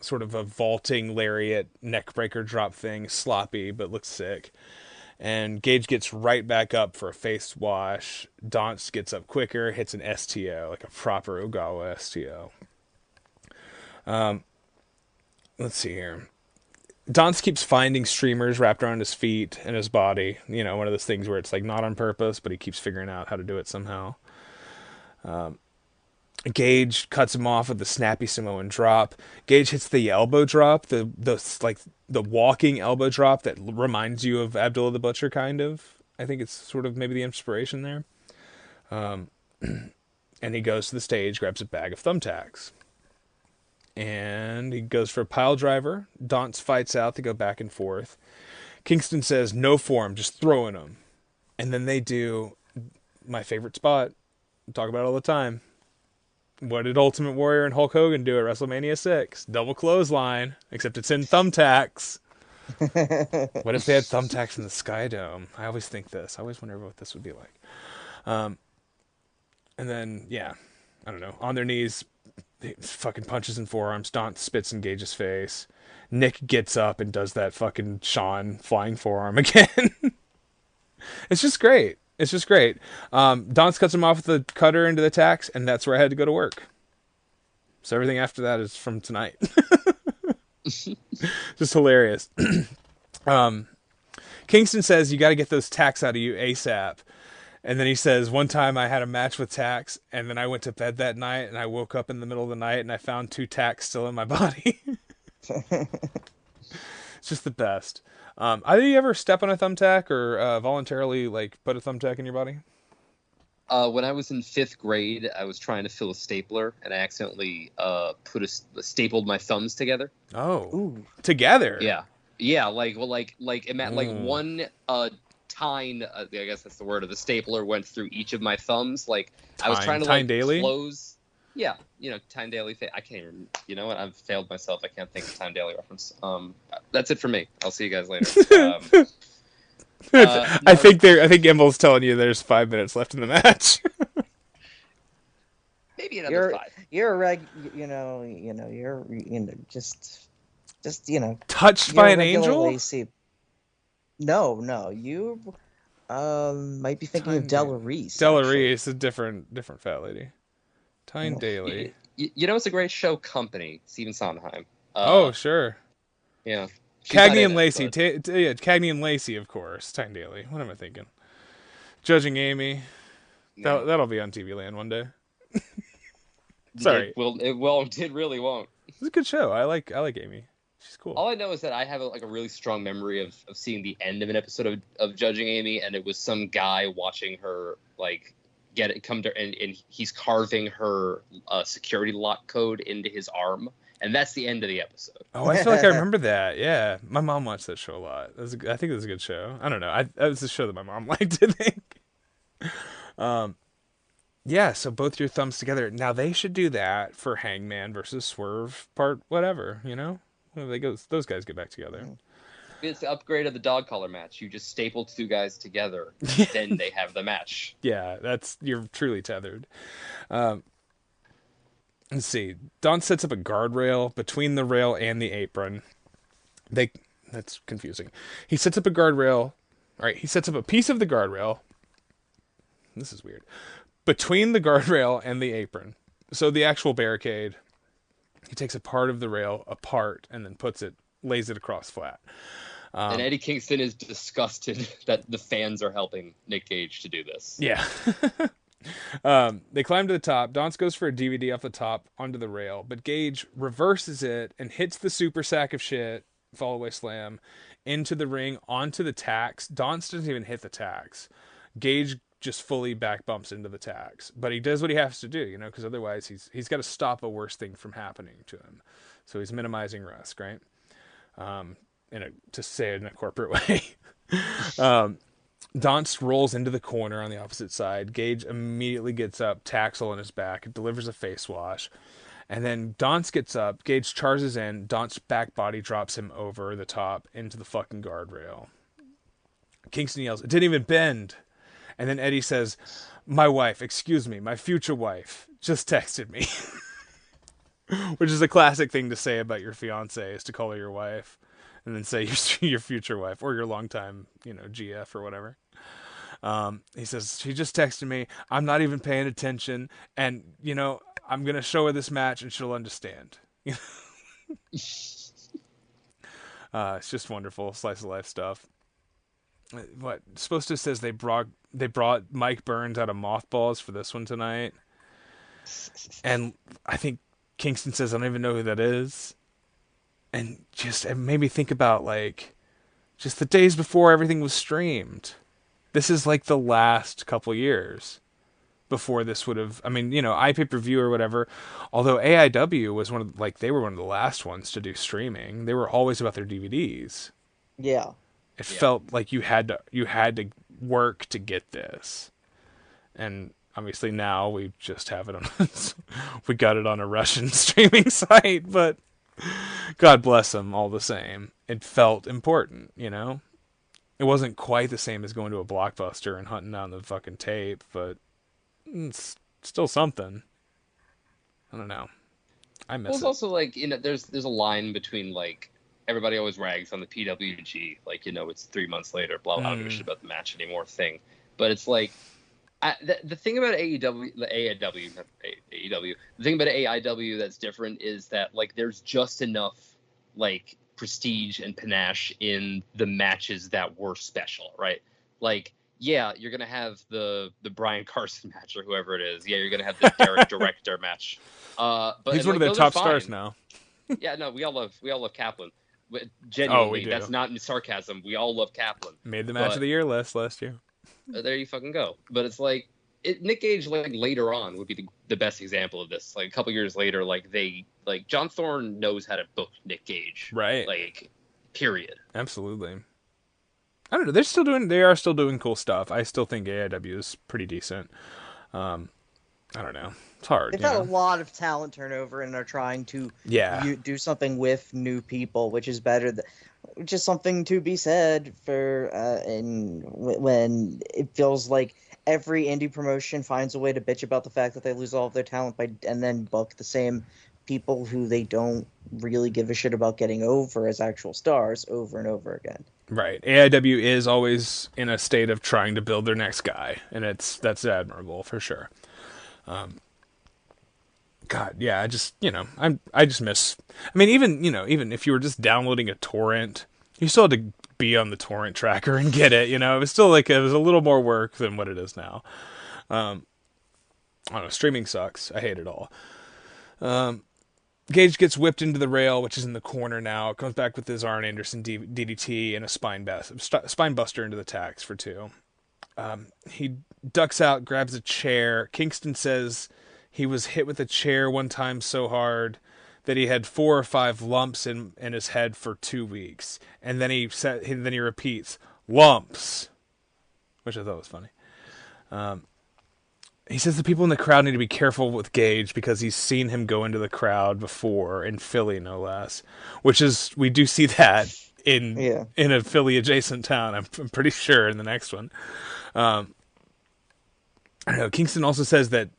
sort of a vaulting lariat neckbreaker drop thing. Sloppy, but looks sick. And Gage gets right back up for a face wash. Donst gets up quicker, hits an STO, like a proper Ogawa STO. Let's see here. Donst keeps finding streamers wrapped around his feet and his body. One of those things where it's like not on purpose, but he keeps figuring out how to do it somehow. Gage cuts him off with the snappy Samoan drop. Gage hits the elbow drop, the walking elbow drop that reminds you of Abdullah the Butcher, kind of. I think it's sort of maybe the inspiration there. And he goes to the stage, grabs a bag of thumbtacks. And he goes for a pile driver. Donst fights out. They go back and forth. Kingston says, no form, just throwing them. And then they do my favorite spot. I talk about it all the time. What did Ultimate Warrior and Hulk Hogan do at WrestleMania 6? Double clothesline, except it's in thumbtacks. What if they had thumbtacks in the Sky Dome? I always think this. I always wonder what this would be like. And then, I don't know. On their knees, he fucking punches and forearms. Donst spits in Gage's face. Nick gets up and does that fucking Shawn flying forearm again. It's just great. Donst cuts him off with the cutter into the tacks, and that's where I had to go to work. So everything after that is from tonight. Just hilarious. Kingston says, you got to get those tacks out of you ASAP. And then he says, one time I had a match with tacks, and then I went to bed that night, and I woke up in the middle of the night, and I found 2 tacks still in my body. It's just the best. Either you ever step on a thumbtack or voluntarily put a thumbtack in your body? When I was in 5th grade, I was trying to fill a stapler, and I accidentally stapled my thumbs together. Oh, ooh. Together? Yeah. It meant one tine. I guess that's the word of the stapler went through each of my thumbs. I was trying to close. Yeah, Time Daily. I can't even. You know what? I've failed myself. I can't think of Time Daily reference. That's it for me. I'll see you guys later. I think Gimbel's telling you there's 5 minutes left in the match. Maybe another 5. You're touched by an angel. Lacy. No, you might be thinking of Della Reese. Della Reese, a different fat lady. Time Daily. It's a great show. Company, Stephen Sondheim. Oh, sure. Yeah. Cagney and Lacey. Cagney and Lacey, of course. Time Daily. What am I thinking? Judging Amy. No. That'll be on TV Land one day. Sorry. It really won't. It's a good show. I like Amy. She's cool. All I know is that I have a really strong memory of seeing the end of an episode of Judging Amy, and it was some guy watching her get it come to, and he's carving her security lock code into his arm, and that's the end of the episode. Oh, I feel like I remember that. Yeah, my mom watched that show a lot. I think it was a good show. I don't know. That was a show that my mom liked, I think. Yeah, so both your thumbs together. Now they should do that for Hangman versus Swerve part whatever. Those guys get back together. It's the upgrade of the dog collar match. You just staple 2 guys together, then they have the match. Yeah, you're truly tethered. Let's see. Don sets up a guardrail between the rail and the apron. That's confusing. He sets up a guardrail. All right, he sets up a piece of the guardrail. This is weird. Between the guardrail and the apron. So the actual barricade, he takes a part of the rail apart and then lays it across flat. And Eddie Kingston is disgusted that the fans are helping Nick Gage to do this. Yeah. They climb to the top. Donst goes for a DVD off the top onto the rail, but Gage reverses it and hits the super sack of shit, fall away slam, into the ring, onto the tacks. Donst doesn't even hit the tacks. Gage just fully back bumps into the tacks. But he does what he has to do, because otherwise he's got to stop a worse thing from happening to him. So he's minimizing risk, right? To say it in a corporate way. Donst rolls into the corner on the opposite side. Gage immediately gets up, taxel on his back, and delivers a face wash. And then Donst gets up, Gage charges in, Donst's back body drops him over the top into the fucking guardrail. Kingston yells, "It didn't even bend." And then Eddie says, "My wife, excuse me, my future wife, just texted me." Which is a classic thing to say about your fiance, is to call her your wife. And then say your future wife or your longtime, GF or whatever. He says, "She just texted me. I'm not even paying attention. And, I'm going to show her this match and she'll understand." It's just wonderful. Slice of life stuff. What? Sposta says they brought Mike Burns out of mothballs for this one tonight. And I think Kingston says, "I don't even know who that is." And it made me think about, just the days before everything was streamed. This is, the last couple years before this would have... iPay-per-view or whatever. Although AIW was they were one of the last ones to do streaming. They were always about their DVDs. Yeah. It felt like you had to work to get this. And obviously now we just have it on... we got it on a Russian streaming site, but... God bless him all the same. It felt important, It wasn't quite the same as going to a Blockbuster and hunting down the fucking tape, but it's still something. I don't know. I miss it. It's also there's a line between everybody always rags on the PWG, it's 3 months later, blah blah. I don't give a shit about the match anymore thing. But it's the thing about AEW, the thing about AIW that's different is that there's just enough prestige and panache in the matches that were special, right? Yeah, you're gonna have the Brian Carson match or whoever it is. Yeah, you're gonna have the Derek Director match. But he's one of their top stars now. Yeah, no, we all love Kaplan. Genuinely, we that's do. not sarcasm. We all love Kaplan. Made the match of the year list last year. There you fucking go. But it's Nick Gage later on would be the best example of this. A couple years later, John Thorne knows how to book Nick Gage, right? Period. Absolutely. I don't know. They are still doing cool stuff. I still think AIW is pretty decent. I don't know. It's hard. They've had a lot of talent turnover and are trying to do something with new people, which is better. Which is something to be said for when it feels like every indie promotion finds a way to bitch about the fact that they lose all of their talent and then book the same people who they don't really give a shit about getting over as actual stars over and over again. Right. AIW is always in a state of trying to build their next guy, and that's admirable for sure. God, yeah, I just miss. Even if you were just downloading a torrent, you still had to be on the torrent tracker and get it. It was still it was a little more work than what it is now. I don't know. Streaming sucks. I hate it all. Gage gets whipped into the rail, which is in the corner now. Comes back with his Arn Anderson DDT and a spine buster into the tacks for 2. He ducks out, grabs a chair. Kingston says he was hit with a chair one time so hard that he had 4 or 5 lumps in his head for 2 weeks. And then he repeats, "lumps," which I thought was funny. He says the people in the crowd need to be careful with Gage because he's seen him go into the crowd before, in Philly no less. Which is, we do see that in a Philly adjacent town, I'm pretty sure, in the next one. I don't know. Kingston also says that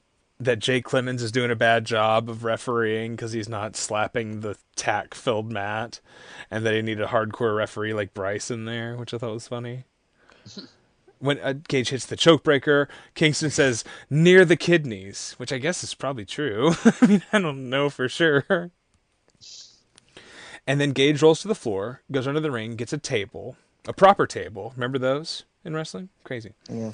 Jay Clemens is doing a bad job of refereeing because he's not slapping the tack-filled mat, and that he needed a hardcore referee like Bryce in there, which I thought was funny. when Gage hits the choke breaker, Kingston says, near the kidneys, which I guess is probably true. I mean, I don't know for sure. And then Gage rolls to the floor, goes under the ring, gets a table, a proper table. Remember those in wrestling? Crazy. Yeah.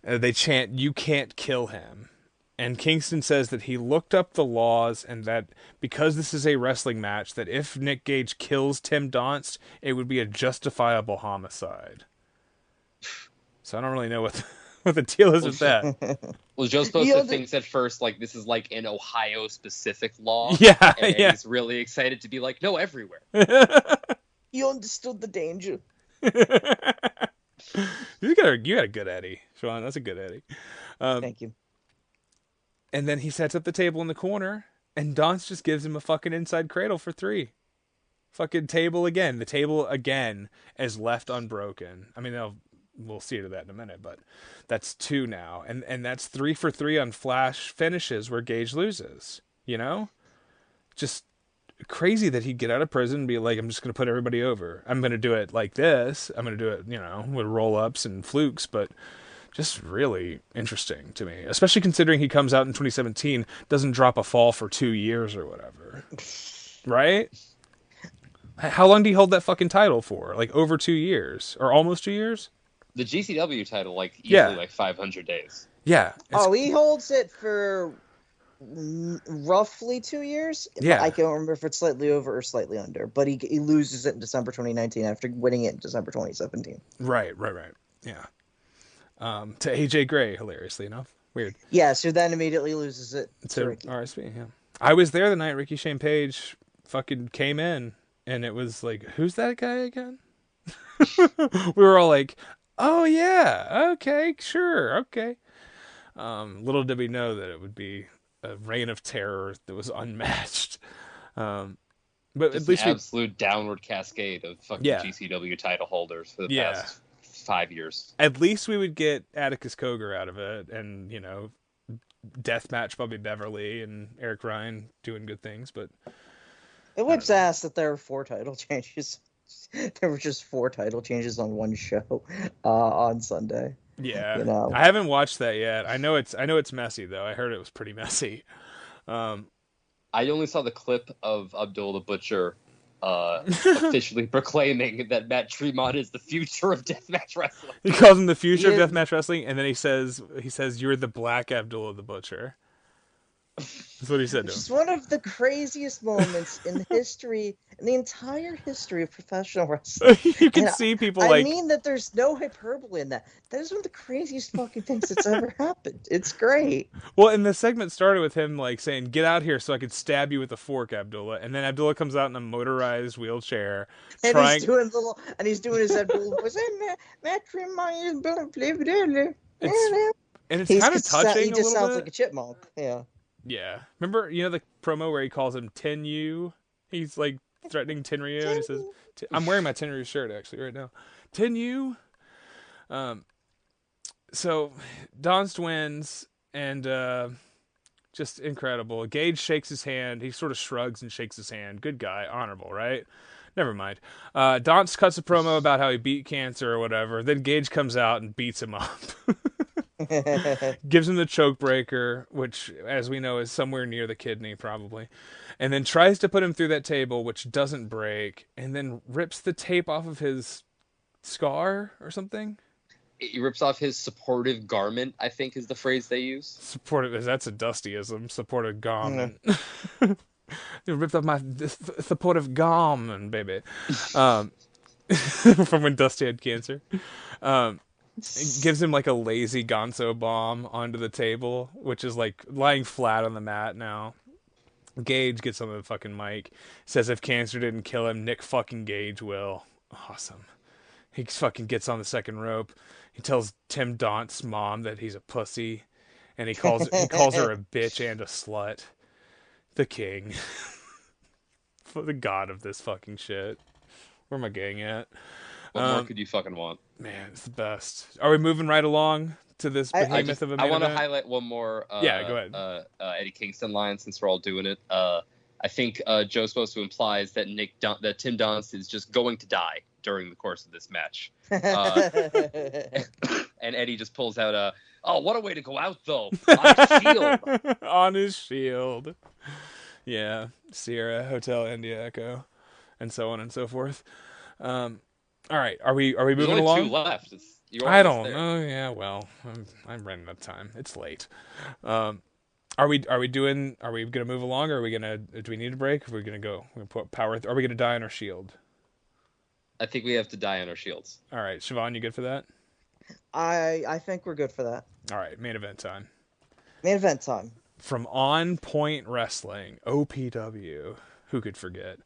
They chant, "You can't kill him." And Kingston says that he looked up the laws and that because this is a wrestling match, that if Nick Gage kills Tim Donst, it would be a justifiable homicide. So I don't really know what the deal is with that. Was Joe supposed to think at first like this is like an Ohio specific law? Yeah, and yeah. he's really excited to be like, no, everywhere. You understood the danger. You got a good Eddie, Sean. That's a good Eddie. Thank you. And then he sets up the table in the corner, and Donst just gives him a fucking inside cradle for 3. Fucking table again. The table again is left unbroken. I mean, we'll see to that in a minute, but that's 2 now. And that's 3 for 3 on flash finishes where Gage loses. You know? Just crazy that he'd get out of prison and be like, I'm just going to put everybody over. I'm going to do it like this. I'm going to do it, with roll-ups and flukes, but just really interesting to me, especially considering he comes out in 2017, doesn't drop a fall for 2 years or whatever. Right? How long do you hold that fucking title for? Like over 2 years or almost 2 years? The GCW title, like easily like 500 days. Yeah. He holds it for roughly 2 years. Yeah. I can't remember if it's slightly over or slightly under, but he loses it in December 2019 after winning it in December 2017. Right. Yeah. To AJ Gray, hilariously enough. Weird. Yeah, so then immediately loses it to Ricky. RSP, yeah. I was there the night Ricky Shane Page fucking came in, and it was like, who's that guy again? We were all like, oh yeah, okay, sure, okay. Little did we know that it would be a reign of terror that was unmatched. But just at least an absolute downward cascade of fucking GCW title holders for the past 5 years. At least we would get Atticus Cogar out of it, and deathmatch Bobby Beverly and Eric Ryan doing good things. But it whips ass that there were 4 title changes. There were just 4 title changes on one show on Sunday. Yeah, I haven't watched that yet. I know it's messy though. I heard it was pretty messy. I only saw the clip of Abdul the Butcher officially proclaiming that Matt Tremont is the future of deathmatch wrestling. He calls him the future of deathmatch wrestling, and then he says you're the Black Abdullah the Butcher. That's what he said to him. It's one of the craziest moments in the entire history of professional wrestling. You can see people I mean that there's no hyperbole in that. That is one of the craziest fucking things that's ever happened. It's great. Well, and the segment started with him like saying, "Get out here so I could stab you with a fork, Abdullah." And then Abdullah comes out in a motorized wheelchair, and he's doing his Abdullah voice. Matt Tremont and it's kind of touching. He just sounds bit. like a chipmunk. Yeah. Yeah. Remember, the promo where he calls him Tenryu? He's like threatening Tenryu, and he says, I'm wearing my Tenryu shirt actually right now. Tenryu. So Donst wins, and just incredible. Gage shakes his hand. He sort of shrugs and shakes his hand. Good guy, honorable, right? Never mind. Donst cuts a promo about how he beat cancer or whatever. Then Gage comes out and beats him up. Gives him the choke breaker, which, as we know, is somewhere near the kidney, probably. And then tries to put him through that table, which doesn't break. And then rips the tape off of his scar or something. He rips off his supportive garment, I think is the phrase they use. Supportive, that's a Dustyism. Supportive garment. He ripped off my supportive garment, baby. From when Dusty had cancer. It gives him like a lazy gonzo bomb onto the table, which is like lying flat on the mat now. Gage gets on the fucking mic, says if cancer didn't kill him, Nick fucking Gage will. Awesome. He fucking gets on the second rope. He tells Tim Donst's mom that he's a pussy, and he calls her a bitch and a slut. The king. For the god of this fucking shit. Where my gang at? What more could you fucking want? Man, it's the best. Are we moving right along to this behemoth of a main I want to event? highlight one more go ahead. Eddie Kingston line since we're all doing it. I think Joe's supposed to imply is that Tim Donst is just going to die during the course of this match. And Eddie just pulls out what a way to go out, though. On his shield. On his shield. Yeah. Sierra, Hotel, India, Echo, and so on and so forth. All right. Are we There's moving only along? two left. You're I almost don't there. know. Yeah, well, I'm running out of time. It's late. Are we gonna move along, or do we need a break? Are we gonna go? Are we gonna die on our shield? I think we have to die on our shields. All right, Siobhan, you good for that? I think we're good for that. All right, main event time. Main event time. From On Point Wrestling, OPW, who could forget?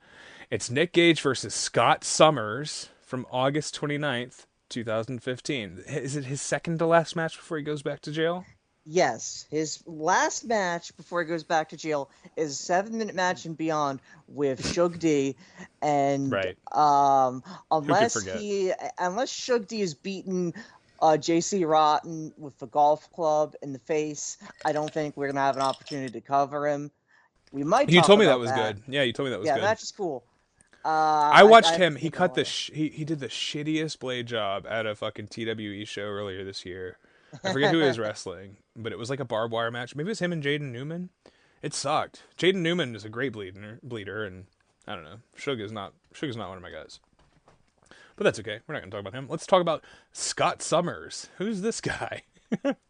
It's Nick Gage versus Scott Summers from August 29th, 2015. Is it his second to last match before he goes back to jail? Yes, his last match before he goes back to jail is a 7-minute match and beyond with Shug D, and Right. unless forget? Shug D is beaten JC Rotten with the golf club in the face, I don't think we're gonna have an opportunity to cover him. We might. You talk told me that about was good. Yeah, you told me that was yeah, good. match is cool. I watched him. He think cut I'll- the he did the shittiest blade job at a fucking TWE show earlier this year. I forget who he was wrestling, but it was like a barbed wire match. Maybe it was him and Jaden Newman. It sucked. Jaden Newman is a great bleeder, and I don't know. Suge is not one of my guys. But that's okay. We're not going to talk about him. Let's talk about Scott Summers. Who's this guy?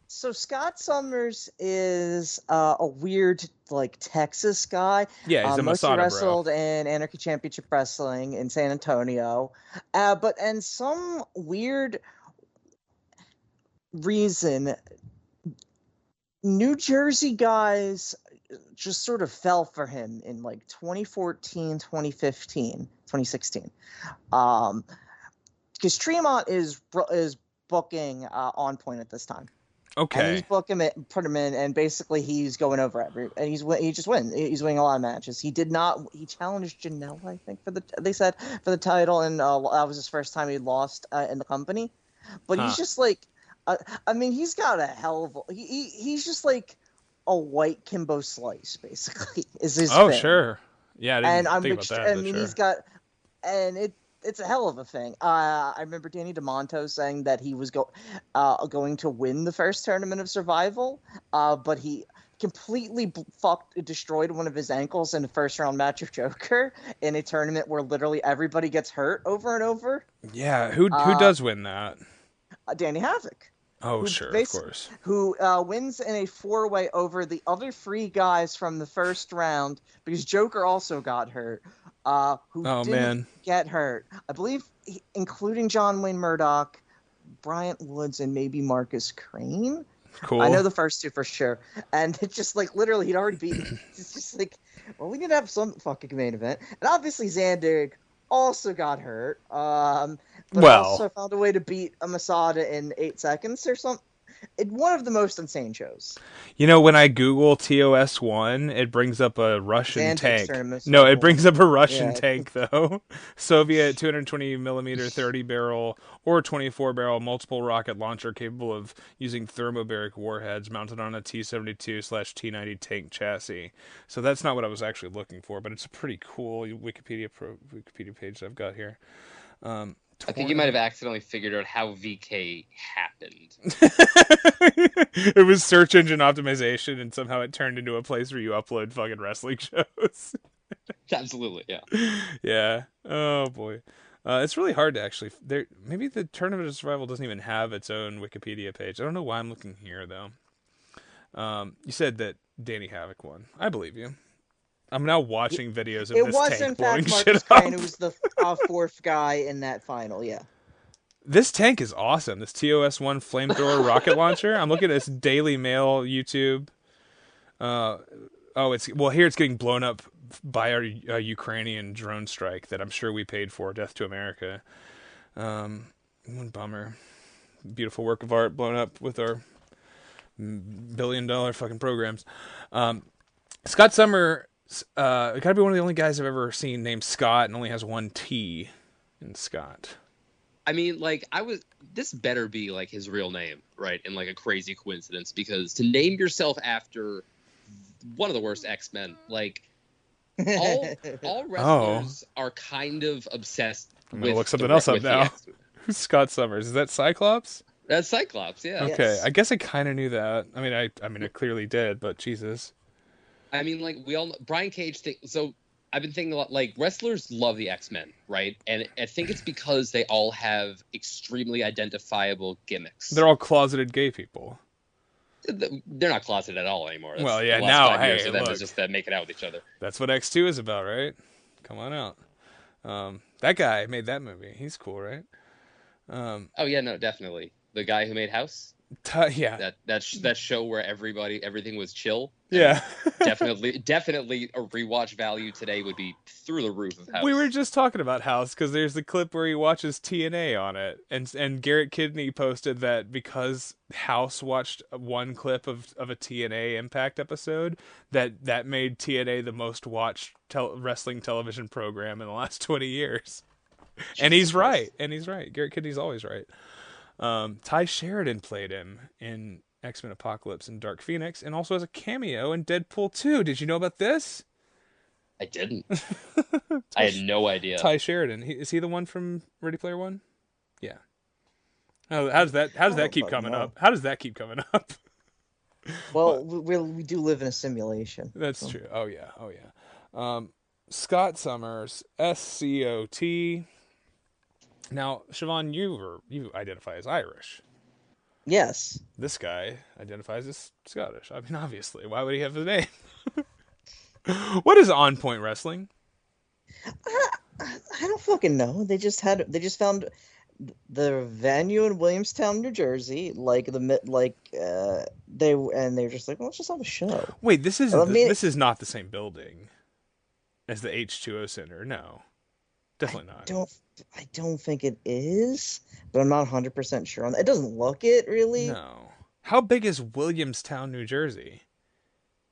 So Scott Summers is a weird, like, Texas guy. Yeah, he's a mostly Masada, bro. wrestled in Anarchy Championship Wrestling in San Antonio, but some weird reason, New Jersey guys just sort of fell for him in like 2014, 2015, 2016. Because Tremont is booking On Point at this time. And Okay. he's booking it, put him in, and basically he's going over and he just wins. He's winning a lot of matches. He challenged Janelle, I think, for the title, and that was his first time he lost in the company. But he's just like, I mean, he's got a hell of a, he's just like a white Kimbo Slice, basically, is his Oh, thing. sure. Yeah, I didn't And think about that. I but mean, sure. he's got, and it's a hell of a thing. I remember Danny DeMonto saying that he was going to win the first tournament of Survival, but he completely destroyed one of his ankles in the first round match of Joker in a tournament where literally everybody gets hurt over and over. Yeah, who does win that? Danny Havoc. Oh, who sure, of basi- course. Who wins in a 4-way over the other 3 guys from the first round, because Joker also got hurt. Who didn't get hurt. I believe, including John Wayne Murdoch, Bryant Woods, and maybe Marcus Crane. Cool. I know the first 2 for sure. And it's just like, literally, he'd already beaten. It's just like, well, we need to have some fucking main event. And obviously, Zandig also got hurt. But also found a way to beat a Masada in 8 seconds or something. One of the most insane shows. You know, when I Google TOS1, it brings up a Russian Xandig's tank. tournament's No, so it cool. brings up a Russian Yeah. tank, though. Soviet 220 millimeter 30 barrel or 24 barrel multiple rocket launcher capable of using thermobaric warheads mounted on a T-72/T-90 tank chassis. So that's not what I was actually looking for, but it's a pretty cool Wikipedia page I've got here. I think you might have accidentally figured out how VK happened. It was search engine optimization, and somehow it turned into a place where you upload fucking wrestling shows. Absolutely, yeah. Yeah. Oh boy. It's really hard to actually. Maybe the Tournament of Survival doesn't even have its own Wikipedia page. I don't know why I'm looking here though. You said that Danny Havoc won. I believe you. I'm now watching videos of It this was, tank in blowing fact, shit Marcus up. Crane who was the 4th guy in that final, yeah. This tank is awesome. This TOS-1 flamethrower rocket launcher. I'm looking at this Daily Mail YouTube. Here it's getting blown up by our Ukrainian drone strike that I'm sure we paid for. Death to America. Bummer. Beautiful work of art blown up with our $1 billion fucking programs. Scott Summer, gotta be one of the only guys I've ever seen named Scott and only has 1 T in Scott. I mean, like, this better be, like, his real name, right? And, like, a crazy coincidence, because to name yourself after one of the worst X-Men, like, all wrestlers are kind of obsessed I'm gonna look with something the, else up with the now. X. Who's Scott Summers? Is that Cyclops? That's Cyclops, yeah. Okay, Yes. I guess I kind of knew that. I mean, I clearly did, but Jesus. I mean, like we all Brian Cage so I've been thinking a lot, like wrestlers love the X-Men, right? And I think it's because they all have extremely identifiable gimmicks. They're all closeted gay people. They're not closeted at all anymore. Well, yeah, the last now, 5 years hey, of them look. is just them making out with each other. That's what X2 is about, right? Come on out. That guy made that movie. He's cool, right? Oh yeah, no, definitely. The guy who made House. Yeah. That show where everything was chill. Yeah. definitely a rewatch value today would be through the roof of House. We were just talking about House because there's the clip where he watches TNA on it, and Garrett Kidney posted that because House watched one clip of a TNA Impact episode, that made TNA the most watched wrestling television program in the last 20 years. And he's right. Garrett Kidney's always right. Ty Sheridan played him in X-Men Apocalypse and Dark Phoenix, and also has a cameo in Deadpool 2. Did you know about this? I didn't. I had no idea. Ty Sheridan. Is he the one from Ready Player One? Yeah. How does that keep coming up? How does that keep coming up? Well, we do live in a simulation. That's true. Oh yeah. Scott Summers, SCOT. Now, Siobhan, you identify as Irish. Yes. This guy identifies as Scottish. I mean, obviously, why would he have the name? What is On Point Wrestling? I don't fucking know. They just found the venue in Williamstown, New Jersey. They were just like, well, let's just have a show. Wait, this is not the same building as the H2O Center. No, definitely not. I don't think it is, but I'm not 100% sure on that. It doesn't look it really. No. How big is Williamstown, New Jersey?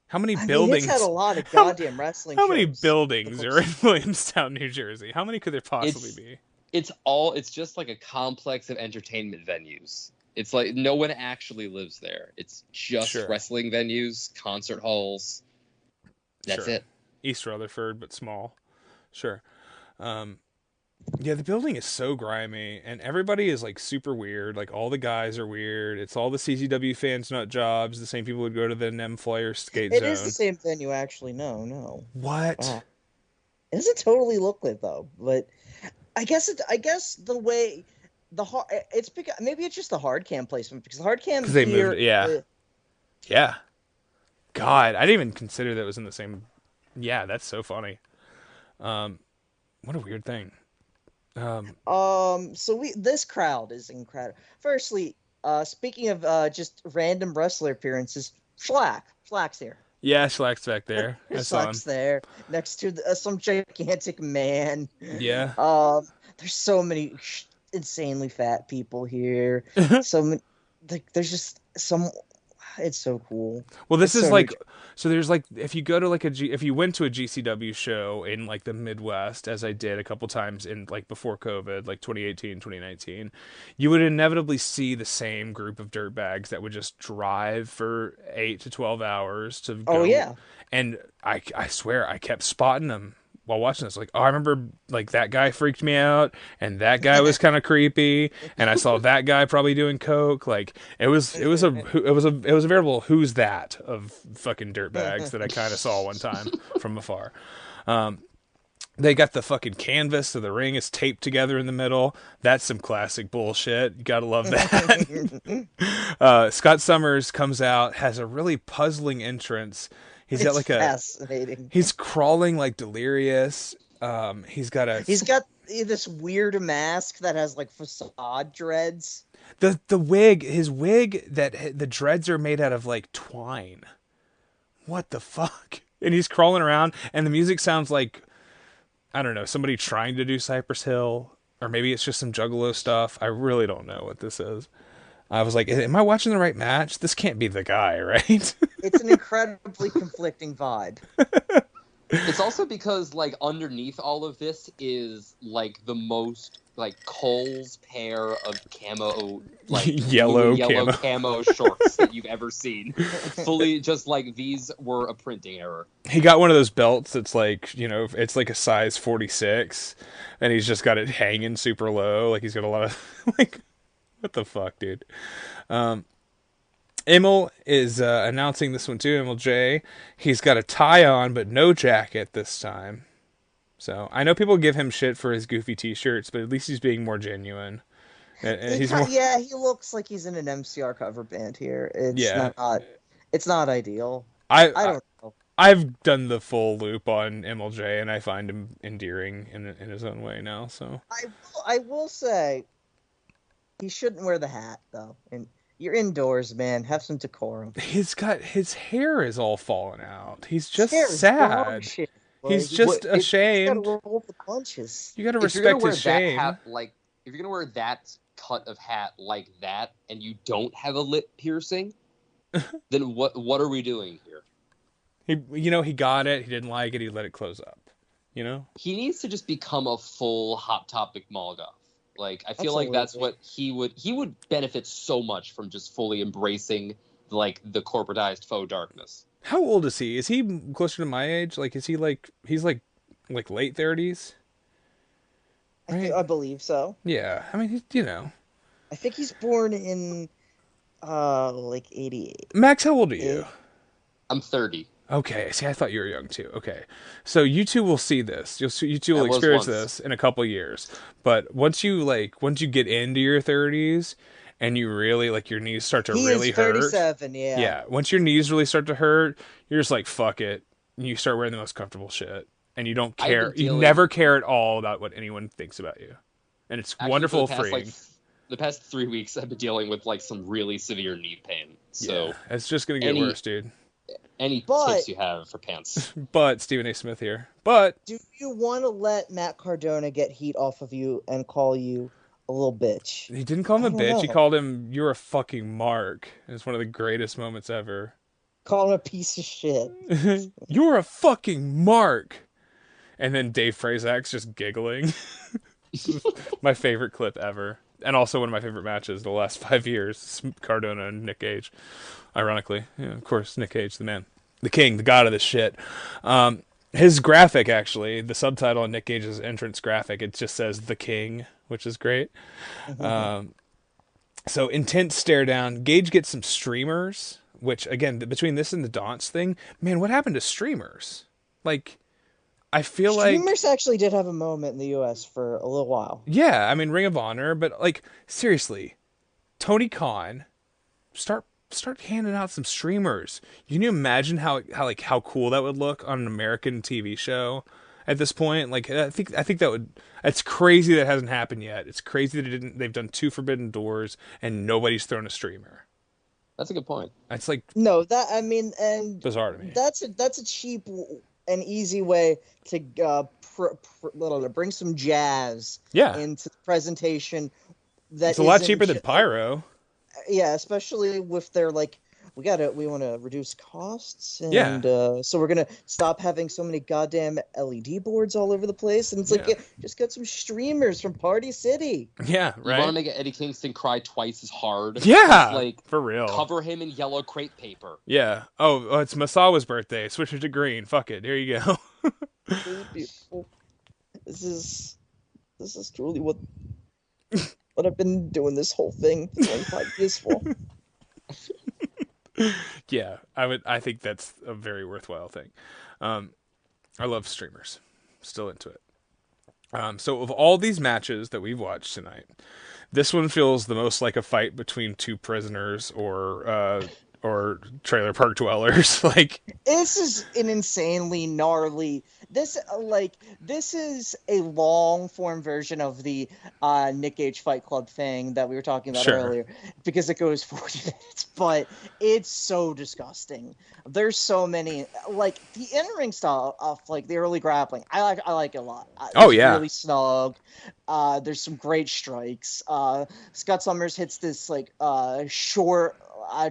How many buildings? It's had a lot of goddamn wrestling. How many buildings are in Williamstown, New Jersey? How many could there possibly be? It's just like a complex of entertainment venues. It's like no one actually lives there. It's just wrestling venues, concert halls. That's it. East Rutherford, but small. Sure. Yeah, the building is so grimy, and everybody is like super weird. Like all the guys are weird. It's all the CCW fans nut jobs. The same people would go to the NEM Flyer skate zone. It is the same venue, actually. No. What? It doesn't totally look like though, but I guess the way it's because maybe it's just the hard cam placement because the hard cam they moved. Yeah. God, I didn't even consider that was in the same. Yeah, that's so funny. What a weird thing. This crowd is incredible. Firstly, speaking of just random wrestler appearances, Schlack's here. Yeah, Schlack's back there. I saw him. There next to some gigantic man. Yeah. There's so many insanely fat people here. There's just some. It's so cool. Well, this is like, so there's like, if you go to like if you went to a GCW show in like the Midwest, as I did a couple times in like before COVID, like 2018, 2019, you would inevitably see the same group of dirtbags that would just drive for 8 to 12 hours to go. Oh, yeah. And I swear I kept spotting them while watching this. Like, oh, I remember like that guy freaked me out, and that guy was kind of creepy, and I saw that guy probably doing coke. Like it was a veritable who's that of fucking dirtbags that I kind of saw one time from afar. They got the fucking canvas so the ring is taped together in the middle. That's some classic bullshit. You gotta love that. Scott Summers comes out, has a really puzzling entrance. He's got fascinating. He's crawling like delirious. He's got this weird mask that has like facade dreads. His wig that the dreads are made out of like twine. What the fuck? And he's crawling around, and the music sounds like, I don't know, somebody trying to do Cypress Hill, or maybe it's just some Juggalo stuff. I really don't know what this is. I was like, am I watching the right match? This can't be the guy, right? It's an incredibly conflicting vibe. It's also because, like, underneath all of this is, like, the most, like, Cole's pair of camo, like, Yellow blue and yellow camo. camo shorts that you've ever seen. Fully, just like, these were a printing error. He got one of those belts that's like, you know, it's like a size 46, and he's just got it hanging super low. Like, he's got a lot of, like, what the fuck, dude? Emil is announcing this one too, Emil J. He's got a tie on, but no jacket this time. So, I know people give him shit for his goofy t-shirts, but at least he's being more genuine. Yeah, he looks like he's in an MCR cover band here. It's not ideal. I don't know. I've done the full loop on Emil J, and I find him endearing in his own way now. So I will say he shouldn't wear the hat though. And you're indoors, man. Have some decorum. His hair is all falling out. He's just His hair is sad. dog shit, He's boy. just He's ashamed. gotta roll the punches. You got to If you're gonna respect wear his shame. that hat, like, if you're gonna wear that cut of hat like that, and you don't have a lip piercing, then what are we doing here? He got it. He didn't like it. He let it close up. You know? He needs to just become a full Hot Topic mall goth. Like, I feel like that's what he would benefit so much from, just fully embracing, like, the corporatized faux darkness. How old is he? Is he closer to my age? Like, is he like, he's like late 30s? Right? I believe so. Yeah. I mean, you know. I think he's born in like 88. Max, how old are you? I'm 30. Okay, see, I thought you were young too. Okay, so you two will see this. You two will I was experience once. this in a couple years. But once you get into your 30s and you really, like, your knees start to He really is hurt. 37, yeah. Yeah, once your knees really start to hurt, you're just like, fuck it. And you start wearing the most comfortable shit, and you don't care. You never care at all about what anyone thinks about you, and it's Actually, wonderful, for the past, freeing. The past 3 weeks, I've been dealing with, like, some really severe knee pain. So, Yeah, it's just gonna get worse, dude. any tips you have for pants? But Stephen A. Smith here. But Do you want to let Matt Cardona get heat off of you and call you a little bitch? he didn't call him a I don't bitch. He know. called him, "You're a fucking mark." It's one of the greatest moments ever. Call him a piece of shit. You're a fucking mark. And then Dave Frazak's just giggling. My favorite clip ever. And also one of my favorite matches the last 5 years. Cardona and Nick Gage. Ironically. Yeah, of course, Nick Gage, the man. The king, the god of this shit. His graphic, actually, the subtitle on Nick Gage's entrance graphic, it just says "The King," which is great. So, intense stare down. Gage gets some streamers, which, again, between this and the Donst thing, man, what happened to streamers? Like, I feel like... Streamers actually did have a moment in the U.S. for a little while. Yeah, I mean, Ring of Honor, but, like, seriously, Tony Khan, start handing out some streamers. Can you imagine how cool that would look on an American TV show at this point? Like, I think that would... It's crazy that it hasn't happened yet. It's crazy that they've done 2 Forbidden Doors and nobody's thrown a streamer. That's a good point. It's like No, that I mean, and bizarre to me. that's a cheap and easy way to bring some jazz into the presentation. It's a lot cheaper than Pyro. Yeah, especially with their, like, we want to reduce costs, and so we're gonna stop having so many goddamn LED boards all over the place, and it's like, just get some streamers from Party City. Yeah, right. You want to make Eddie Kingston cry twice as hard? Yeah, just, like, for real. Cover him in yellow crepe paper. Yeah. Oh, it's Masawa's birthday. Switch it to green. Fuck it. Here you go. Really beautiful. This is truly what I've been doing this whole thing 25 years for. Yeah, I think that's a very worthwhile thing. I love streamers. Still into it. So of all these matches that we've watched tonight, this one feels the most like a fight between 2 prisoners or trailer park dwellers. Like, this is an insanely gnarly. This is a long form version of the Nick Gage Fight Club thing that we were talking about earlier, because it goes 40 minutes, but it's so disgusting. There's so many, like, the in-ring style of, like, the early grappling. I like it a lot. It's really snug. There's some great strikes. Scott Summers hits this, like, short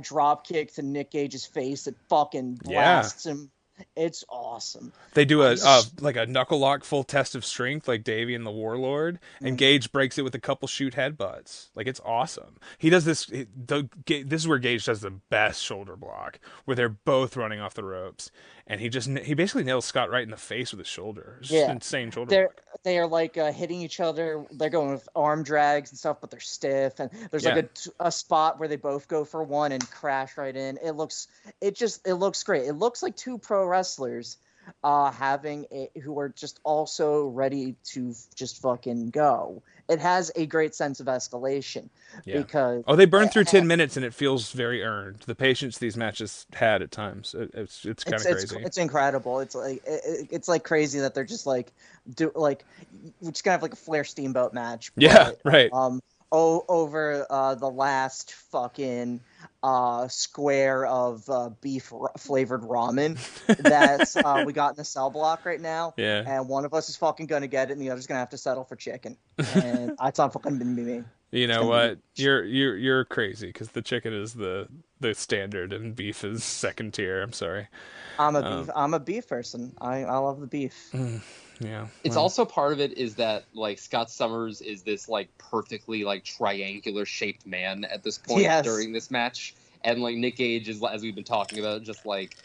drop kick to Nick Gage's face that fucking blasts him It's awesome. They do a like a knuckle lock full test of strength, like Davey and the Warlord, and Gage breaks it with a couple shoot headbutts. Like, it's awesome. He does this. This is where Gage does the best shoulder block, where they're both running off the ropes, and he basically nails Scott right in the face with his shoulder. It's just insane shoulder block. They are like hitting each other. They're going with arm drags and stuff, but they're stiff. And there's like a spot where they both go for one and crash right in. It looks great. It looks like two pro wrestlers who are just also ready to just fucking go. It has a great sense of escalation because they burn through 10 minutes and it feels very earned. The patience these matches had at times, it's kind of crazy. It's incredible. It's like crazy that they're just like we're just gonna have like a Flair Steamboat match. Right. Over the last fucking square of beef flavored ramen that we got in the cell block right now. Yeah. And one of us is fucking gonna get it, and the other's gonna have to settle for chicken. And that's not fucking been me. You know what? You're crazy because the chicken is the standard and beef is second tier. I'm sorry. I'm a beef person. I love the beef. Yeah. It's also part of it is that like Scott Summers is this like perfectly like triangular shaped man at this point during this match. And like Nick Gage is, as we've been talking about, just like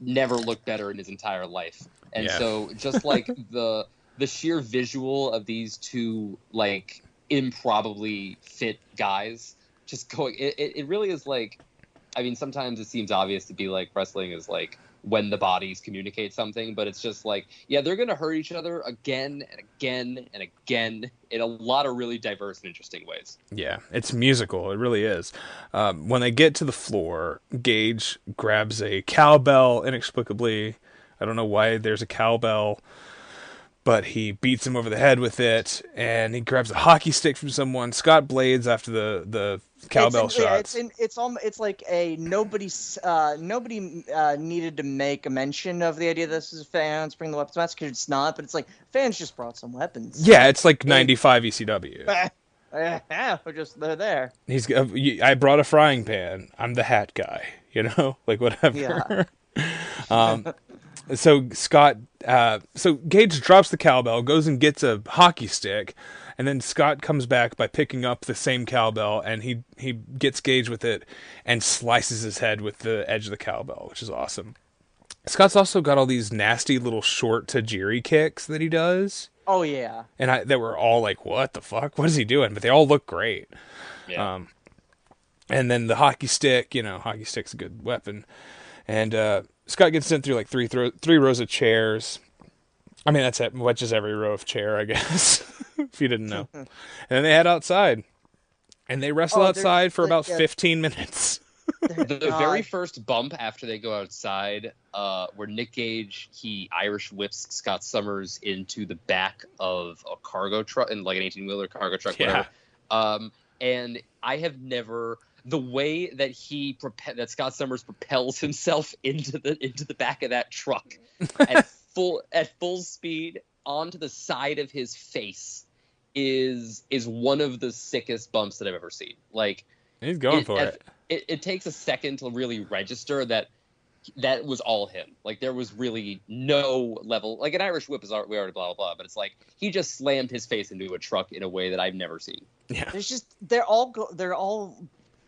never looked better in his entire life. And so just like the sheer visual of these two like improbably fit guys just going, it really is like, I mean, sometimes it seems obvious to be like wrestling is like when the bodies communicate something, but it's just like, they're going to hurt each other again and again and again in a lot of really diverse and interesting ways. Yeah, it's musical. It really is. When they get to the floor, Gage grabs a cowbell inexplicably. I don't know why there's a cowbell, but he beats him over the head with it, and he grabs a hockey stick from someone. Scott blades after the cowbell shots. It's like nobody needed to make a mention of the idea that this is fans bring the weapons match, because it's not, but it's like fans just brought some weapons. Yeah, it's like 95 ECW. They're there. I brought a frying pan. I'm the hat guy, like whatever. Yeah. So Gage drops the cowbell, goes and gets a hockey stick, and then Scott comes back by picking up the same cowbell, and he gets Gage with it and slices his head with the edge of the cowbell, which is awesome. Scott's also got all these nasty little short tajiri kicks that he does. Oh yeah. And that were all like, what the fuck? What is he doing? But they all look great. Yeah. And then the hockey stick, hockey stick's a good weapon. And Scott gets sent through like three rows of chairs. I mean, that's it. Which is every row of chair, I guess, if you didn't know. And then they head outside. And they wrestle outside for about 15 minutes. The very first bump after they go outside, where Nick Gage, he Irish whips Scott Summers into the back of a cargo truck, in like an 18-wheeler cargo truck, whatever. And I have never... The way that that Scott Summers propels himself into the back of that truck at full speed onto the side of his face is one of the sickest bumps that I've ever seen. Like, he's going for it. It takes a second to really register that was all him. Like, there was really no level. Like, an Irish whip is we already blah blah blah, but it's like he just slammed his face into a truck in a way that I've never seen. Yeah, they're all.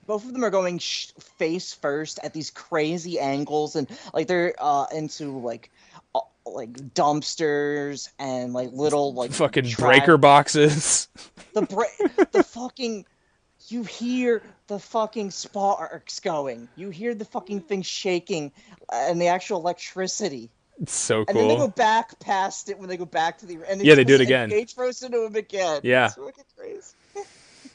Both of them are going face first at these crazy angles, and like they're into like dumpsters and like little like fucking breaker boxes. The fucking, you hear the fucking sparks going, you hear the fucking thing shaking, and the actual electricity. It's so cool. And then they go back past it when they go back to the and they do it again. Gage throws into him again. Yeah. It's fucking crazy.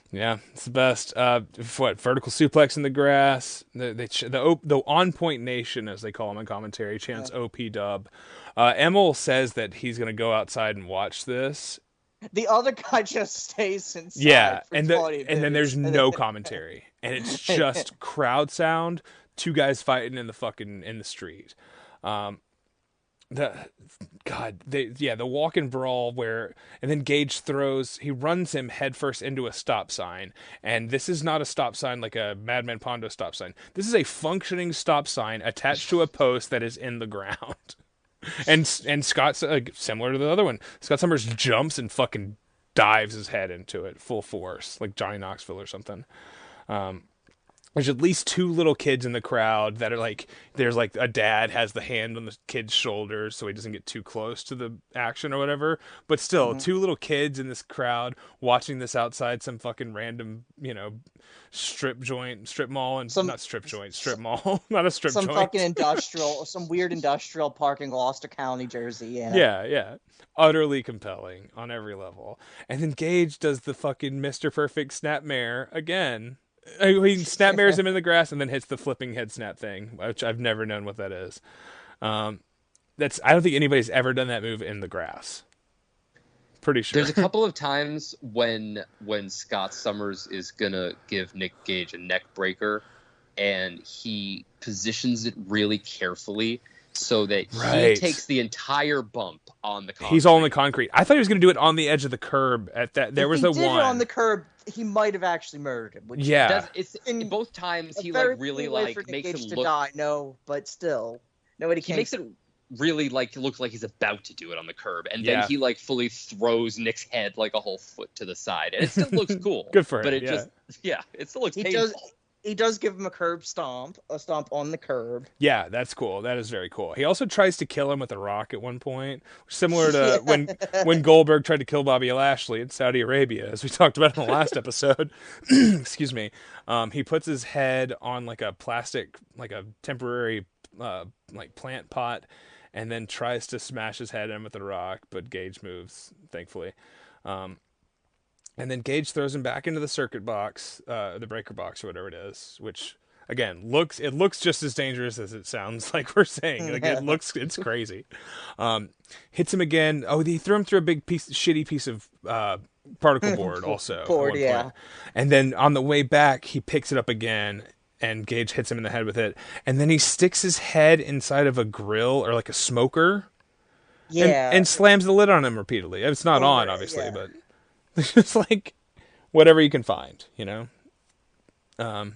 Yeah, it's the best. Vertical suplex in the grass. The On Point Nation, as they call them in commentary, chants OP dub. Emil says that he's going to go outside and watch this. The other guy just stays inside. Yeah, for and 20 minutes. then there's no commentary, and it's just crowd sound. Two guys fighting in the street. the the walk and brawl and then Gage he runs him headfirst into a stop sign, and this is not a stop sign like a Madman Pondo stop sign. This is a functioning stop sign attached to a post that is in the ground. And Scott's similar to the other one. Scott Summers jumps and fucking dives his head into it full force, like Johnny Knoxville or something. There's at least two little kids in the crowd that are like, there's like a dad has the hand on the kid's shoulders so he doesn't get too close to the action or whatever. But still, two little kids in this crowd watching this outside some fucking random, strip mall, and not strip joint, strip mall, not a strip joint. Some fucking some weird industrial park in Gloucester County, Jersey. Yeah. Utterly compelling on every level. And then Gage does the fucking Mr. Perfect snapmare again. He snapmares him in the grass and then hits the flipping head snap thing, which I've never known what that is. I don't think anybody's ever done that move in the grass. Pretty sure. There's a couple of times when Scott Summers is gonna give Nick Gage a neck breaker, and he positions it really carefully so that he takes the entire bump on the concrete. He's all on the concrete. I thought he was going to do it on the edge of the curb. There was the one. If he did it on the curb, he might have actually murdered him. Which in both times he like really like makes him look. Die. No, but still, nobody can. He makes it really like look like he's about to do it on the curb, and then he like fully throws Nick's head like a whole foot to the side, and it still looks cool. Good for him. But it it still looks painful. He does give him a stomp on the curb. Yeah, that's cool. That is very cool. He also tries to kill him with a rock at one point, similar to when Goldberg tried to kill Bobby Lashley in Saudi Arabia, as we talked about in the last episode. Excuse me. He puts his head on like a plastic, like a temporary like plant pot, and then tries to smash his head in with a rock, but Gage moves, thankfully. And then Gage throws him back into the circuit box, the breaker box or whatever it is, which again looks just as dangerous as it sounds like we're saying. Like it's crazy. Hits him again. Oh, he threw him through a big shitty piece of particle board also. Yeah. And then on the way back, he picks it up again, and Gage hits him in the head with it. And then he sticks his head inside of a grill or like a smoker. Yeah. And slams the lid on him repeatedly. It's not on, obviously, but. Just like whatever you can find, Yeah. And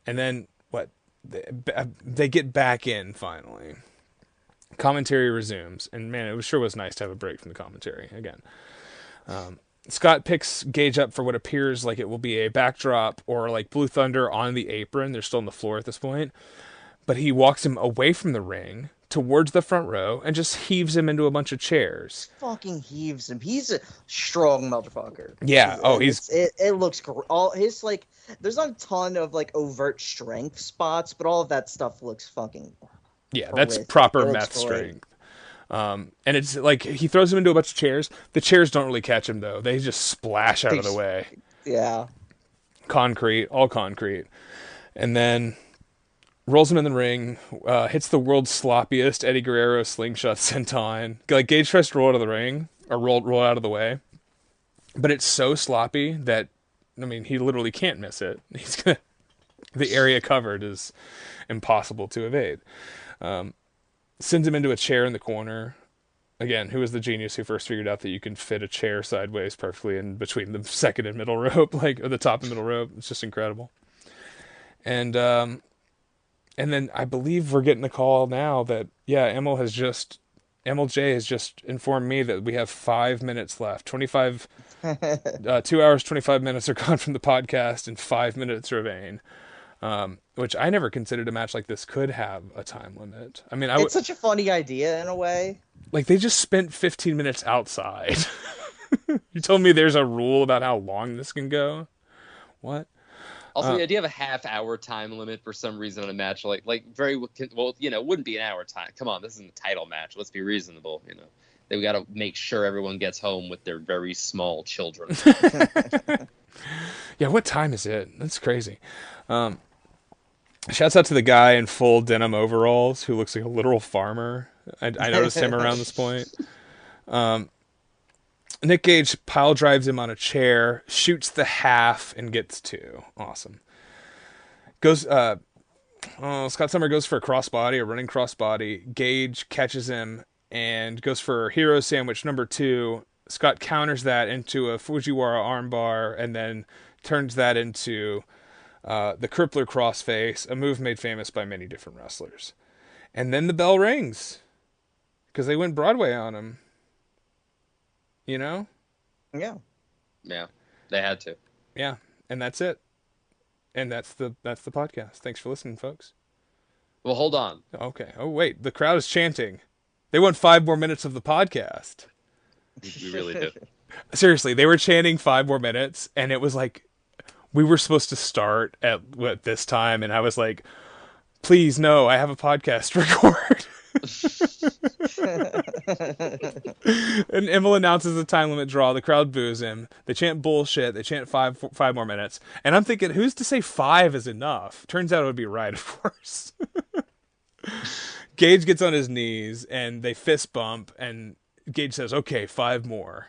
then what? They get back in finally. Commentary resumes. And man, it sure was nice to have a break from the commentary again. Scott picks Gage up for what appears like it will be a backdrop or like Blue Thunder on the apron. They're still on the floor at this point. But he walks him away from the ring towards the front row and just heaves him into a bunch of chairs. Fucking heaves him. He's a strong motherfucker. Yeah. It looks great. All his like, there's not a ton of like overt strength spots, but all of that stuff looks fucking. Yeah, that's proper meth strength. And it's like he throws him into a bunch of chairs. The chairs don't really catch him though. They just splash out of the way. Yeah. All concrete, and then. Rolls him in the ring, hits the world's sloppiest Eddie Guerrero slingshot senton. Like Gage tries to roll out of the ring or roll out of the way, but it's so sloppy that he literally can't miss it. The area covered is impossible to evade. Sends him into a chair in the corner. Again, who was the genius who first figured out that you can fit a chair sideways perfectly in between the second and middle rope, or the top and middle rope? It's just incredible. And then I believe we're getting a call now that, MLJ has just informed me that we have 5 minutes left. 2 hours, 25 minutes are gone from the podcast and 5 minutes remain. Which I never considered a match like this could have a time limit. It's such a funny idea in a way. Like they just spent 15 minutes outside. You told me there's a rule about how long this can go? What? Also, the idea of a half-hour time limit for some reason on a match, like very well, wouldn't be an hour time. Come on, this isn't a title match. Let's be reasonable. They got to make sure everyone gets home with their very small children. Yeah, what time is it? That's crazy. Shouts out to the guy in full denim overalls who looks like a literal farmer. I noticed him around this point. Nick Gage pile drives him on a chair, shoots the half, and gets 2. Awesome. Scott Summer goes for a running crossbody. Gage catches him and goes for hero sandwich number 2. Scott counters that into a Fujiwara armbar and then turns that into the crippler crossface, a move made famous by many different wrestlers. And then the bell rings because they went Broadway on him. You know? Yeah. Yeah, they had to. Yeah, and that's it. And that's the podcast. Thanks for listening, folks. Well, hold on. Okay. Oh, wait. The crowd is chanting. They want 5 more minutes of the podcast. We really did. Seriously, they were chanting 5 more minutes, and it was like we were supposed to start at this time, and I was like, please, no, I have a podcast to record. And Emil announces the time limit draw. The crowd boos him. They chant bullshit. They chant five more minutes. And I'm thinking, who's to say 5 is enough? Turns out it would be right, of course. Gage gets on his knees, and they fist bump, and Gage says, okay, 5 more.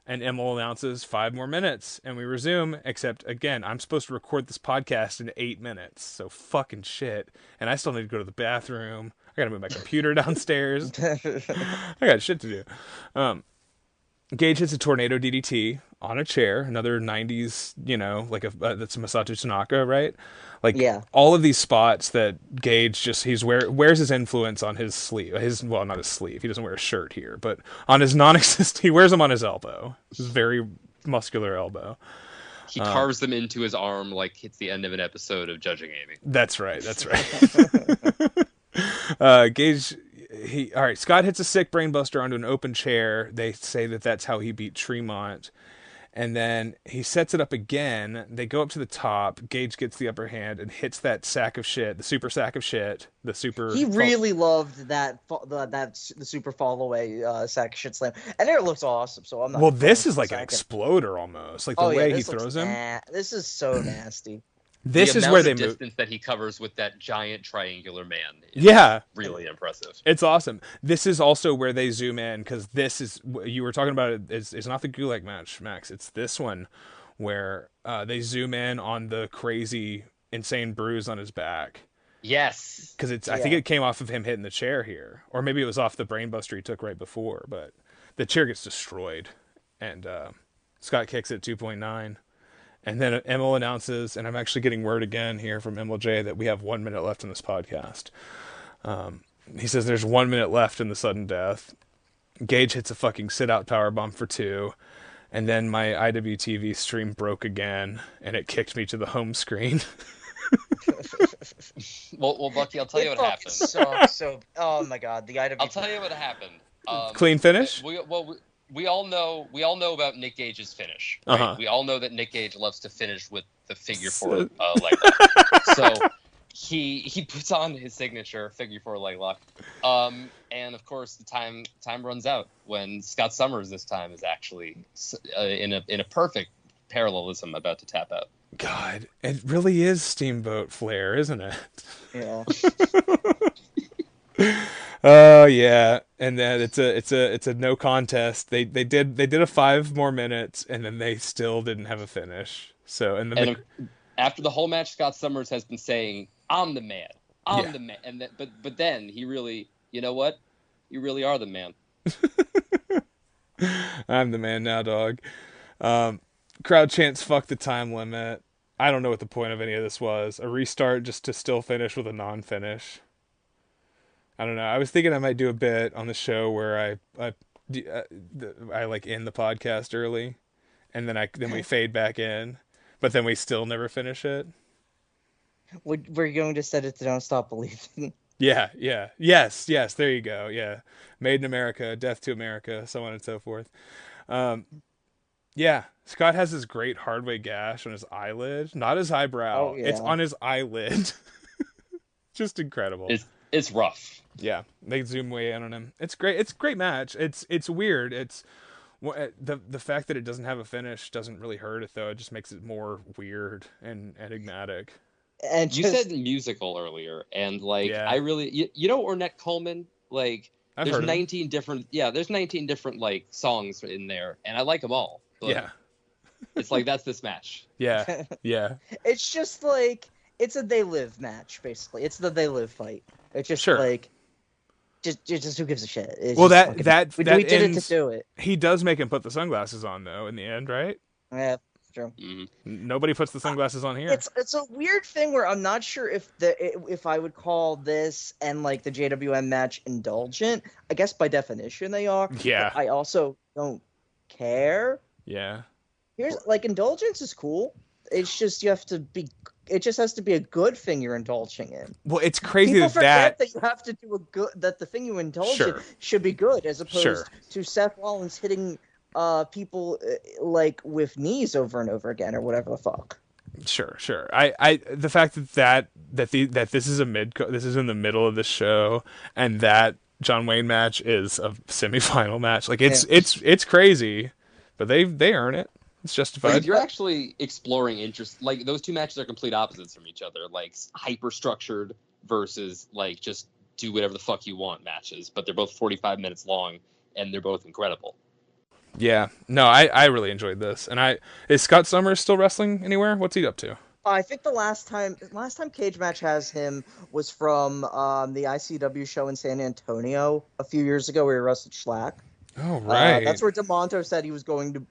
And Emil announces 5 more minutes, and we resume, except, again, I'm supposed to record this podcast in 8 minutes, so fucking shit. And I still need to go to the bathroom. I gotta move my computer downstairs. I got shit to do. Gage hits a tornado DDT on a chair, another 90s, like that's a Masato Tanaka, right? Like, yeah. All of these spots that Gage wears his influence on his sleeve. Well, not his sleeve. He doesn't wear a shirt here, but on his he wears them on his elbow. His very muscular elbow. He carves them into his arm like it's the end of an episode of Judging Amy. That's right. Gage, all right, Scott hits a sick brainbuster onto an open chair. They say that that's how he beat Tremont. And then he sets it up again. They go up to the top. Gage gets the upper hand and hits that sack of shit, the super sack of shit, the super... He really loved the super fall away sack of shit slam. And it looks awesome, so I'm not... Well, this is like an exploder almost. Like the way he throws him. This is so nasty. This is where they move. The distance that he covers with that giant triangular man is really impressive. It's awesome. This is also where they zoom in, because this is, you were talking about it's not the Gulak match, Max. It's this one where they zoom in on the crazy, insane bruise on his back. Yes. Because I think it came off of him hitting the chair here. Or maybe it was off the brainbuster he took right before. But the chair gets destroyed. And Scott kicks it 2.9. And then Emil announces, and I'm actually getting word again here from Emil J, that we have 1 minute left in this podcast. He says there's 1 minute left in the sudden death. Gage hits a fucking sit-out powerbomb for 2. And then my IWTV stream broke again, and it kicked me to the home screen. well, Bucky, I'll tell you what happened. Oh my god, the IWTV. I'll tell you what happened. Clean finish? We all know about Nick Gage's finish. Right? Uh-huh. We all know that Nick Gage loves to finish with the figure 4 leg lock. So he puts on his signature figure 4 leg lock. And of course the time runs out when Scott Summers this time is actually in a perfect parallelism about to tap out. God, it really is Steamboat Flair, isn't it? Yeah. Oh yeah, and then it's a no contest. They did a 5 more minutes, and then they still didn't have a finish. So after the whole match, Scott Summers has been saying, "I'm the man, I'm the man," and but then he really, you know what? You really are the man. I'm the man now, dog. Crowd chants "fuck the time limit." I don't know what the point of any of this was. A restart just to still finish with a non-finish. I don't know. I was thinking I might do a bit on the show where I like end the podcast early, and then we fade back in, but then we still never finish it. We're going to set it to Don't Stop Believing. Yeah. Yes. There you go. Yeah. Made in America, Death to America, so on and so forth. Yeah. Scott has this great hardway gash on his eyelid, not his eyebrow. Oh, yeah. It's on his eyelid. Just incredible. It's rough. Yeah, they zoom way in on him. It's great. It's a great match. It's weird. It's the fact that it doesn't have a finish doesn't really hurt it though. It just makes it more weird and enigmatic. And you said musical earlier, and I really you know Ornette Coleman, there's 19 different there's 19 different songs in there, and I like them all. But it's that's this match. Yeah. It's just it's a they live match basically. It's the they live fight. It's just Sure. like just who gives a shit. It's Well, just that we did ends, it to do it. He does make him put the sunglasses on though in the end, right? Yeah, it's true. Nobody puts the sunglasses on here. It's a weird thing where I'm not sure if I would call this and like the JWM match indulgent. I guess by definition they are. Yeah. But I also don't care. Yeah. Here's like indulgence is cool. It's just it just has to be a good thing you're indulging in. Well, it's crazy People forget that you have to do that the thing you indulge Sure. in should be good, as opposed Sure. to Seth Rollins hitting people like with knees over and over again or whatever the fuck. Sure. I the fact that this is this is in the middle of the show, and that John Wayne match is a semifinal match. Like it's crazy, but they earn it. It's Like, justified. if you're actually exploring interest, like those two matches are complete opposites from each other. Like hyper structured versus like just do whatever the fuck you want matches. But they're both 45 minutes long, and they're both incredible. Yeah. No, I really enjoyed this. And is Scott Summers still wrestling anywhere? What's he up to? I think the last time Cage Match has him was from the ICW show in San Antonio a few years ago where he wrestled Schlack. Oh, right. That's where DeMonto said he was going to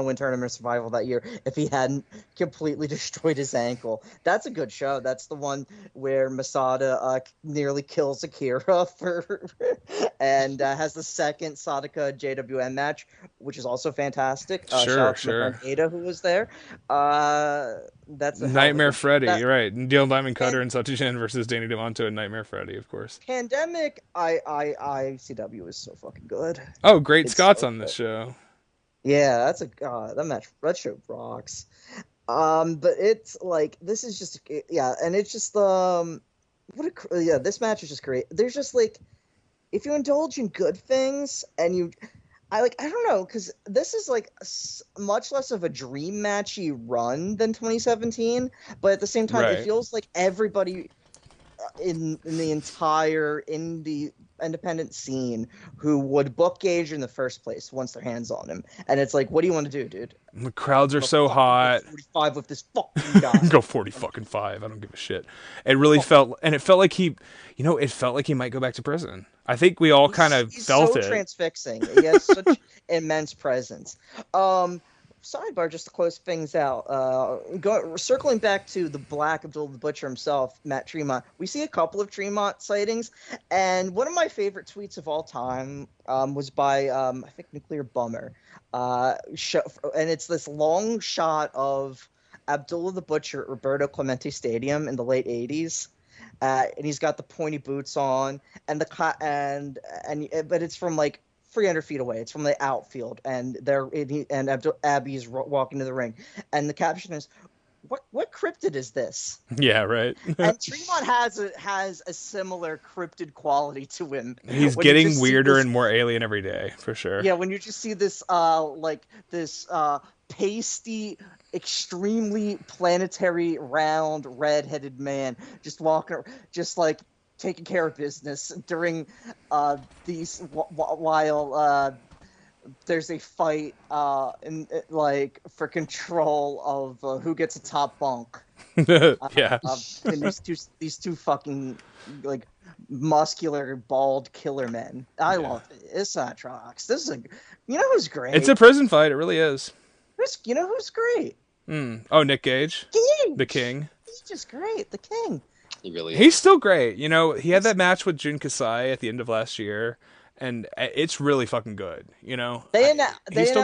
win Tournament Survival that year if he hadn't completely destroyed his ankle. That's a good show. That's the one where Masada nearly kills Akira and has the second Sadaka JWM match, which is also fantastic. Sure. Ada, who was there. That's a Nightmare Freddy, right? Neil Diamond Cutter and Satoshi versus Danny DeMonto and Nightmare Freddy, of course. Pandemic, ICW is so fucking good. Oh, great! It's Scott's so on this good. show. Yeah, that's that show rocks. But it's like this is just and it's just this match is just great. There's just like if you indulge in good things and I don't know, because this is like much less of a dream matchy run than 2017, but at the same time, It feels like everybody in the entire independent scene who would book Gage in the first place wants their hands on him, and it's like, what do you want to do, dude? The crowds are so hot. 45 with this fucking guy. Go 40-5. I don't give a shit. It really felt like he might go back to prison. I think we all kind of felt He's it. so transfixing. He has such immense presence. Sidebar, just to close things out. Circling back to the Black Abdul the Butcher himself, Matt Tremont. We see a couple of Tremont sightings, and one of my favorite tweets of all time was by I think Nuclear Bummer, and it's this long shot of Abdullah the Butcher at Roberto Clemente Stadium in the late '80s. And he's got the pointy boots on, but it's from like 300 feet away. It's from the outfield, and Abby's walking to the ring, and the caption is, "What cryptid is this?" Yeah, right. And Tremont has a similar cryptid quality to him. He's getting weirder and more alien every day, for sure. Yeah, when you just see this pasty, extremely planetary, round, red-headed man just walking, just like taking care of business during while there's a fight for control of who gets a top bunk. Yeah. And these two fucking like muscular bald killer men. I love it. It's Atrox. This is who's great. It's a prison fight. It really is. You know who's great? Oh, Nick Gage, King. the King. He's just great. The King. He really is. He's still great. He had that match with Jun Kasai at the end of last year, and it's really fucking good. He still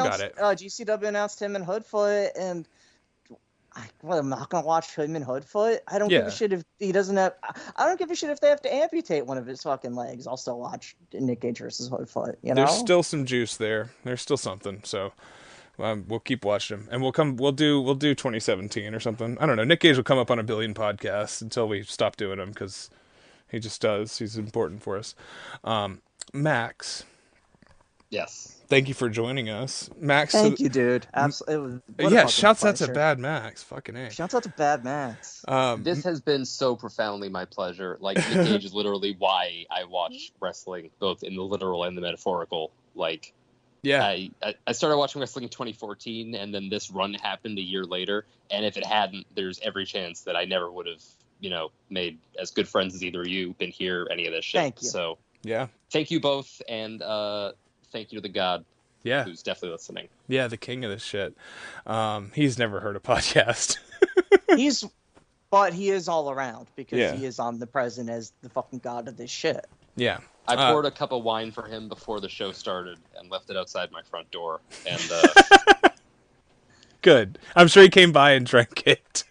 got it. GCW announced him and Hoodfoot, and I'm not gonna watch him and Hoodfoot. I don't give a shit if he doesn't have. I don't give a shit if they have to amputate one of his fucking legs. I'll still watch Nick Gage versus Hoodfoot. There's still some juice there. There's still something. So. We'll keep watching him, and we'll do 2017 or something. I don't know. Nick Gage will come up on a billion podcasts until we stop doing them because he just does. He's important for us. Max. Yes. Thank you for joining us, Max. Thank you, dude. Absolutely. Shouts out to Bad Max. Fucking A. Shouts out to Bad Max. This has been so profoundly my pleasure. Like, Nick Gage is literally why I watch wrestling, both in the literal and the metaphorical. Like, Yeah. I started watching wrestling in 2014, and then this run happened a year later. And if it hadn't, there's every chance that I never would have, made as good friends as either of you, been here, any of this shit. Thank you. So Yeah. thank you both, and thank you to the God Yeah. who's definitely listening. Yeah, the king of this shit. He's never heard a podcast. But he is all around because Yeah. he is omnipresent as the fucking god of this shit. Yeah. I poured a cup of wine for him before the show started and left it outside my front door. And Good. I'm sure he came by and drank it.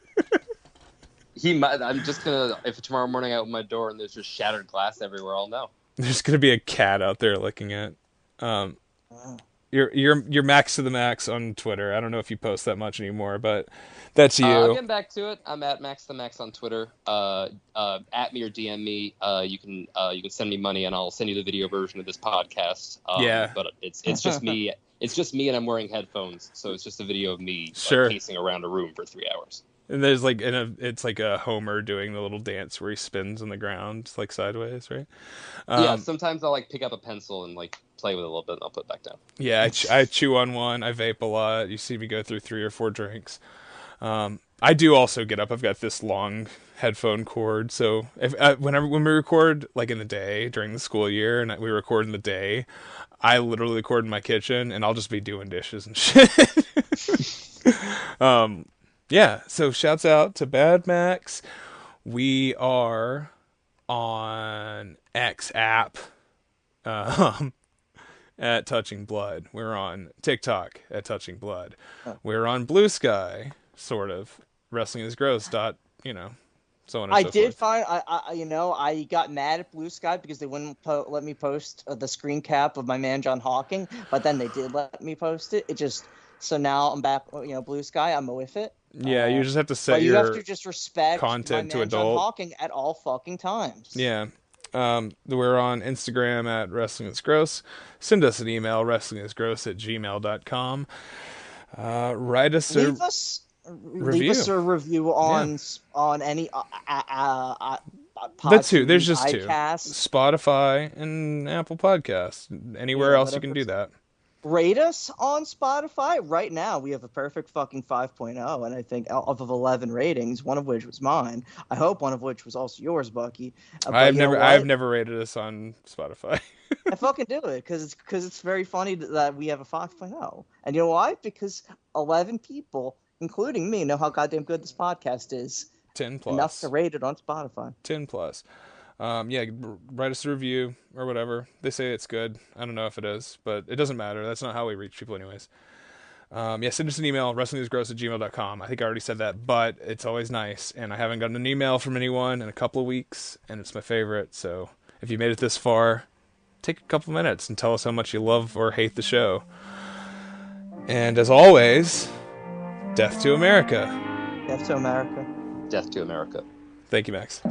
he might. I'm just gonna. If tomorrow morning I open my door and there's just shattered glass everywhere, I'll know. There's gonna be a cat out there looking at. You're Max to the Max on Twitter. I don't know if you post that much anymore, but that's you. I'm getting back to it. I'm at Max the Max on Twitter. At me or DM me. You can send me money and I'll send you the video version of this podcast. Yeah. But it's just me. It's just me and I'm wearing headphones, so it's just a video of me Sure. pacing around a room for 3 hours. And there's it's like a Homer doing the little dance where he spins on the ground like sideways, right? Yeah. Sometimes I'll pick up a pencil and play with it a little bit and I'll put it back down. Yeah, I chew on one. I vape a lot. You see me go through 3 or 4 drinks. I do also get up. I've got this long headphone cord, so when we record in the day during the school year, and we record in the day, I literally record in my kitchen, and I'll just be doing dishes and shit. Yeah. So shouts out to Bad Max. We are on X app. At Touching Blood. We're on TikTok at Touching Blood. We're on Blue Sky, sort of. Wrestling is gross. So on and so I did forth. find I got mad at Blue Sky because they wouldn't let me post the screen cap of my man John Hawking, but then they did let me post it. So now I'm back. Blue Sky, I'm with it. Yeah, you just have to set but you your have to just respect content my to man John adult. Hawking at all fucking times. Yeah. We're on Instagram at Wrestling is Gross. Send us an email, wrestlingisgross@gmail.com. Write us Leave us a review on any That's two. There's just podcasts. 2. Spotify and Apple Podcasts. Anywhere else you can do that. Rate us on Spotify. Right now, we have a perfect fucking 5.0, and I think of 11 ratings, one of which was mine. I hope one of which was also yours, Bucky. I've never rated us on Spotify. I fucking do it because it's very funny that we have a 5.0. And you know why? Because 11 people, including me, know how goddamn good this podcast is. 10 plus. Enough to rate it on Spotify. 10 plus. Write us a review or whatever. They say it's good. I don't know if it is, but it doesn't matter. That's not how we reach people anyways. Send us an email, wrestlingisgross@gmail.com. I think I already said that, but it's always nice. And I haven't gotten an email from anyone in a couple of weeks, and it's my favorite. So if you made it this far, take a couple minutes and tell us how much you love or hate the show. And as always, death to America. Death to America. Death to America. Thank you, Max.